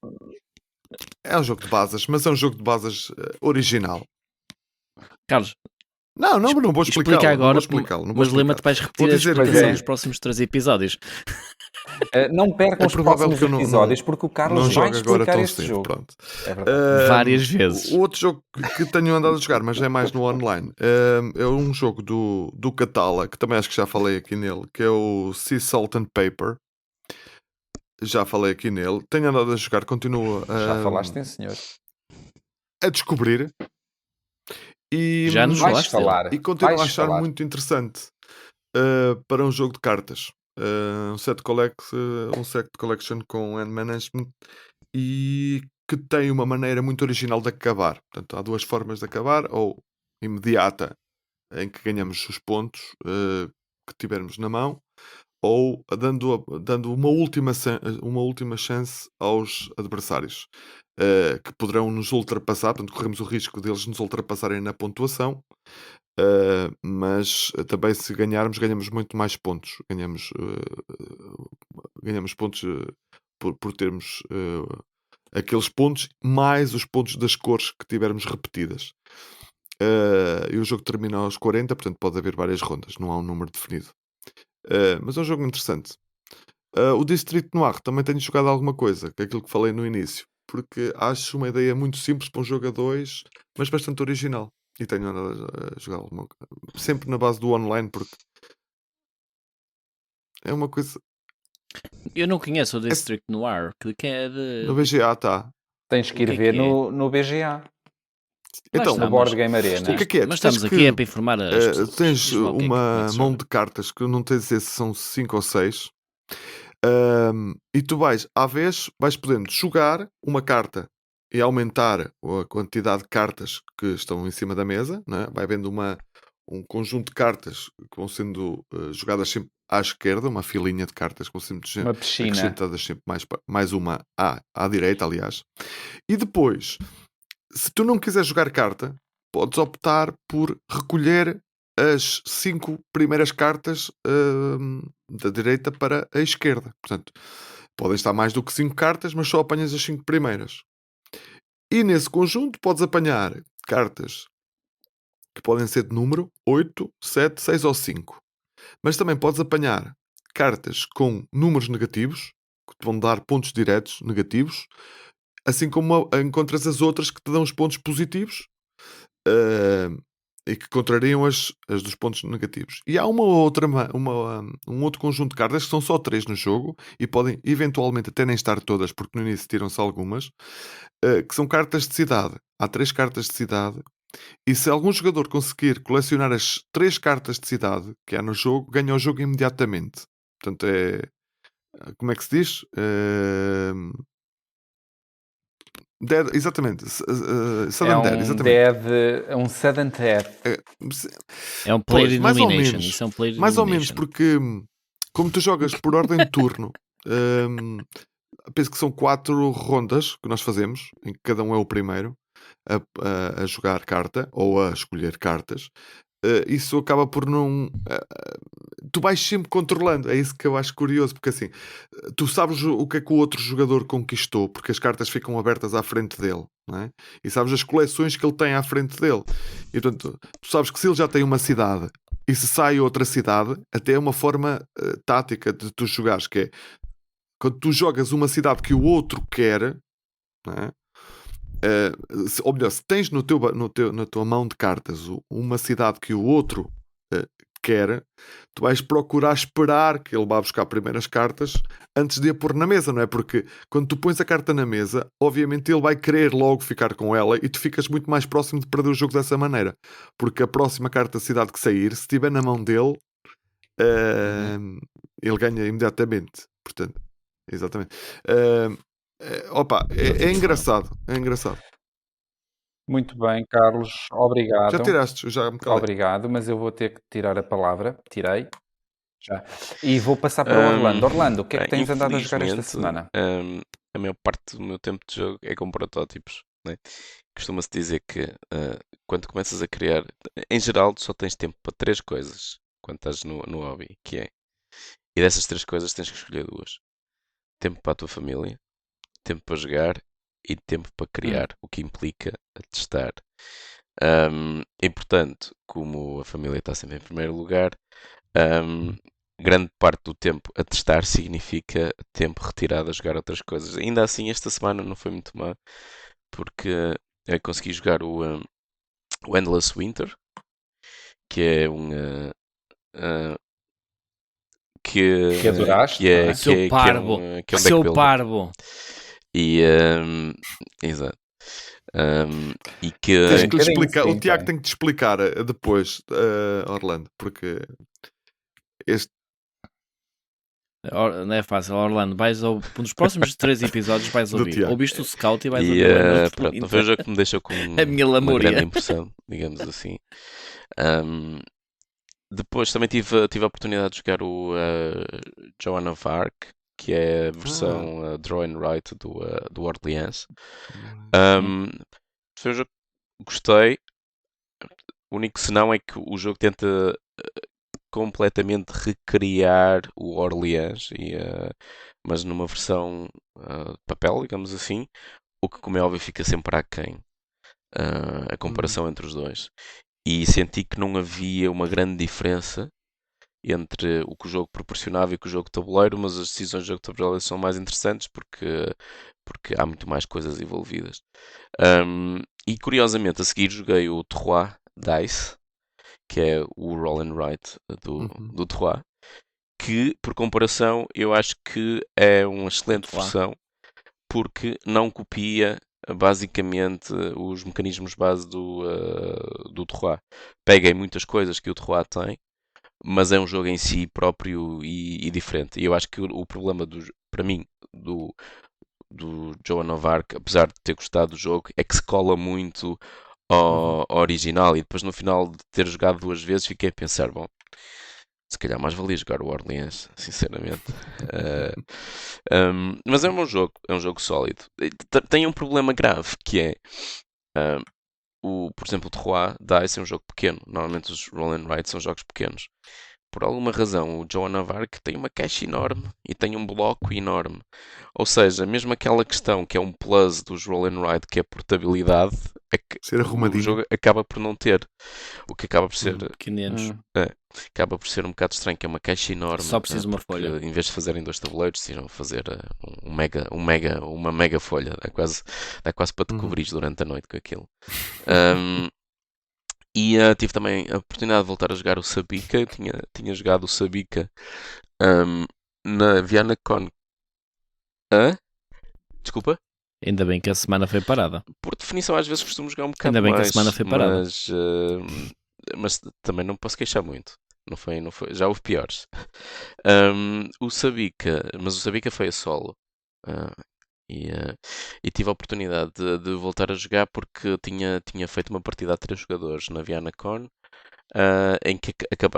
É um jogo de bases, mas é um jogo de bases original. Carlos, Não vou explica explicá-lo. agora, Não vou explicá-lo. mas lembra-te, vais repetir a dizer que- explicação é. nos próximos 3 episódios. Não percam É os provável próximos que eu não- episódios, porque o Carlos não vai jogo agora explicar tão este cedo. jogo. Pronto. É verdade. Várias vezes. O outro jogo que tenho andado a jogar, mas é mais no online, é um jogo do Catala, que também acho que já falei aqui nele, que é o Sea Salt and Paper. Já falei aqui nele. Tenho andado a jogar, continuo Já falaste, sim, senhor. a descobrir. E, Já nos Vais falaste dele. falar. e continuo a vais achar falar. muito interessante para um jogo de cartas. Um set collection com hand management e que tem uma maneira muito original de acabar. Portanto, há duas formas de acabar, ou imediata, em que ganhamos os pontos que tivermos na mão, ou dando uma última chance aos adversários, que poderão nos ultrapassar. Portanto, corremos o risco deles nos ultrapassarem na pontuação, mas também se ganhamos muito mais pontos. Ganhamos pontos por termos aqueles pontos, mais os pontos das cores que tivermos repetidas. E o jogo termina aos 40, portanto pode haver várias rondas, não há um número definido. Mas é um jogo interessante. O Distrito Noir também tenho jogado alguma coisa, que é aquilo que falei no início, porque acho uma ideia muito simples para um jogo a dois, mas bastante original. E tenho andado a jogar alguma coisa, sempre na base do online, porque é uma coisa. Eu não conheço o District Noir, que é de... No BGA está. Tens que O ir que é ver que é? no BGA, Então, está, no Board Game o Arena. que é? Mas Tu tens estamos aqui que- é para informar as pessoas. tens Diz lá o que é que- como é uma que se mão joga. de cartas que eu não tenho a dizer se são 5 ou 6. E tu vais, à vez, vais podendo jogar uma carta e aumentar a quantidade de cartas que estão em cima da mesa, não é? Vai havendo um conjunto de cartas que vão sendo jogadas sempre à esquerda, uma filinha de cartas que vão sempre Uma piscina. acrescentadas sempre mais uma à direita, aliás. E depois, se tu não quiseres jogar carta, podes optar por recolher as 5 primeiras cartas da direita para a esquerda. Portanto, podem estar mais do que 5 cartas, mas só apanhas as 5 primeiras. E nesse conjunto podes apanhar cartas que podem ser de número 8, 7, 6 ou 5. Mas também podes apanhar cartas com números negativos, que te vão dar pontos diretos negativos, assim como encontras as outras que te dão os pontos positivos e que contrariam as dos pontos negativos. E há um outro conjunto de cartas que são só 3 no jogo e podem eventualmente até nem estar todas, porque no início tiram-se algumas, que são cartas de cidade. Há 3 cartas de cidade e se algum jogador conseguir colecionar as 3 cartas de cidade que há no jogo, ganha o jogo imediatamente. Portanto, como é que se diz? Dead, exatamente. Sudden Dead, exatamente. Um sudden death. É um player Pois, mais ou elimination. menos. Isso é um player Mais ou menos, elimination. porque como tu jogas por ordem de turno, penso que são 4 rondas que nós fazemos, em que cada um é o primeiro a jogar carta ou a escolher cartas. Isso acaba por não. Tu vais sempre controlando. É isso que eu acho curioso, porque assim, tu sabes o que é que o outro jogador conquistou, porque as cartas ficam abertas à frente dele, não é? E sabes as coleções que ele tem à frente dele. E portanto, tu sabes que se ele já tem uma cidade e se sai outra cidade, até é uma forma tática de tu jogares, que é quando tu jogas uma cidade que o outro quer, não é? Ou melhor, se tens na tua mão de cartas uma cidade que o outro quer, tu vais procurar esperar que ele vá buscar primeiras cartas antes de a pôr na mesa, não é? Porque quando tu pões a carta na mesa, obviamente ele vai querer logo ficar com ela e tu ficas muito mais próximo de perder o jogo dessa maneira, porque a próxima carta de cidade que sair, se estiver na mão dele, ele ganha imediatamente. Portanto, exatamente. Opa, é engraçado. É engraçado. Muito bem, Carlos. Obrigado. Já tiraste, eu já me calei. Obrigado, mas eu vou ter que tirar a palavra. Tirei. Já. E vou passar para o Orlando. Orlando, o que é que tens andado a jogar esta infelizmente, semana? A maior parte do meu tempo de jogo é com protótipos, né? Costuma-se dizer que quando começas a criar, em geral, tu só tens tempo para 3 coisas quando estás no hobby, que é E dessas 3 coisas tens que escolher 2. Tempo para a tua família, tempo para jogar e tempo para criar, o que implica a testar. E portanto, como a família está sempre em primeiro lugar, grande parte do tempo a testar significa tempo retirado a jogar outras coisas. Ainda assim, esta semana não foi muito má, porque consegui jogar o Endless Winter, que é Que adoraste, não é? Seu parvo. que é um deck Seu builder. parvo. E, exato. E que Tens que lhe bocadinho, explicar. sim, O Tiago tem. tem que te explicar depois, Orlando, porque este Não é fácil, Orlando. Nos próximos 3 episódios vais Do ouvir. Tiago. Ouviste o Scout e vais E ouvir o Endless pronto, Winter. foi um jogo que me deixou com A minha uma lamúria. grande impressão, digamos assim. Depois também tive a oportunidade de jogar o Joan of Arc, que é a versão Draw and Write do Orleans. Foi um jogo que gostei. O único senão é que o jogo tenta completamente recriar o Orleans, mas numa versão de papel, digamos assim, o que, como é óbvio, fica sempre aquém a comparação entre os dois. E senti que não havia uma grande diferença entre o que o jogo proporcionava e o que o jogo de tabuleiro, mas as decisões do jogo de tabuleiro são mais interessantes porque há muito mais coisas envolvidas. E curiosamente, a seguir joguei o Trois Dice, que é o Roll and Write do Trois, que por comparação eu acho que é uma excelente versão, porque não copia basicamente os mecanismos base do Trois. Pega em muitas coisas que o Trois tem, mas é um jogo em si próprio e diferente. E eu acho que o problema, para mim, do Joan of Arc, apesar de ter gostado do jogo, é que se cola muito ao original. E depois, no final de ter jogado 2 vezes, fiquei a pensar: bom, se calhar mais valia jogar o Orleans, sinceramente. Mas é um bom jogo, é um jogo sólido. Tem um problema grave, que é por exemplo, o Trois Dice é um jogo pequeno. Normalmente os Roll and Write são jogos pequenos. Por alguma razão, o Joan of Arc tem uma caixa enorme e tem um bloco enorme. Ou seja, mesmo aquela questão que é um plus dos Roll and Write, que é a portabilidade, é que ser arrumadinho. o jogo acaba por não ter. O que acaba por ser Pequeninos. acaba por ser um bocado estranho, que é uma caixa enorme. Só preciso uma porque, folha. em vez de fazerem 2 tabuleiros, decidiram fazer uma mega folha. Dá quase para te cobrir durante a noite com aquilo. E tive também a oportunidade de voltar a jogar o Sabica. Eu tinha jogado o Sabica na VianaCon. Desculpa? Ainda bem que a semana foi parada. Por definição, às vezes costumo jogar um bocado Ainda bem que a mais, semana foi parada. mas também não posso queixar muito. Não foi, já houve piores. O Sabica foi a solo. E tive a oportunidade de voltar a jogar porque tinha feito uma partida a 3 jogadores na VianaCon, em que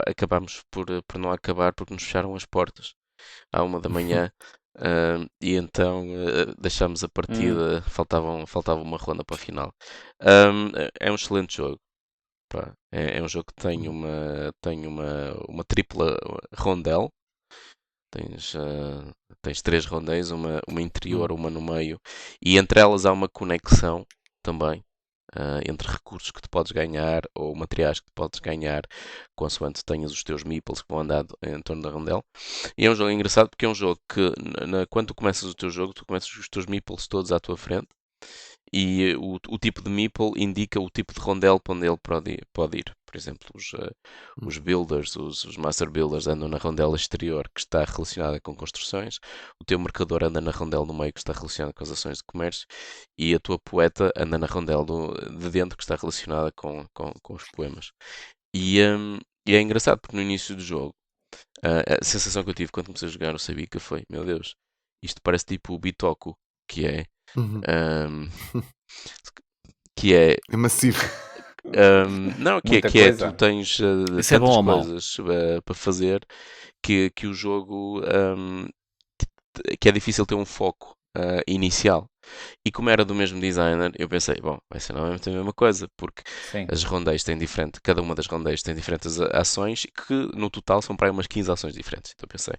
acabámos por não acabar porque nos fecharam as portas à 1 da manhã. E então deixámos a partida, faltava uma ronda para a final. É um excelente jogo. Pá, é um jogo que tem uma tripla rondel. Tens 3 rondéis, uma interior, uma no meio, e entre elas há uma conexão também entre recursos que tu podes ganhar ou materiais que tu podes ganhar consoante tenhas os teus meeples que vão andar em torno da rondel. E é um jogo engraçado porque é um jogo que quando tu começas o teu jogo, tu começas os teus meeples todos à tua frente e o tipo de meeple indica o tipo de rondel para onde ele pode ir. Por exemplo, os builders, os master builders andam na rondela exterior, que está relacionada com construções. O teu mercador anda na rondela do meio, que está relacionada com as ações de comércio. E a tua poeta anda na rondela de dentro, que está relacionada com os poemas. E é engraçado, porque no início do jogo, a sensação que eu tive quando comecei a jogar o Sabica foi: meu Deus, isto parece tipo o Bitoku, que é... que é... É massivo. Não, que Muita é coisa. tu tens Isso é bom tantas ou mau? coisas para fazer que o jogo que é difícil ter um foco inicial. E como era do mesmo designer, eu pensei, bom, vai ser novamente a mesma coisa, porque Sim. as rondéis têm diferente, cada uma das rondéis tem diferentes ações, que no total são para aí umas 15 ações diferentes. Então eu pensei,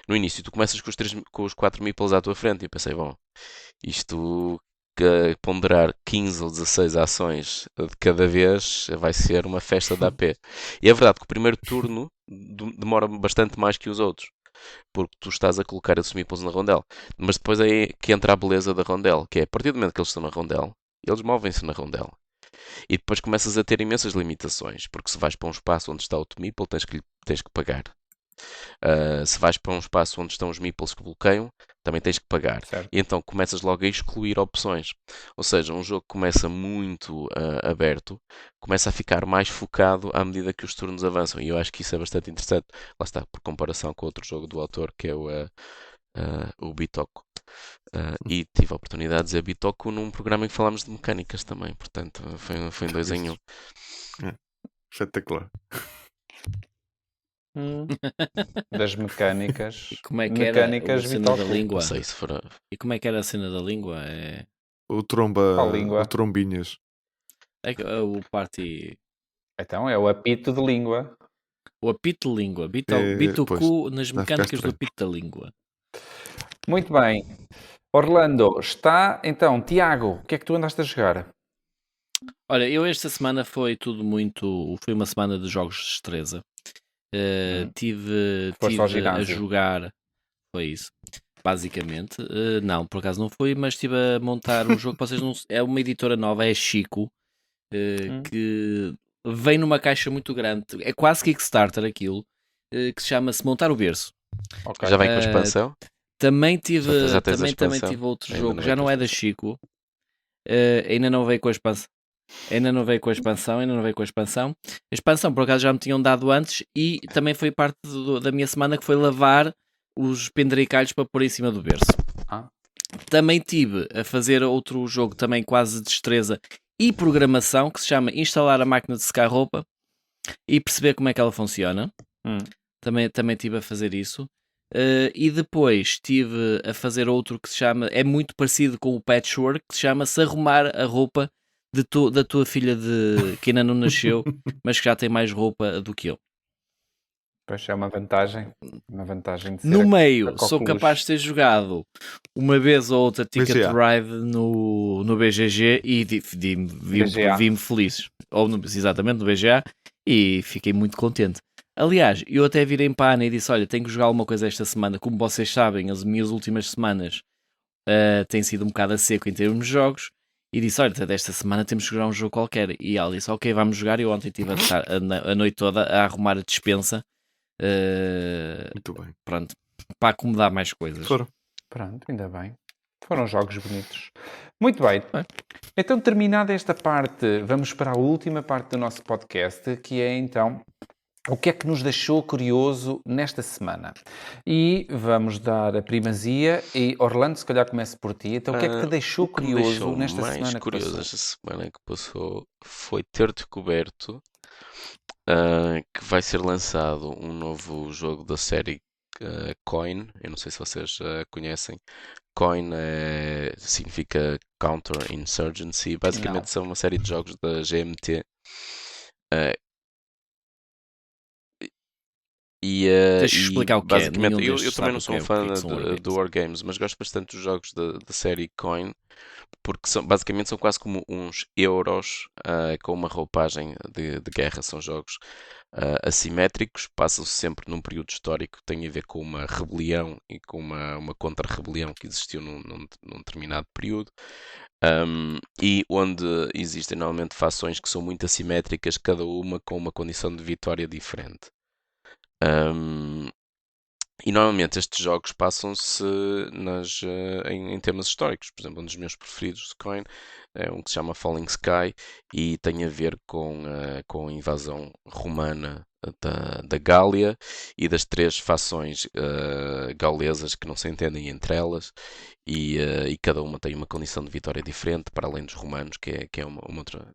no início tu começas com os 4 meeples à tua frente, e eu pensei, bom, isto ponderar 15 ou 16 ações de cada vez vai ser uma festa da AP. E é verdade que o primeiro turno demora bastante mais que os outros, porque tu estás a colocar esses meeples na rondel. Mas depois é que entra a beleza da rondel, que é a partir do momento que eles estão na rondel, eles movem-se na rondel. E depois começas a ter imensas limitações, porque se vais para um espaço onde está o teu meeple, tens que pagar. Se vais para um espaço onde estão os meeples que bloqueiam, também tens que pagar. Certo. E então começas logo a excluir opções. Ou seja, um jogo que começa muito aberto, começa a ficar mais focado à medida que os turnos avançam. E eu acho que isso é bastante interessante. Lá está, por comparação com outro jogo do autor, que é o Bitoku. E tive a oportunidade de dizer Bitoku num programa em que falámos de mecânicas também. Portanto, foi em 2 em 1. Espetacular. Das mecânicas. E como é que era Mecânicas a cena da Bitoku. língua? Não sei se for. E como é que era a cena da língua? Qual língua? O trombinhas. O party... Então é o apito de língua. O apito de língua. Pois, Bitoku nas vai ficar mecânicas do estranho. apito da língua. Muito bem. Orlando, está então, Tiago, o que é que tu andaste a jogar? Olha, eu esta semana foi tudo muito... Foi uma semana de jogos de destreza. Tive Foste ao a ginásio? jogar... Foi isso. Basicamente. Não, por acaso não fui, mas estive a montar um jogo. Vocês não... É uma editora nova, é Chico. Que vem numa caixa muito grande. É quase Kickstarter aquilo. Que se chama-se Montar o Berço. Ok. Já vem com a expansão? Também tive, Já tens a também expansão? tive outro Ainda jogo, não já veio não com a é da Chico, ainda não veio com a expansão. Ainda não veio com a expansão. A expansão, por acaso, já me tinham dado antes e também foi parte da minha semana, que foi lavar os penduricalhos para pôr em cima do berço. Ah. Também tive a fazer outro jogo, também quase de destreza e programação, que se chama Instalar a máquina de secar roupa e perceber como é que ela funciona. Também estive a fazer isso. E depois estive a fazer outro que se chama, é muito parecido com o Patchwork, que se chama-se Arrumar a Roupa da tua filha que ainda não nasceu, mas que já tem mais roupa do que eu. Pois é uma vantagem de ser No meio, a sou coqueluche. capaz de ter jogado uma vez ou outra Ticket BGA. Ride no BGG e BGA. vi-me feliz. Exatamente, no BGA, e fiquei muito contente. Aliás, eu até virei para a Ana e disse, olha, tenho que jogar alguma coisa esta semana. Como vocês sabem, as minhas últimas semanas têm sido um bocado a seco em termos de jogos. E disse, olha, até desta semana temos que jogar um jogo qualquer. E ela disse, ok, vamos jogar. E eu ontem estive a noite toda a arrumar a despensa. Muito bem. Pronto, para acomodar mais coisas. Foram. Pronto, ainda bem. Foram jogos bonitos. Muito bem. Então, terminada esta parte, vamos para a última parte do nosso podcast, que é então o que é que nos deixou curioso nesta semana. E vamos dar a primazia. E Orlando, se calhar começo por ti. Então, o que é que te deixou O que me curioso deixou nesta mais semana que curioso passou? esta semana que passou foi ter descoberto que vai ser lançado um novo jogo da série Coin. Eu não sei se vocês conhecem. Coin significa Counter Insurgency. Basicamente são uma série de jogos da GMT. Deixa eu explicar o que é. Basicamente, Nenhum eu destes também sabe não o sou que um é, fã o que são wargames. do Wargames, mas gosto bastante dos jogos da série Coin, porque basicamente são quase como uns euros com uma roupagem de guerra. São jogos assimétricos, passam-se sempre num período histórico que tem a ver com uma rebelião e com uma contra-rebelião que existiu num determinado período. E onde existem normalmente fações que são muito assimétricas, cada uma com uma condição de vitória diferente. E normalmente estes jogos passam-se em temas históricos. Por exemplo, um dos meus preferidos de Coin é um que se chama Falling Sky e tem a ver com a invasão romana da Gália e das 3 fações gaulesas que não se entendem entre elas, e cada uma tem uma condição de vitória diferente, para além dos romanos, que é uma outra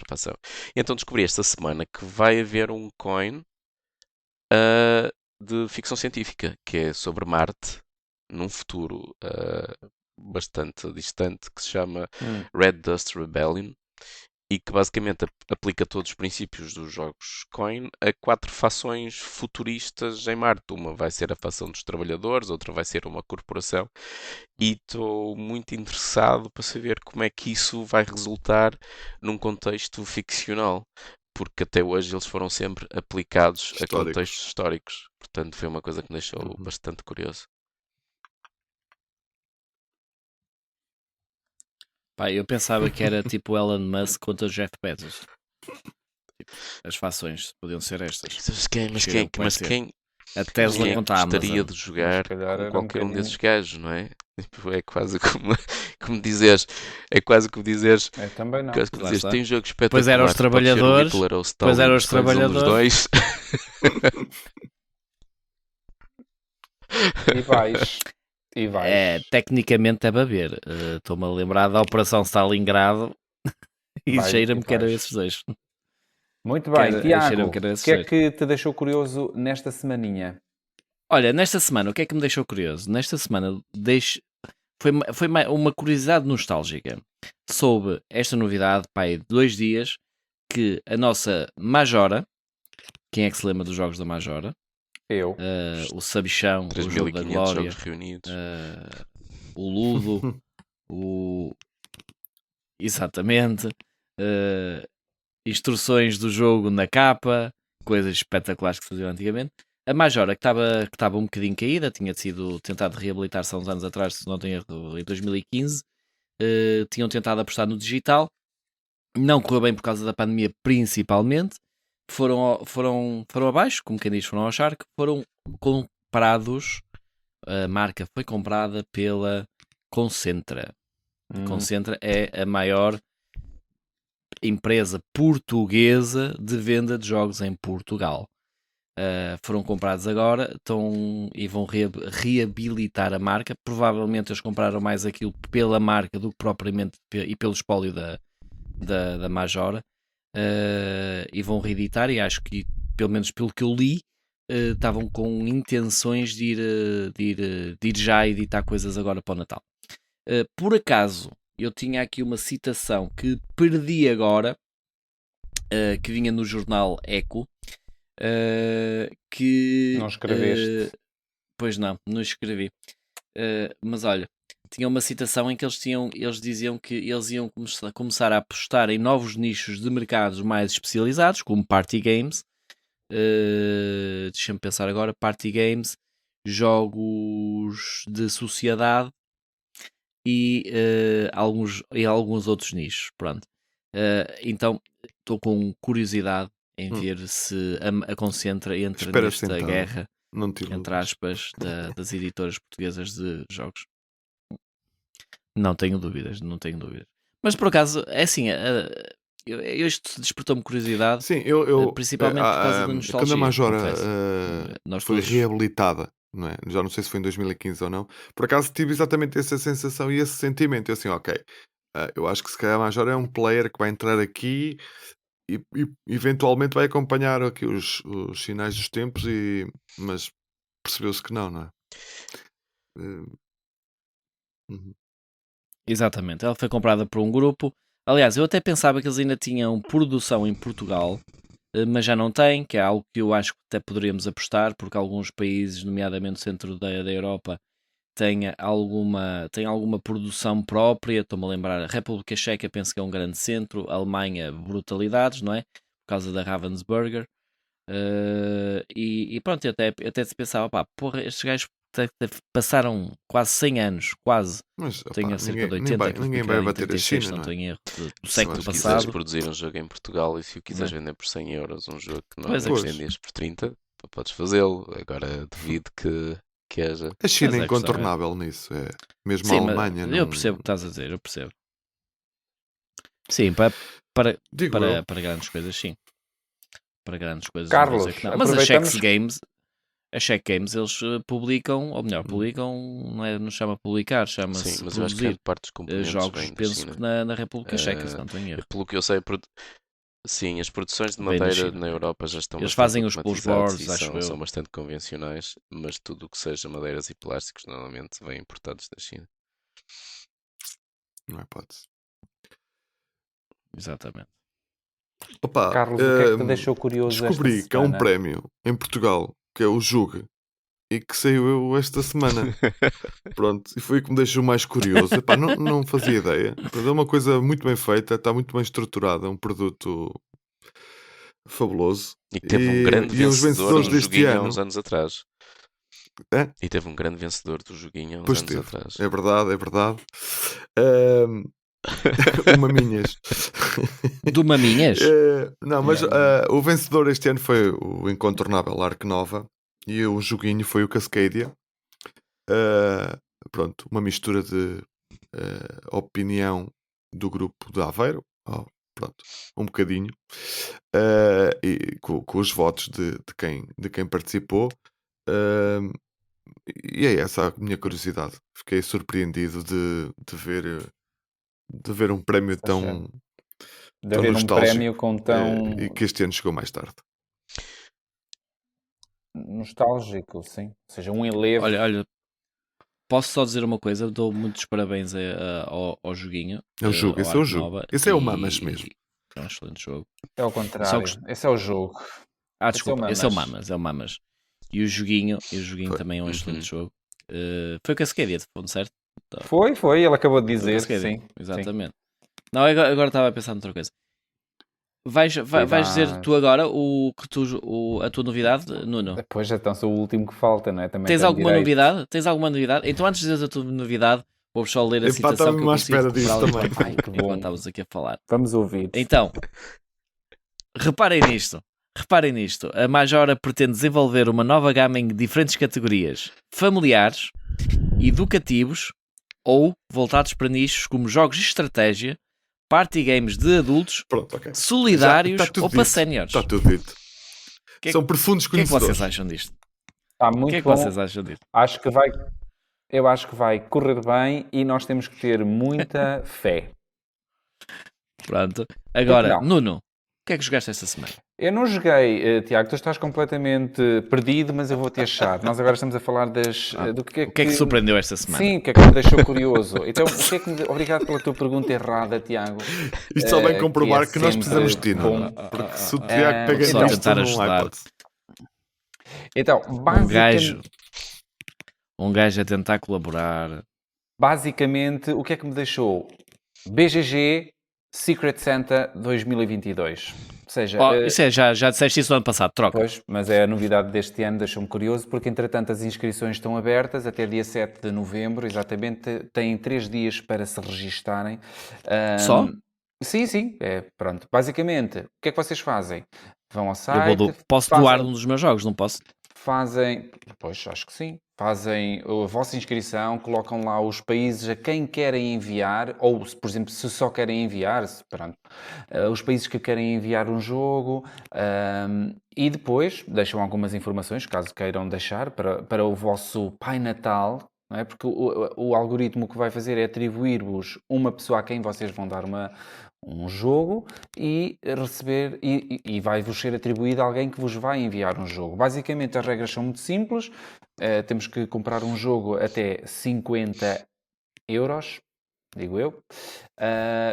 fação. E então descobri esta semana que vai haver um Coin de ficção científica, que é sobre Marte num futuro bastante distante que se chama Red Dust Rebellion e que basicamente aplica todos os princípios dos jogos Coin a 4 fações futuristas em Marte. Uma vai ser a fação dos trabalhadores, outra vai ser uma corporação e estou muito interessado para saber como é que isso vai resultar num contexto ficcional, porque até hoje eles foram sempre aplicados a Históricos. contextos históricos. Portanto, foi uma coisa que me deixou Uhum. bastante curioso. Pá, eu pensava que era tipo Elon Musk contra Jeff Bezos. Tipo, as fações podiam ser estas. Mas quem A Tesla é que contra a gostaria Amazon. de jogar calhar com era qualquer um bocadinho- desses gajos, não é? Tipo, é quase como dizeres, é quase como dizeres, Eu também não. quase como Lá dizeres, está. tem um jogo espetacular. Depois eram os pode ser o trabalhadores, Hitler ou o depois Stalin, eram os escolhes um dos trabalhadores. dois. E vais. E vais. Tecnicamente é baber. Estou-me a lembrar da Operação Stalingrado e Vai, cheira-me e que eram vais. esses dois. Muito bem, cheira-me Tiago, que era o esse que é cheiro. que te deixou curioso nesta semaninha? Olha, nesta semana, o que é que me deixou curioso? Nesta semana foi uma curiosidade nostálgica. Soube esta novidade, pai, de 2 dias, que a nossa Majora, quem é que se lembra dos jogos da Majora? Eu. O Sabichão, o Jogo da 3.500 Glória, jogos reunidos. o Ludo, o... Exatamente. Instruções do jogo na capa, coisas espetaculares que se faziam antigamente. A Majora, que estava um bocadinho caída, tinha sido tentado reabilitar-se há uns anos atrás, se não tenho erro, em 2015. Tinham tentado apostar no digital, não correu bem por causa da pandemia, principalmente. Foram abaixo, como quem diz, foram ao charco. Foram comprados. A marca foi comprada pela Concentra. Concentra é a maior empresa portuguesa de venda de jogos em Portugal. Foram comprados agora e vão reabilitar a marca. Provavelmente eles compraram mais aquilo pela marca do que propriamente e pelo espólio da Majora, e vão reeditar, e acho que, pelo menos pelo que eu li, estavam com intenções de ir já editar coisas agora para o Natal. Por acaso, eu tinha aqui uma citação que perdi agora, que vinha no jornal Eco, que... Não escreveste. Pois não escrevi. Mas olha, tinha uma citação em que eles diziam que eles iam começar a apostar em novos nichos de mercados mais especializados, como party games. Deixa-me pensar agora, party games, jogos de sociedade e alguns outros nichos. Pronto. Então estou com curiosidade em ver se a Concentra entra Espera nesta sentado. guerra, Não te entre iludas. aspas, das editoras portuguesas de jogos. Não tenho dúvidas. Mas por acaso, é assim, isto despertou-me curiosidade, Sim, eu principalmente por causa da quando nostalgia. a Majora confesso. Nós foi todos... reabilitada, não é? Já não sei se foi em 2015 ou não. Por acaso tive exatamente essa sensação e esse sentimento. Eu assim, ok, eu acho que se calhar a Majora é um player que vai entrar aqui e eventualmente vai acompanhar aqui os sinais dos tempos, mas percebeu-se que não é? Uhum. Exatamente, ela foi comprada por um grupo. Aliás, eu até pensava que eles ainda tinham produção em Portugal, mas já não têm, que é algo que eu acho que até poderíamos apostar, porque alguns países, nomeadamente o centro da Europa, têm alguma produção própria. Estou-me a lembrar, a República Checa penso que é um grande centro, a Alemanha, brutalidades, não é? Por causa da Ravensburger. E pronto, eu até se pensava, pá, porra, estes gajos passaram quase 100 anos, quase. Mas Tenho opá, cerca de ninguém 80, vai, que eu ninguém fiquei vai em bater a 36, China, não não é? tenho erro, do Se século acho que Se quiseres passado. produzir um jogo em Portugal e se o quiseres Não. vender por 100 euros, um jogo que Pois normalmente é. Pois. vendias por 30, podes fazê-lo. Agora duvido que haja. A China Mas é é a questão, incontornável nisso. É. Mesmo Sim, a mas Alemanha. eu não... percebo o que estás a dizer, eu percebo. Sim, para Digo eu. grandes coisas, sim. Para grandes coisas, Carlos, não vou dizer que não. Mas aproveitamos- a Check Games, eles publicam, ou melhor, publicam, não chama publicar, Sim, chama-se mas eu acho que produzir grande parte dos componentes jogos, vem da penso China. que na República Checa, se não tenho erro. Pelo que eu sei, sim, as produções de Vem da madeira China. na Europa já estão Eles bastante fazem os automatizados boards, e acho eu. são bastante convencionais, mas tudo o que seja madeiras e plásticos normalmente vem importados da China. Não é hipótese. Exatamente. Opa, Carlos, o que é que te deixou curioso descobri esta que há um semana? prémio em Portugal que é o Jugue e que saiu esta semana. Pronto, e foi o que me deixou mais curioso. Epá, não fazia ideia. Pronto, é uma coisa muito bem feita, está muito bem estruturada, é um produto fabuloso. E que teve um grande E os vencedor vencedores do deste joguinho há ano. uns anos atrás. É? E teve um grande vencedor do joguinho há uns Pois anos teve, atrás. é verdade, é verdade. O Maminhas. Do Maminhas? Não, mas o vencedor este ano foi o incontornável Ark Nova e o joguinho foi o Cascadia. Pronto, uma mistura de opinião do grupo de Aveiro, pronto, um bocadinho, e com os votos de quem participou. E é essa a minha curiosidade. Fiquei surpreendido de ver um prémio tão De haver um nostálgico, prémio com tão e que este ano chegou mais tarde. nostálgico, sim. Ou seja, um elevo. Olha, posso só dizer uma coisa? Dou muitos parabéns ao joguinho. É o jogo, ao esse é o Ark jogo. Nova, Esse é o e Mamas mesmo. É um excelente jogo. É o Só contrário. Esse é o jogo. Desculpa, esse é o Mamas. E o joguinho Foi. também é um excelente jogo. Foi o Cascadia, de fundo, certo? Foi, ele acabou de Foi o dizer, Cascadia, sim. exatamente. Não, agora estava a pensar noutra coisa. Vais dizer tu agora a tua novidade, Nuno? Depois já então sou o último que falta, não é? Também Tens tenho alguma direito. novidade? Tens alguma novidade? Então antes de dizeres a tua novidade, vou só ler a Epá, citação estava que eu à consegui espera disso recuperar também. Ai, que bom. enquanto estávamos aqui a falar. Vamos ouvir. Então, reparem nisto. A Majora pretende desenvolver uma nova gama em diferentes categorias: familiares, educativos ou voltados para nichos como jogos de estratégia, party games de adultos, Pronto, ok. solidários Já está tudo ou para dito. séniores. Está tudo dito. Que- São profundos O que é que conhecedores. vocês acham disto? Está O muito que é que bom. vocês acham disto? Eu acho que vai correr bem e nós temos que ter muita fé. Pronto. Agora, Não. Nuno, o que é que jogaste esta semana? Eu não joguei, Tiago, tu estás completamente perdido, mas eu vou-te achar. Nós agora estamos a falar do que é O que é que surpreendeu esta semana? Sim, o que é que me deixou curioso. Então, obrigado pela tua pergunta errada, Tiago. Isto só vem comprovar que nós sempre precisamos de ti, bom. não? Porque se o Tiago pega só nisto, tentar não há ajudar. hipótese. Então, Um gajo a tentar colaborar. basicamente, o que é que me deixou? BGG Secret Santa 2022. Ou seja, Isso é, já disseste isso no ano passado, troca. pois, mas é a novidade deste ano, deixou-me curioso, porque entretanto as inscrições estão abertas até dia 7 de novembro, exatamente, têm 3 dias para se registarem. Só? Sim, pronto. Basicamente, o que é que vocês fazem? Vão ao site, Posso fazem- doar um dos meus jogos, não posso? pois acho que sim, fazem a vossa inscrição, colocam lá os países a quem querem enviar, ou, por exemplo, se só querem enviar, pronto, os países que querem enviar um jogo, e depois deixam algumas informações, caso queiram deixar, para o vosso Pai Natal, não é? Porque o algoritmo que vai fazer é atribuir-vos uma pessoa a quem vocês vão dar um jogo e receber e vai-vos ser atribuído alguém que vos vai enviar um jogo. Basicamente as regras são muito simples. Temos que comprar um jogo até 50 euros, digo eu,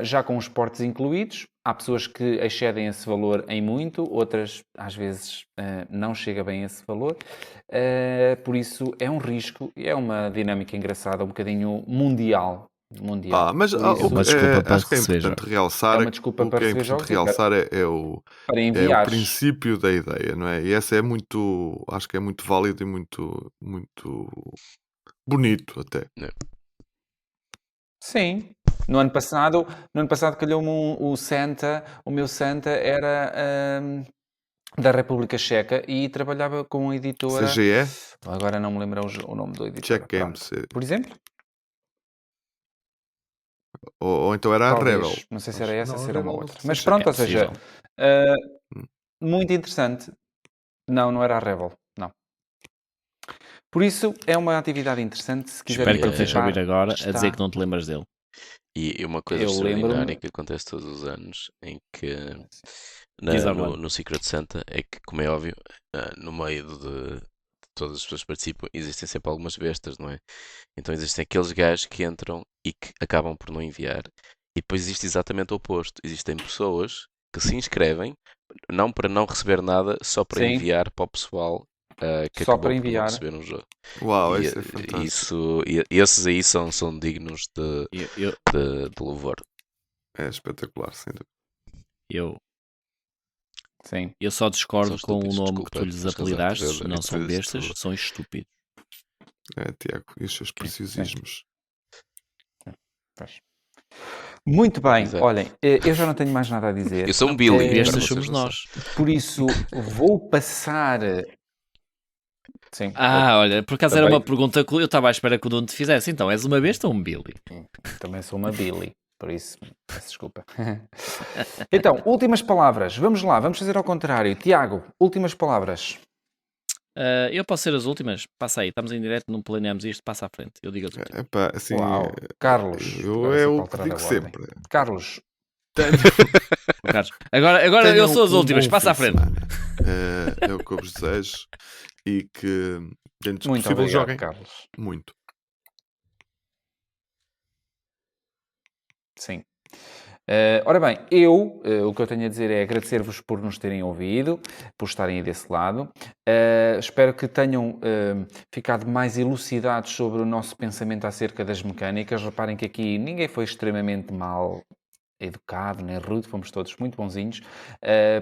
já com os portes incluídos. Há pessoas que excedem esse valor em muito, outras às vezes não chega bem a esse valor. Por isso é um risco e é uma dinâmica engraçada, um bocadinho mundial. Mas Por isso, uma desculpa para acho que é receber importante realçar. É uma desculpa o para que é receber importante jogos, realçar é o para enviar. princípio da ideia, não é? E essa é muito, acho que é muito válido e muito, muito bonito até. Sim. No ano passado calhou-me o meu Santa era da República Checa e trabalhava com uma editora. CGE, Agora não me lembro o nome do editor. Check Games, Por exemplo? ou então era a Talvez. Rebel. Não sei se era essa, Não, se era uma Rebel outra. não sei Mas se pronto, é ou seja, possível. muito interessante. Não era a Rebel, não. Por isso, é uma atividade interessante. Se quiserem Espero que ele esteja a ouvir participar, agora a está. dizer que não te lembras dele. E uma coisa Eu extraordinária lembro-me. que acontece todos os anos em que Diz, Orlando. no Secret Santa é que, como é óbvio, no meio de todas as pessoas que participam, existem sempre algumas bestas, não é? Então existem aqueles gajos que entram e que acabam por não enviar. E depois existe exatamente o oposto. Existem pessoas que se inscrevem, não para não receber nada, só para Sim. enviar para o pessoal que Só acabou para por não enviar. receber um jogo. Uau, E, isso é fantástico. esses aí são dignos de louvor. É espetacular, sem dúvida. Sim. Eu só discordo São com o estúpidos, nome que desculpa, tu lhes mas apelidaste. razão, Não são tu- bestas, são estúpidos. É, Tiago, e os seus preciosismos. Pois. Muito bem, Exato. olhem, eu já não tenho mais nada a dizer. Eu sou um Billy. É, agora Bestas vocês somos não são. nós. Por isso, vou passar. Sim. Olha, por acaso era Também. uma pergunta que eu estava à espera que o Nuno te fizesse. Então, és uma besta ou um Billy? Também sou uma Billy, por isso, peço desculpa. Então, últimas palavras. Vamos lá, vamos fazer ao contrário. Tiago, últimas palavras. Eu posso ser as últimas? Passa aí, estamos em direto, não planeamos isto, passa à frente. Eu digo as últimas. Epá, assim, Uau. Carlos. eu agora é sim, o para que alterar digo a ordem. sempre. Carlos, Carlos, agora eu Tenham sou as um últimas, bom passa à fim de frente. semana. É o que eu vos desejo e que dentro do muito possível obrigado, joguem Carlos. muito. Sim. Ora bem, o que eu tenho a dizer é agradecer-vos por nos terem ouvido, por estarem aí desse lado. Espero que tenham ficado mais elucidados sobre o nosso pensamento acerca das mecânicas. Reparem que aqui ninguém foi extremamente mal educado, nem rude, fomos todos muito bonzinhos.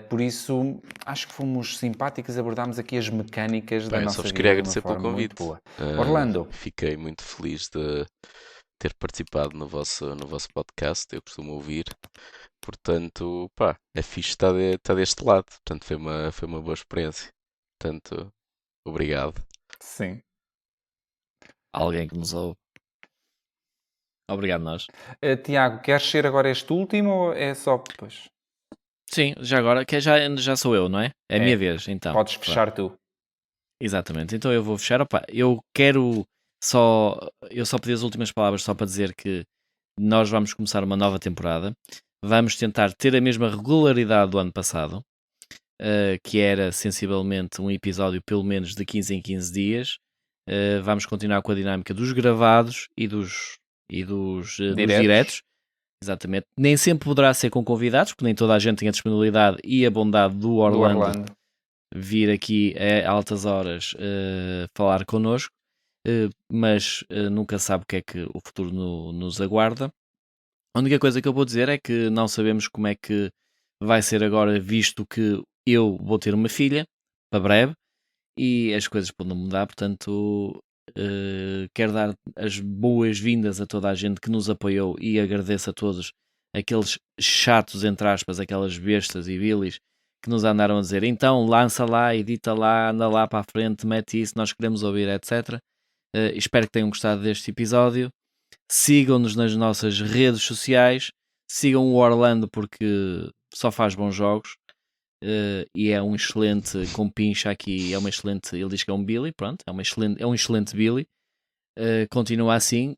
Por isso, acho que fomos simpáticos, abordámos aqui as mecânicas da Bem, eu nossa só vos vida queria de uma agradecer pelo forma muito convite. boa. Orlando. Fiquei muito feliz de ter participado no vosso podcast. Eu costumo ouvir. Portanto, pá, é fixe estar deste lado. Portanto, foi uma boa experiência. Portanto, obrigado. Sim. Alguém que nos ouve. Obrigado, nós. Tiago, queres ser agora este último ou é só depois? Sim, já agora, que já sou eu, não é? É a minha vez, então. Podes fechar tu. Exatamente, então eu vou fechar. Opa, eu só pedi as últimas palavras só para dizer que nós vamos começar uma nova temporada. Vamos tentar ter a mesma regularidade do ano passado, que era sensivelmente um episódio pelo menos de 15 em 15 dias. Vamos continuar com a dinâmica dos gravados e dos diretos. Exatamente. Nem sempre poderá ser com convidados, porque nem toda a gente tem a disponibilidade e a bondade do Orlando. Vir aqui a altas horas falar connosco, mas nunca sabe o que é que o futuro nos aguarda. A única coisa que eu vou dizer é que não sabemos como é que vai ser agora, visto que eu vou ter uma filha para breve e as coisas podem mudar, portanto quero dar as boas-vindas a toda a gente que nos apoiou e agradeço a todos aqueles chatos, entre aspas, aquelas bestas e bilis que nos andaram a dizer, então lança lá, edita lá, anda lá para a frente, mete isso, nós queremos ouvir, etc. Espero que tenham gostado deste episódio. Sigam-nos nas nossas redes sociais, sigam o Orlando porque só faz bons jogos e é um excelente compincha aqui, é uma excelente, ele diz que é um Billy, pronto, é um excelente Billy. Continua assim.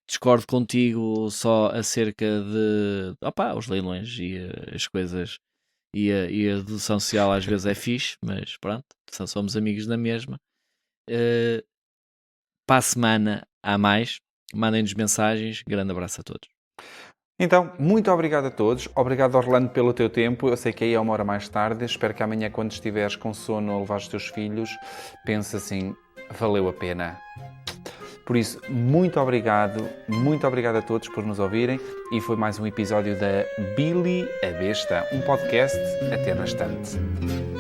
Discordo contigo só acerca de os leilões e as coisas e a dedução social às vezes é fixe, mas pronto, somos amigos na mesma. Para a semana há mais, mandem-nos mensagens, grande abraço a todos. Então, muito obrigado a todos, obrigado Orlando pelo teu tempo, eu sei que aí é uma hora mais tarde, espero que amanhã quando estiveres com sono a levar os teus filhos, pense assim, valeu a pena. Por isso, muito obrigado a todos por nos ouvirem e foi mais um episódio da Billy a Besta, um podcast a ter na estante.